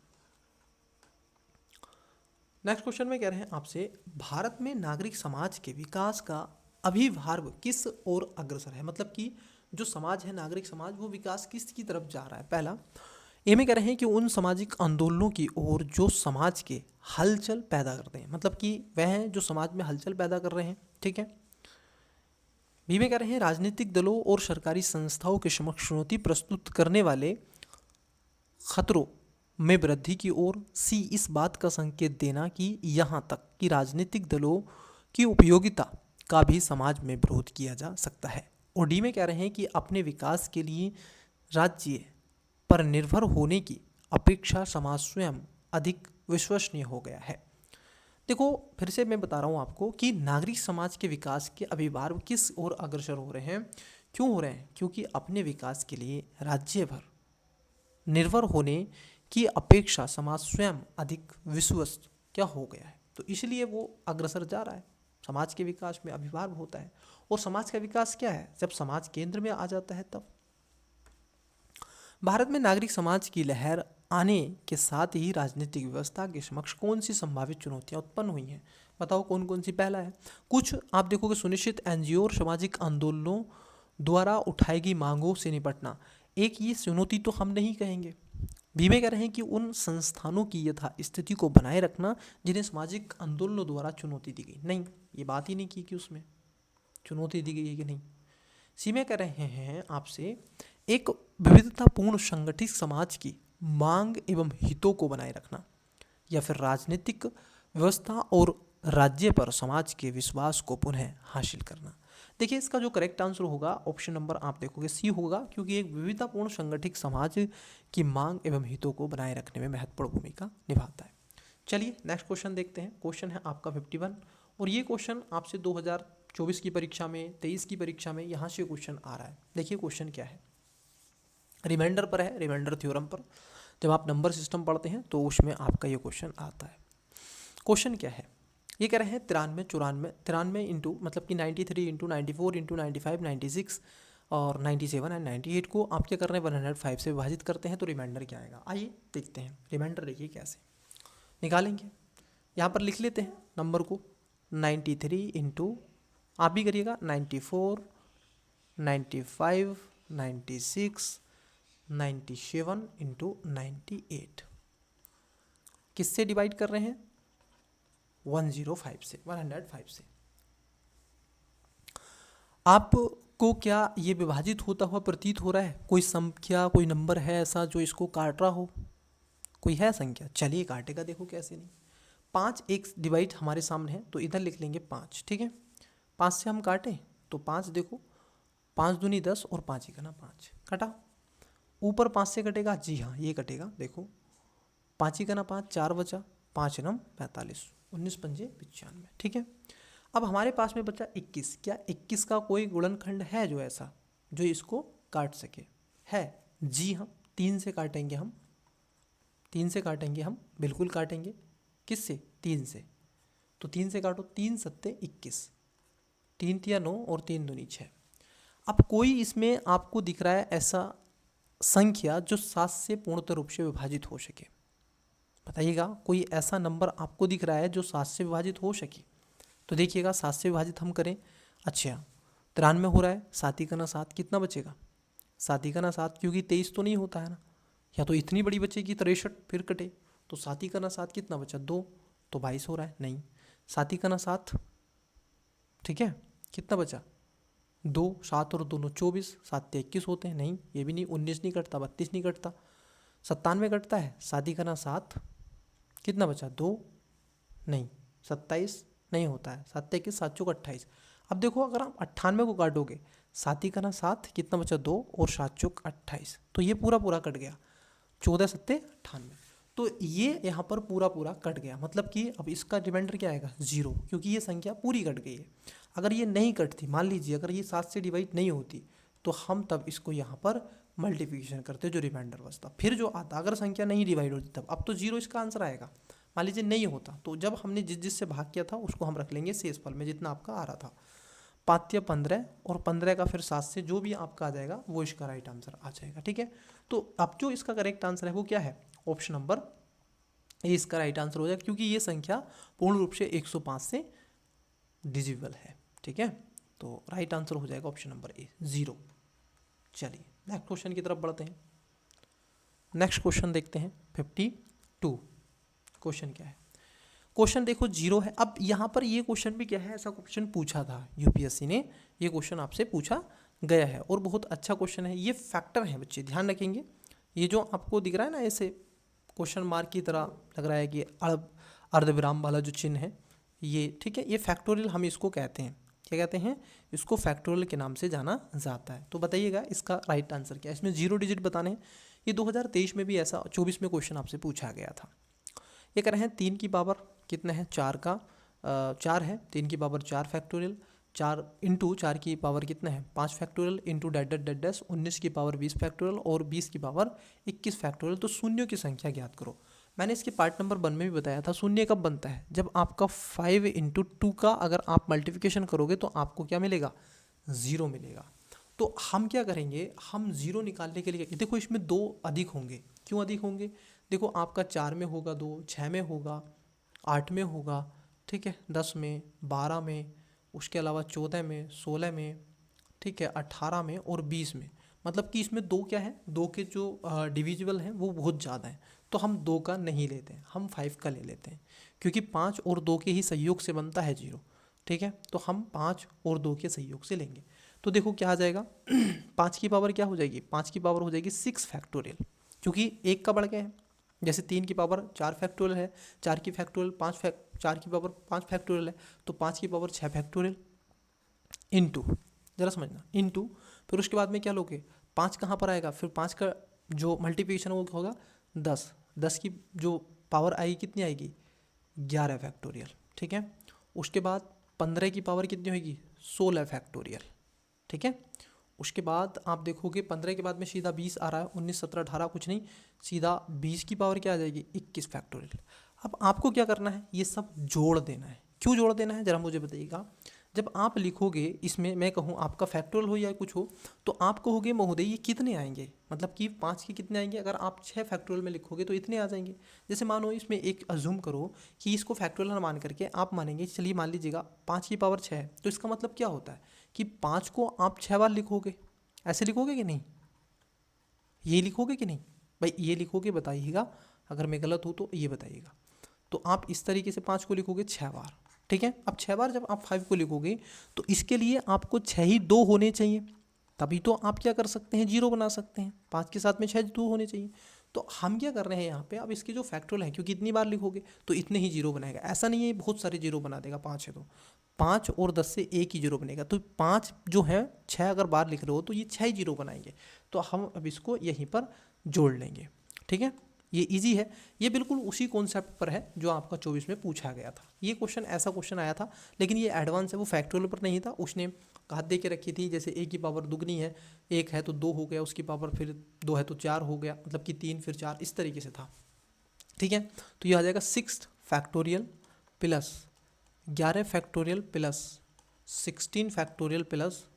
नेक्स्ट क्वेश्चन में कह रहे हैं आपसे, भारत में नागरिक समाज के विकास का अभिभाव किस ओर अग्रसर है? मतलब कि जो समाज है, नागरिक समाज, वो विकास किसकी तरफ जा रहा है? पहला ए में कह रहे हैं कि उन सामाजिक आंदोलनों की ओर जो समाज के हलचल पैदा करते हैं, मतलब कि वह हैं जो समाज में हलचल पैदा कर रहे हैं। ठीक है। बी में कह रहे हैं राजनीतिक दलों और सरकारी संस्थाओं के समक्ष चुनौती प्रस्तुत करने वाले खतरों में वृद्धि की ओर। सी इस बात का संकेत देना कि यहाँ तक कि राजनीतिक दलों की उपयोगिता का भी समाज में विरोध किया जा सकता है। और डी में कह रहे हैं कि अपने विकास के लिए राज्य पर निर्भर होने की अपेक्षा समाज स्वयं अधिक विश्वसनीय हो गया है। देखो, फिर से मैं बता रहा हूँ आपको कि नागरिक समाज के विकास के अभिभाव किस ओर अग्रसर हो रहे हैं। क्यों हो रहे हैं? क्योंकि अपने विकास के लिए राज्य भर निर्भर होने की अपेक्षा समाज स्वयं अधिक विश्वस्त क्या हो गया है, तो इसलिए वो अग्रसर जा रहा है। समाज के विकास में अभिभाव होता है, और समाज का विकास क्या है? जब समाज केंद्र में आ जाता है तब। भारत में नागरिक समाज की लहर आने के साथ ही राजनीतिक व्यवस्था के समक्ष कौन सी संभावित चुनौतियां उत्पन्न हुई हैं? बताओ कौन कौन सी। पहला है, कुछ आप देखोगे सुनिश्चित एनजीओ और सामाजिक आंदोलनों द्वारा उठाई गई मांगों से निपटना। एक ये चुनौती तो हम नहीं कहेंगे। बी में कह रहे हैं कि उन संस्थानों की यथा स्थिति को बनाए रखना जिन्हें सामाजिक आंदोलनों द्वारा चुनौती दी गई। नहीं, ये बात ही नहीं की कि उसमें चुनौती दी गई है कि नहीं। सी में कह रहे हैं आपसे एक विविधतापूर्ण संगठित समाज की मांग एवं हितों को बनाए रखना, या फिर राजनीतिक व्यवस्था और राज्य पर समाज के विश्वास को पुनः हासिल करना। देखिए, इसका जो करेक्ट आंसर होगा ऑप्शन नंबर आप देखोगे सी होगा, क्योंकि एक विविधतापूर्ण संगठित समाज की मांग एवं हितों को बनाए रखने में महत्वपूर्ण भूमिका निभाता है। चलिए नेक्स्ट क्वेश्चन देखते हैं। क्वेश्चन है आपका 51, और ये क्वेश्चन आपसे 2024 की परीक्षा में, 23 की परीक्षा में यहाँ से क्वेश्चन आ रहा है। देखिए क्वेश्चन क्या है, रिमाइंडर पर है, रिमाइंडर थ्योरम पर। जब आप नंबर सिस्टम पढ़ते हैं तो उसमें आपका ये क्वेश्चन आता है। क्वेश्चन क्या है, ये कह रहे हैं 93 इंटू मतलब कि 93 इंटू 94 इंटू 95 96 और 97 एंड 98 को आप क्या कर रहे हैं 105 से विभाजित करते हैं, तो रिमाइंडर क्या आएगा। आइए देखते हैं रिमाइंडर। देखिए कैसे निकालेंगे, यहाँ पर लिख लेते हैं नंबर को। 93 इंटू आप भी करिएगा 94 95 96 97 इंटू 98 किससे डिवाइड कर रहे हैं 105 से 105 से। आपको क्या ये विभाजित होता हुआ प्रतीत हो रहा है? कोई संख्या, कोई नंबर है ऐसा जो इसको काट रहा हो? कोई है संख्या? चलिए काटेगा, देखो कैसे नहीं। 5 एक डिवाइड हमारे सामने है तो इधर लिख लेंगे 5, ठीक है। 5 से हम काटें तो 5 देखो, 5 दूनी 10 और 5 ही का ना 5 कटा। ऊपर 5 से कटेगा, जी हाँ ये कटेगा, देखो 5 ही का ना 5, 4 बचा, 5 नम 45, 19 पंजे 95, ठीक है। अब हमारे पास में बचा 21। क्या 21 का कोई गुणनखंड है जो ऐसा जो इसको काट सके? है, जी हाँ। 3 से काटेंगे हम, 3 से काटेंगे हम, बिल्कुल काटेंगे। किससे? 3 से। तो 3 से काटो, 3 सत्ते 21, 3 तिया 9 और 3 दूनी 6। अब कोई इसमें आपको दिख रहा है ऐसा संख्या जो 7 से पूर्णतः रूप से विभाजित हो सके? बताइएगा, कोई ऐसा नंबर आपको दिख रहा है जो 7 से विभाजित हो सके? तो देखिएगा 7 से विभाजित हम करें, अच्छा 93 हो रहा है, 7 ही का ना 7, कितना बचेगा? 7 ही का ना 7, क्योंकि 23 तो नहीं होता है ना, या तो इतनी बड़ी बचेगी 63 फिर कटे, तो 7 ही का ना 7 कितना बचा? 2, तो 22 हो रहा है, नहीं 7 ही का ना 7, ठीक है, कितना बचा? 2, 7 और 2 24, 7 ते 21 होते हैं, नहीं ये भी नहीं, 19 नहीं कटता, 32 नहीं कटता, 97 कटता है, 7 ही का ना 7, कितना बचा? 2, नहीं 27 नहीं होता है, 7 ते 21, 7 चौक 28। अब देखो अगर आप 98 को काटोगे, 7 ही का ना 7, कितना बचा? 2 और 7 चौक 28, तो ये पूरा पूरा कट गया, 14 सत्ते 98, तो ये यहाँ पर पूरा पूरा कट गया। मतलब कि अब इसका रिमाइंडर क्या आएगा? 0, क्योंकि ये संख्या पूरी कट गई है। अगर ये नहीं कटती, मान लीजिए अगर ये 7 से डिवाइड नहीं होती, तो हम तब इसको यहाँ पर मल्टीप्लिकेशन करते जो रिमाइंडर बचता, फिर जो आता अगर संख्या नहीं डिवाइड होती तब। अब तो 0 इसका आंसर आएगा। मान लीजिए नहीं होता तो जब हमने जिससे भाग किया था उसको हम रख लेंगे शेषफल में, जितना आपका आ रहा था। 5 या 15 और 15 का फिर 7 से जो भी आपका आ जाएगा वो इसका राइट आंसर आ जाएगा, ठीक है। तो अब जो इसका करेक्ट आंसर है वो क्या है? ऑप्शन नंबर ए इसका राइट आंसर हो जाएगा, क्योंकि ये संख्या पूर्ण रूप से 105 से डिजिबल है, ठीक है। तो राइट आंसर हो जाएगा ऑप्शन नंबर ए, 0। चलिए नेक्स्ट क्वेश्चन की तरफ बढ़ते हैं। नेक्स्ट क्वेश्चन देखते हैं 52। क्वेश्चन क्या है? क्वेश्चन देखो 0 है। अब यहाँ पर ये क्वेश्चन भी क्या है, ऐसा क्वेश्चन पूछा था यूपीएससी ने, ये क्वेश्चन आपसे पूछा गया है और बहुत अच्छा क्वेश्चन है। ये फैक्टर है बच्चे, ध्यान रखेंगे। ये जो आपको दिख रहा है ना ऐसे क्वेश्चन मार्क की तरह लग रहा है कि अर्धविराम वाला जो चिन्ह है ये, ठीक है, ये फैक्टोरियल हम इसको कहते हैं। क्या कहते हैं? इसको फैक्टोरियल के नाम से जाना जाता है। तो बताइएगा इसका राइट आंसर क्या है। इसमें 0 डिजिट बताने हैं। ये 2023 में भी ऐसा 24 में क्वेश्चन आपसे पूछा गया था। ये कह रहे हैं 3 की पावर कितना है? 4 का 4 है, 3 की पावर 4 फैक्टोरियल, 4 इंटू 4 की पावर कितना है? 5 factorial into that that that dash 19 की पावर 20 फैक्टोरियल और 20 की पावर 21 फैक्टोरियल। तो शून्यों की संख्या ज्ञात करो। मैंने इसके पार्ट नंबर 1 में भी बताया था, शून्य कब बनता है? जब आपका 5 इंटू 2 का अगर आप मल्टीप्लिकेशन करोगे तो आपको क्या मिलेगा? 0 मिलेगा। तो हम क्या करेंगे, हम 0 निकालने के लिए, देखो इसमें 2 अधिक होंगे। क्यों अधिक होंगे? देखो आपका 4 में होगा 2, 6 में होगा, 8 में होगा, ठीक है, 10 में, 12 में, उसके अलावा 14 में, 16 में, ठीक है, 18 में और 20 में। मतलब कि इसमें 2 क्या है, 2 के जो डिविजिबल हैं वो बहुत ज़्यादा हैं। तो हम 2 का नहीं लेते हैं, हम 5 का ले लेते हैं, क्योंकि 5 और 2 के ही संयोग से बनता है 0, ठीक है। तो हम 5 और 2 के संयोग से लेंगे। तो देखो क्या आ जाएगा 5 की पावर क्या हो जाएगी? 5 की पावर हो जाएगी 6 फैक्टोरियल, क्योंकि 1 का बढ़ गया है। जैसे 3 की पावर 4 फैक्टोरियल है, 4 की फैक्टोरियल 4 की पावर 5 फैक्टोरियल है, तो 5 की पावर 6 फैक्टोरियल इनटू, जरा समझना, इनटू फिर उसके बाद में क्या लोगे? 5 कहाँ पर आएगा? फिर 5 का जो मल्टीप्लिकेशन वो होगा 10, 10 की जो पावर आएगी कितनी आएगी? 11 फैक्टोरियल, ठीक है। उसके बाद 15 की पावर कितनी होगी? 16 फैक्टोरियल, ठीक है। उसके बाद आप देखोगे 15 के बाद में सीधा 20 आ रहा है, 19 17 18 कुछ नहीं, सीधा 20 की पावर क्या आ जाएगी? 21 फैक्टोरियल। अब आपको क्या करना है? ये सब जोड़ देना है। क्यों जोड़ देना है ज़रा मुझे बताइएगा। जब आप लिखोगे इसमें, मैं कहूँ आपका फैक्टोरियल हो या कुछ हो, तो आप कहोगे महोदय ये कितने आएंगे, मतलब कि 5 के कितने आएंगे? अगर आप 6 फैक्टोरियल में लिखोगे तो इतने आ जाएंगे। जैसे मानो इसमें एक अज्यूम करो कि इसको फैक्टोरियल ना मान करके आप मानेंगे, चलिए मान लीजिएगा 5 की पावर 6 है, तो इसका मतलब क्या होता है कि 5 को आप 6 बार लिखोगे। ऐसे लिखोगे कि नहीं? ये लिखोगे कि नहीं भाई? ये लिखोगे, बताइएगा। अगर मैं गलत हूँ तो ये बताइएगा। तो आप इस तरीके से 5 को लिखोगे 6 बार, ठीक है। अब 6 बार जब आप 5 को लिखोगे तो इसके लिए आपको 6 ही 2 होने चाहिए, तभी तो आप क्या कर सकते हैं, 0 बना सकते हैं। 5 के साथ में 6 2 होने चाहिए। तो हम क्या कर रहे हैं यहाँ पे, अब इसके जो फैक्टोरियल है, क्योंकि इतनी बार लिखोगे तो इतने ही 0 बनाएगा, ऐसा नहीं है बहुत सारे 0 बना देगा। 5 है तो 5 और 10 से एक ही 0 बनेगा। तो 5 जो है 6 अगर बार लिख रहे हो तो ये 6 ही 0 बनाएंगे। तो हम अब इसको यहीं पर जोड़ लेंगे, ठीक है। ये इजी है, ये बिल्कुल उसी कॉन्सेप्ट पर है जो आपका 24 में पूछा गया था। ये क्वेश्चन ऐसा क्वेश्चन आया था, लेकिन ये एडवांस है, वो फैक्टोरियल पर नहीं था। उसने घात दे के रखी थी, जैसे एक की पावर दुगनी है, एक है तो 2 हो गया, उसकी पावर फिर 2 है तो 4 हो गया, मतलब कि 3 फिर 4, इस तरीके से था, ठीक है। तो ये आ जाएगा 6 factorial plus 11 factorial plus 16 factorial plus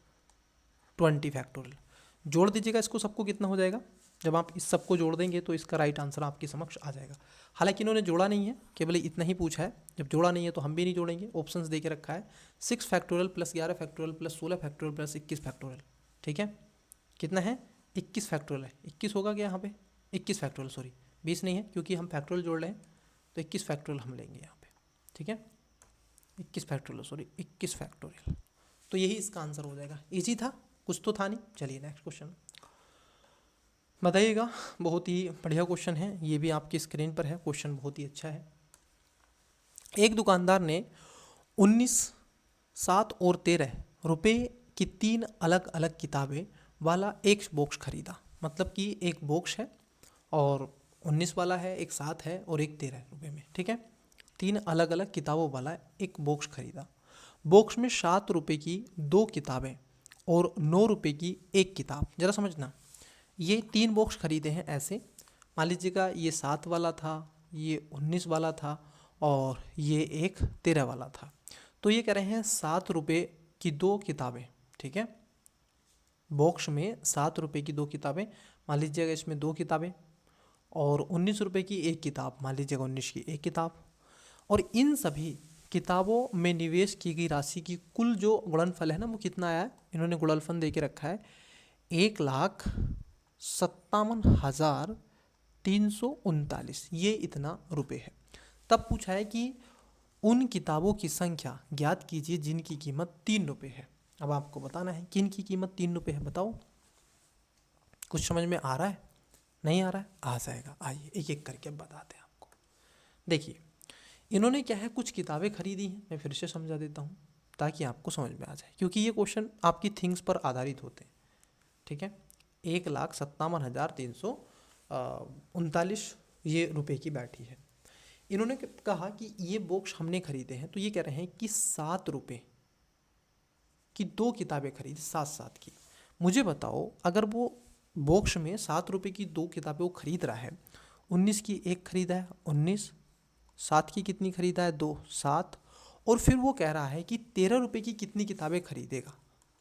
20 factorial. जोड़ दीजिएगा इसको, सबको कितना हो जाएगा। जब आप इस सबको जोड़ देंगे तो इसका राइट आंसर आपके समक्ष आ जाएगा। हालांकि इन्होंने जोड़ा नहीं है, केवल इतना ही पूछा है। जब जोड़ा नहीं है तो हम भी नहीं जोड़ेंगे, ऑप्शंस दे के रखा है 6 factorial plus 11 factorial plus 16 factorial plus 21 factorial, ठीक है। कितना है, 21 फैक्टोरियल है। 21 होगा क्या यहाँ पे, 21 फैक्टोरियल, सॉरी 20 नहीं है, क्योंकि हम फैक्टोरियल जोड़ रहे हैं तो 21 फैक्टोरियल हम लेंगे यहाँ पे, ठीक है। 21 फैक्टोरियल, सॉरी 21 फैक्टोरियल। तो यही इसका आंसर हो जाएगा। ईजी था, कुछ तो था नहीं। चलिए नेक्स्ट क्वेश्चन बताइएगा। बहुत ही बढ़िया क्वेश्चन है, ये भी आपकी स्क्रीन पर है, क्वेश्चन बहुत ही अच्छा है। एक दुकानदार ने 19, 7 और 13 रुपए की 3 अलग अलग किताबें वाला एक बॉक्स खरीदा। मतलब कि एक बॉक्स है और 19 वाला है, एक 7 है और एक 13 रुपए में, ठीक है। 3 अलग अलग किताबों वाला एक बॉक्स खरीदा। बॉक्स में 7 रुपए की 2 किताबें और 9 रुपए की एक किताब। जरा समझना, ये 3 बॉक्स खरीदे हैं ऐसे। मान लीजिएगा ये 7 वाला था, ये 19 वाला था और ये एक 13 वाला था। तो ये कह रहे हैं 7 रुपये की 2 किताबें, ठीक है। बॉक्स में 7 रुपये की 2 किताबें, मान लीजिएगा इसमें 2 किताबें, और 19 रुपये की एक किताब, मान लीजिएगा 19 की एक किताब। और इन सभी किताबों में निवेश की गई राशि की कुल जो गुणनफल है ना, वो कितना आया है, इन्होंने गुणनफल दे के रखा है 1,57,339, ये इतना रुपए है। तब पूछा है कि उन किताबों की संख्या ज्ञात कीजिए जिनकी कीमत 3 रुपये है। अब आपको बताना है किन की कीमत 3 रुपये है, बताओ। कुछ समझ में आ रहा है, नहीं आ रहा है, आ जाएगा। आइए एक एक करके अब बताते हैं आपको। देखिए इन्होंने क्या है, कुछ किताबें खरीदी हैं, मैं फिर से समझा देता हूँ ताकि आपको समझ में आ जाए, क्योंकि ये क्वेश्चन आपकी थिंग्स पर आधारित होते हैं, ठीक है। 1,57,339 ये रुपए की बैठी है। इन्होंने कहा कि ये बॉक्स हमने खरीदे हैं, तो ये कह रहे हैं कि 7 रुपये की 2 किताबें खरीदी, 7 की। मुझे बताओ, अगर वो बॉक्स में 7 रुपये की 2 किताबें वो खरीद रहा है, 19 की एक खरीदा है 19, 7 की कितनी खरीदा है 2, 7, और फिर वो कह रहा है कि 13 रुपये की कितनी किताबें खरीदेगा।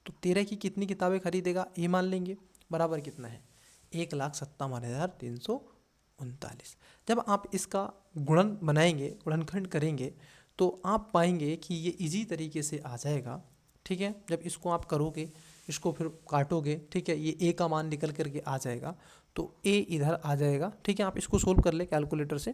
तो 13 की कितनी किताबें खरीदेगा ये मान लेंगे, बराबर कितना है 1,57,339। जब आप इसका गुणन बनाएंगे, गुणनखंड करेंगे, तो आप पाएंगे कि ये इजी तरीके से आ जाएगा, ठीक है। जब इसको आप करोगे, इसको फिर काटोगे, ठीक है, ये ए का मान निकल करके आ जाएगा, तो ए इधर आ जाएगा, ठीक है। आप इसको सोल्व कर ले कैलकुलेटर से,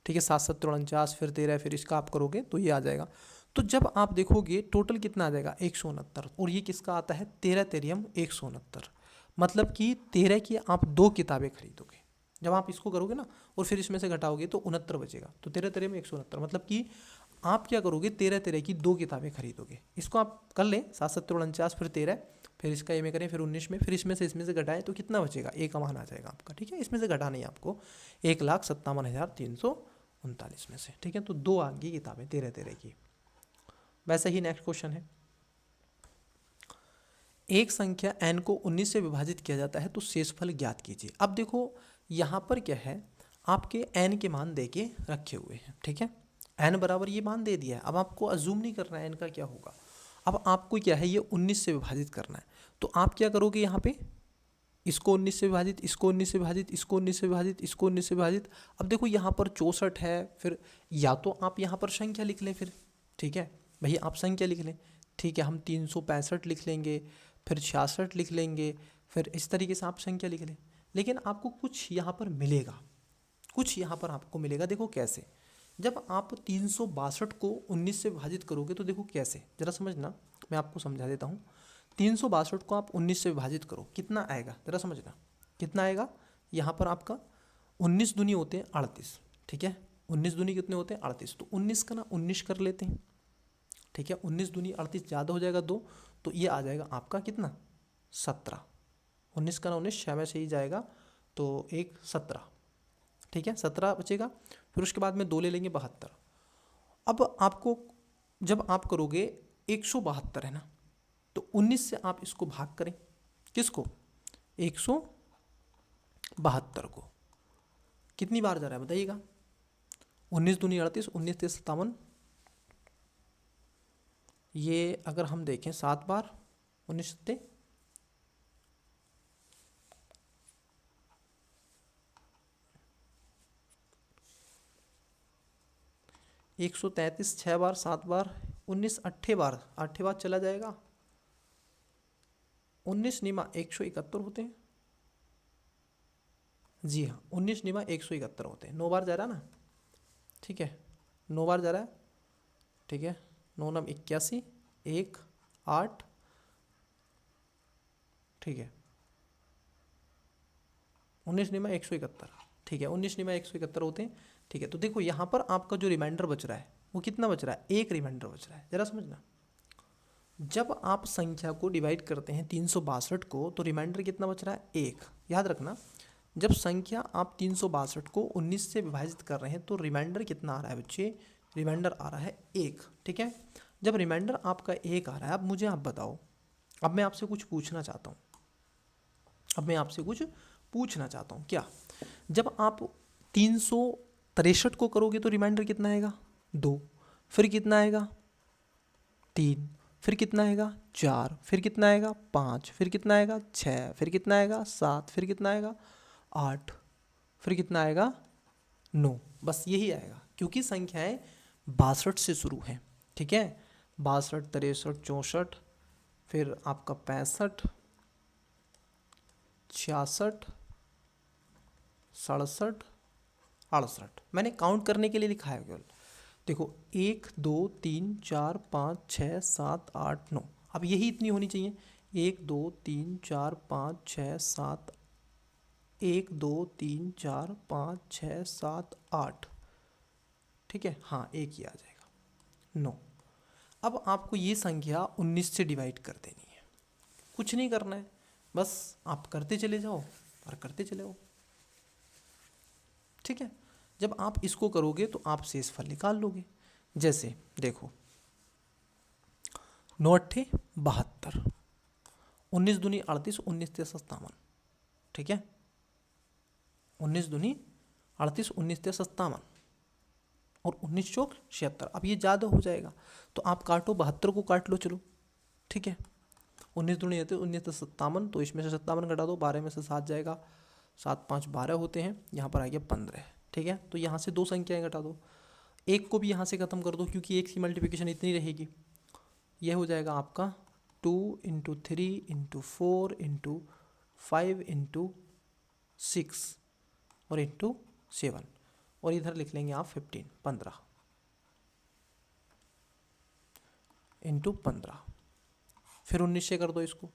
ठीक है। 7 7 49 फिर 13, फिर इसका आप करोगे तो ये आ जाएगा। तो जब आप देखोगे टोटल कितना आ जाएगा 169, और ये किसका आता है 13 तेरियम 169, मतलब कि 13 की आप 2 किताबें खरीदोगे। जब आप इसको करोगे ना और फिर इसमें से घटाओगे तो 69 बचेगा, तो 13 तेरह में 169, मतलब कि आप क्या करोगे 13 13 की 2 किताबें खरीदोगे। इसको आप कर लें 7 7 49 फिर 13, फिर इसका ये में करें फिर 19 में, फिर इसमें से घटाएं तो कितना बचेगा, ए का मान आ जाएगा आपका, ठीक है। इसमें से घटाना ही आपको 1,57,339 में से, ठीक है। तो 2 आ गई किताबें 13 13 की। वैसे ही नेक्स्ट क्वेश्चन है, एक संख्या n को 19 से विभाजित किया जाता है तो शेषफल ज्ञात कीजिए। अब देखो यहाँ पर क्या है, आपके n के मान दे के रखे हुए हैं, ठीक है। n बराबर ये मान दे दिया है। अब आपको अजूम नहीं करना है n का क्या होगा, अब आपको क्या है ये 19 से विभाजित करना है। तो आप क्या करोगे यहाँ पे, इसको 19 से विभाजित, इसको 19 से विभाजित, इसको 19 से विभाजित, इसको 19 से विभाजित। अब देखो यहाँ पर 64 है, फिर या तो आप यहाँ पर संख्या लिख लें फिर, ठीक है भैया, आप संख्या लिख लें, ठीक है। हम 365 लिख लेंगे, फिर 66 लिख लेंगे, फिर इस तरीके से आप संख्या लिख लें। लेकिन आपको कुछ यहाँ पर मिलेगा, कुछ यहाँ पर आपको मिलेगा। देखो कैसे, जब आप 362 को 19 से विभाजित करोगे तो देखो कैसे, ज़रा समझना, मैं आपको समझा देता हूँ। 362 को आप 19 से विभाजित करो, कितना आएगा ज़रा समझना, कितना आएगा। यहाँ पर आपका 19 दूनी होते हैं 38, ठीक है। 19 दूनी कितने होते हैं 38, तो 19 का ना 19 कर लेते हैं, ठीक है। 19 दूनी 38 ज़्यादा हो जाएगा 2, तो ये आ जाएगा आपका कितना 17। 19 का ना 19 6 में से ही जाएगा, तो एक 17, ठीक है, 17 बचेगा। फिर उसके बाद में 2 ले लेंगे 72। अब आपको जब आप करोगे 172 है ना, तो 19 से आप इसको भाग करें, किसको 172 को, कितनी बार जा रहा है बताइएगा। 19 दूनी 38, 19 ते 57, ये अगर हम देखें 7 बार, 19 सत्ते 133, 6 बार 7 बार 19, 8 बार 8 बार चला जाएगा। 19 निमा 171 होते हैं, जी हाँ 19 निमा 171 होते हैं, 9 बार जा रहा है ना, ठीक है 9 बार जा रहा है, ठीक है। 9 नम 81, 1 8, ठीक है 19 निमा 171, ठीक है 19 निमा 171 होते हैं, ठीक है। तो देखो यहाँ पर आपका जो रिमाइंडर बच रहा है वो कितना बच रहा है, एक रिमाइंडर बच रहा है, ज़रा समझना। जब आप संख्या को डिवाइड करते हैं 362 को, तो रिमाइंडर कितना बच रहा है, एक। याद रखना, जब संख्या आप 362 को 19 से विभाजित कर रहे हैं तो रिमाइंडर कितना आ रहा है बच्चे, रिमाइंडर आ रहा है एक, ठीक है। जब रिमाइंडर आपका एक आ रहा है, अब मुझे आप बताओ, अब मैं आपसे कुछ पूछना चाहता हूँ, अब मैं आपसे कुछ पूछना चाहता हूँ, क्या जब आप 363 को करोगे तो रिमाइंडर कितना आएगा 2, फिर कितना आएगा 3, फिर कितना आएगा 4, फिर कितना आएगा 5, फिर कितना आएगा 6, फिर कितना आएगा 7, फिर कितना आएगा 8, फिर कितना आएगा 9, बस यही आएगा, क्योंकि संख्याएं 62 से शुरू हैं, ठीक है। 62, 63, 64, फिर आपका 65, 66, 67, 68, मैंने काउंट करने के लिए लिखा है केवल। देखो 1 2 3 4 5 6 7 8 9, अब यही इतनी होनी चाहिए, 1 2 3 4 5 6 7, 1 2 3 4 5 6 7 8, ठीक है, हाँ एक ही आ जाएगा 9। अब आपको ये संख्या 19 से डिवाइड कर देनी है, कुछ नहीं करना है, बस आप करते चले जाओ और करते चले जाओ, ठीक है। जब आप इसको करोगे तो आप शेषफल निकाल लोगे। जैसे देखो 9 अट्ठे 72, 19 दूनी 38, 19 ते 57, ठीक है 19 दूनी 38, 19 ते 57 और 19 चौक 76। अब ये ज़्यादा हो जाएगा तो आप काटो, 72 को काट लो, चलो ठीक है। 19 दूनी 38, 19 ते 57, तो इसमें से 57 घटा दो, 12 में से 7 जाएगा, 7 5 12 होते हैं, यहाँ पर आ गया 15, ठीक है। तो यहाँ से दो संख्याएं घटा दो, एक को भी यहाँ से ख़त्म कर दो क्योंकि एक की मल्टीप्लिकेशन इतनी रहेगी, यह हो जाएगा आपका 2 इंटू 3 इंटू 4 इंटू 5 इंटू 6 और इंटू 7, और इधर लिख लेंगे आप 15 इंटू 15, फिर 19 से कर दो इसको,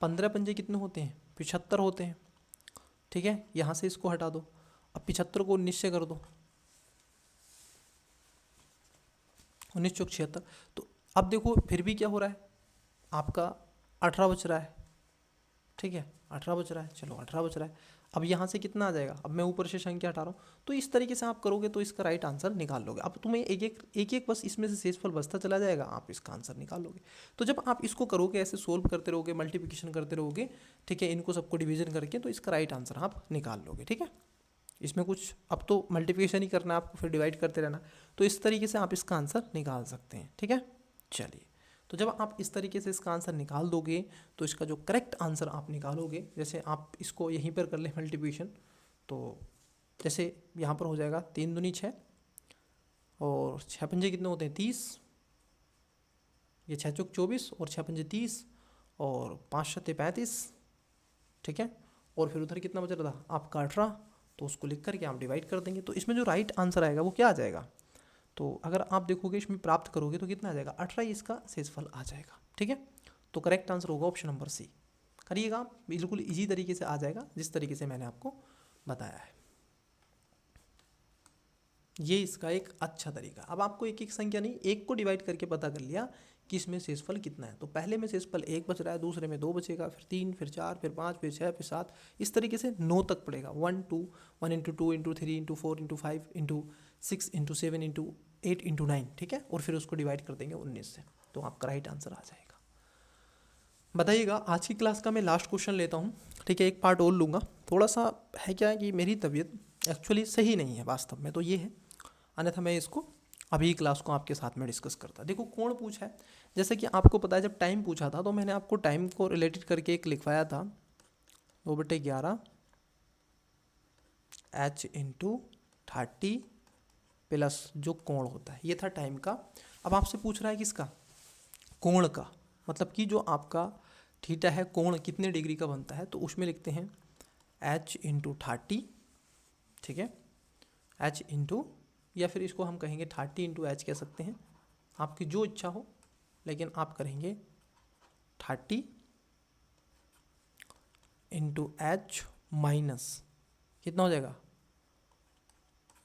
15 पंजे कितने होते हैं 75 होते हैं, ठीक है। यहाँ से इसको हटा दो, अब 75 को 19 से कर दो, 19 चौक 76, तो अब देखो फिर भी क्या हो रहा है, आपका 18 बच रहा है, ठीक है 18 बच रहा है, चलो 18 बच रहा है। अब यहाँ से कितना आ जाएगा, अब मैं ऊपर से संख्या हटा रहा हूँ, तो इस तरीके से आप करोगे तो इसका राइट आंसर निकाल लोगे। अब तुम्हें एक एक बस इसमें से शेषफल बचता चला जाएगा, आप इसका आंसर निकाल लोगे। तो जब आप इसको करोगे, ऐसे सोल्व करते रहोगे, मल्टीप्लिकेशन करते रहोगे, ठीक है, इनको सबको डिवीजन करके, तो इसका राइट आंसर आप निकाल लोगे, ठीक है। इसमें कुछ, अब तो मल्टीप्लिकेशन ही करना है आपको, फिर डिवाइड करते रहना, तो इस तरीके से आप इसका आंसर निकाल सकते हैं, ठीक है। चलिए, तो जब आप इस तरीके से इसका आंसर निकाल दोगे तो इसका जो करेक्ट आंसर आप निकालोगे, जैसे आप इसको यहीं पर कर ले मल्टीप्लिकेशन, तो जैसे यहाँ पर हो जाएगा 3 दूनी 6 और 6 पंजे कितने होते हैं 30, ये 6 चौक 24 और 6 पंजे 30 और 5 सत्ते 35, ठीक है। और फिर उधर कितना बच रहा था आपका 18 तो उसको लिख करके आप डिवाइड कर देंगे। तो इसमें जो राइट आंसर आएगा वो क्या आ जाएगा, तो अगर आप देखोगे इसमें प्राप्त करोगे तो कितना आ जाएगा, 18 इसका शेषफल आ जाएगा। ठीक है, तो करेक्ट आंसर होगा ऑप्शन नंबर सी। करिएगा आप, बिल्कुल इजी तरीके से आ जाएगा जिस तरीके से मैंने आपको बताया है। ये इसका एक अच्छा तरीका। अब आपको एक एक संख्या नहीं, एक को डिवाइड करके पता कर लिया कि इसमें शेषफल कितना है। तो पहले में शेषफल 1 बच रहा है, दूसरे में 2 बचेगा, फिर 3, फिर 4, फिर 5, फिर 6, फिर 7, इस तरीके से 9 तक पड़ेगा। 1 2 1 into 2 into 3 into 4 into 5 into 6 into 7 into 8 into 9। ठीक है, और फिर उसको डिवाइड कर देंगे 19 से, तो आपका राइट आंसर आ जाएगा। बताइएगा, आज की क्लास का मैं लास्ट क्वेश्चन लेता हूँ। ठीक है, एक पार्ट और लूँगा। थोड़ा सा है क्या है कि मेरी तबीयत एक्चुअली सही नहीं है वास्तव में, तो ये है, अन्यथा मैं इसको अभी क्लास को आपके साथ में डिस्कस करता। देखो कोण पूछा है, जैसे कि आपको पता है जब टाइम पूछा था तो मैंने आपको टाइम को रिलेटेड करके एक लिखवाया था 2/11 h इंटू 30 प्लस जो कोण होता है, ये था टाइम का। अब आपसे पूछ रहा है किसका, कोण का, मतलब कि जो आपका थीटा है, कोण कितने डिग्री का बनता है, तो उसमें लिखते हैं h इंटू 30। ठीक है, h इंटू, या फिर इसको हम कहेंगे 30 इंटू एच कह सकते हैं, आपकी जो इच्छा हो, लेकिन आप करेंगे 30 इंटू एच माइनस कितना हो जाएगा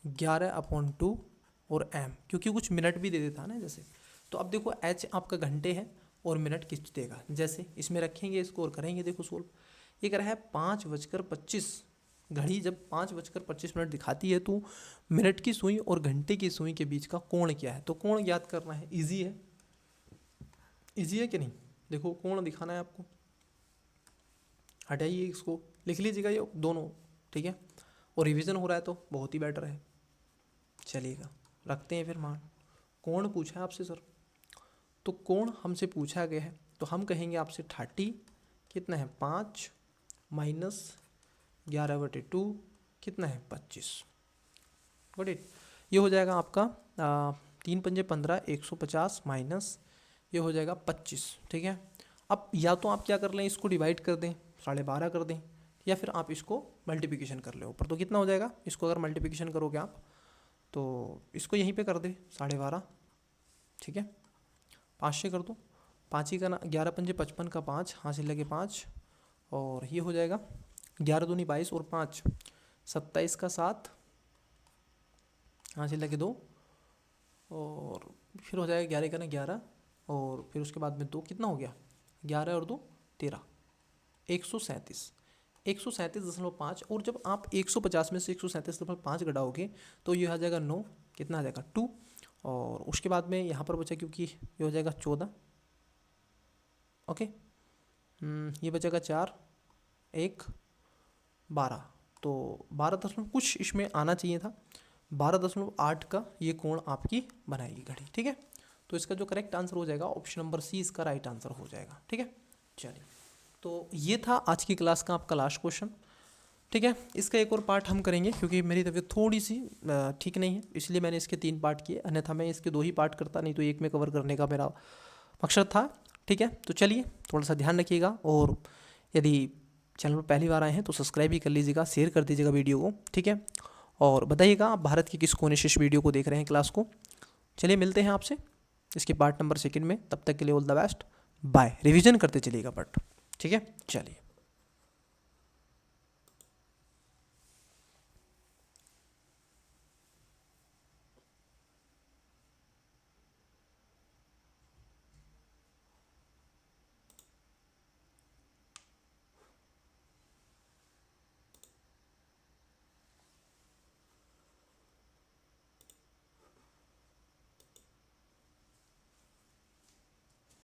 11/2 और m, क्योंकि कुछ मिनट भी दे देता है ना जैसे। तो अब देखो h आपका घंटे है और मिनट किस देगा, जैसे इसमें रखेंगे इसको और करेंगे। देखो सोल्व, ये कह रहा है 5:25। घड़ी जब 5:25 दिखाती है तो मिनट की सुई और घंटे की सुई के बीच का कोण क्या है, तो कोण ज्ञात करना है। इजी है, इजी है कि नहीं। देखो कोण दिखाना है आपको, हटाइए इसको, लिख लीजिएगा ये दोनों। ठीक है, और रिवीजन हो रहा है तो बहुत ही बेटर है। चलिएगा रखते हैं फिर मान। कोण पूछा है आपसे सर, तो कोण हमसे पूछा गया है तो हम कहेंगे आपसे 30 कितना है 5 माइनस 11/2 कितना है 25। गॉट इट, ये हो जाएगा आपका 3 पंजे 15, 150 माइनस ये हो जाएगा 25। ठीक है, अब या तो आप क्या कर लें, इसको डिवाइड कर दें 12.5 कर दें, या फिर आप इसको मल्टीप्लिकेशन कर ले ऊपर, तो कितना हो जाएगा, इसको अगर मल्टीप्लिकेशन करोगे आप तो इसको यहीं पे कर दे 12.5। ठीक है, 5 से कर दो, 5 ही का ना, 11 पंजे 55 का 5, हाँ से लगे 5, और ये हो जाएगा 11 दूनी 22 और 5 27 का 7, हाँ से लगे 2, और फिर हो जाएगा 11 का ना 11, और फिर उसके बाद में 2 कितना हो गया 11 और 2 13, 137.5। और जब आप 150 में से 137.5 घटाओगे तो ये आ जाएगा 9, कितना आ जाएगा 2, और उसके बाद में यहाँ पर बचा क्योंकि ये हो जाएगा 14। ओके, ये बचेगा 4 1 12, तो 12 कुछ इसमें आना चाहिए था, 12.8 का ये कोण आपकी बनाएगी घड़ी। ठीक है, तो इसका जो करेक्ट आंसर हो जाएगा ऑप्शन नंबर सी इसका राइट आंसर हो जाएगा। ठीक है, चलिए, तो ये था आज की क्लास का आपका लास्ट क्वेश्चन। ठीक है, इसका एक और पार्ट हम करेंगे क्योंकि मेरी तबीयत थोड़ी सी ठीक नहीं है, इसलिए मैंने इसके 3 पार्ट किए, अन्यथा मैं इसके 2 ही पार्ट करता, नहीं तो एक में कवर करने का मेरा मकसद था। ठीक है, तो चलिए थोड़ा सा ध्यान रखिएगा, और यदि चैनल पर पहली बार आए हैं तो सब्सक्राइब भी कर लीजिएगा, शेयर कर दीजिएगा वीडियो को। ठीक है, और बताइएगा आप भारत के किस कोने से इस वीडियो को देख रहे हैं क्लास को। चलिए मिलते हैं आपसे इसके पार्ट नंबर 2 में, तब तक के लिए all the best, bye. Revision करते चलिएगा बट। ठीक है, चलिए।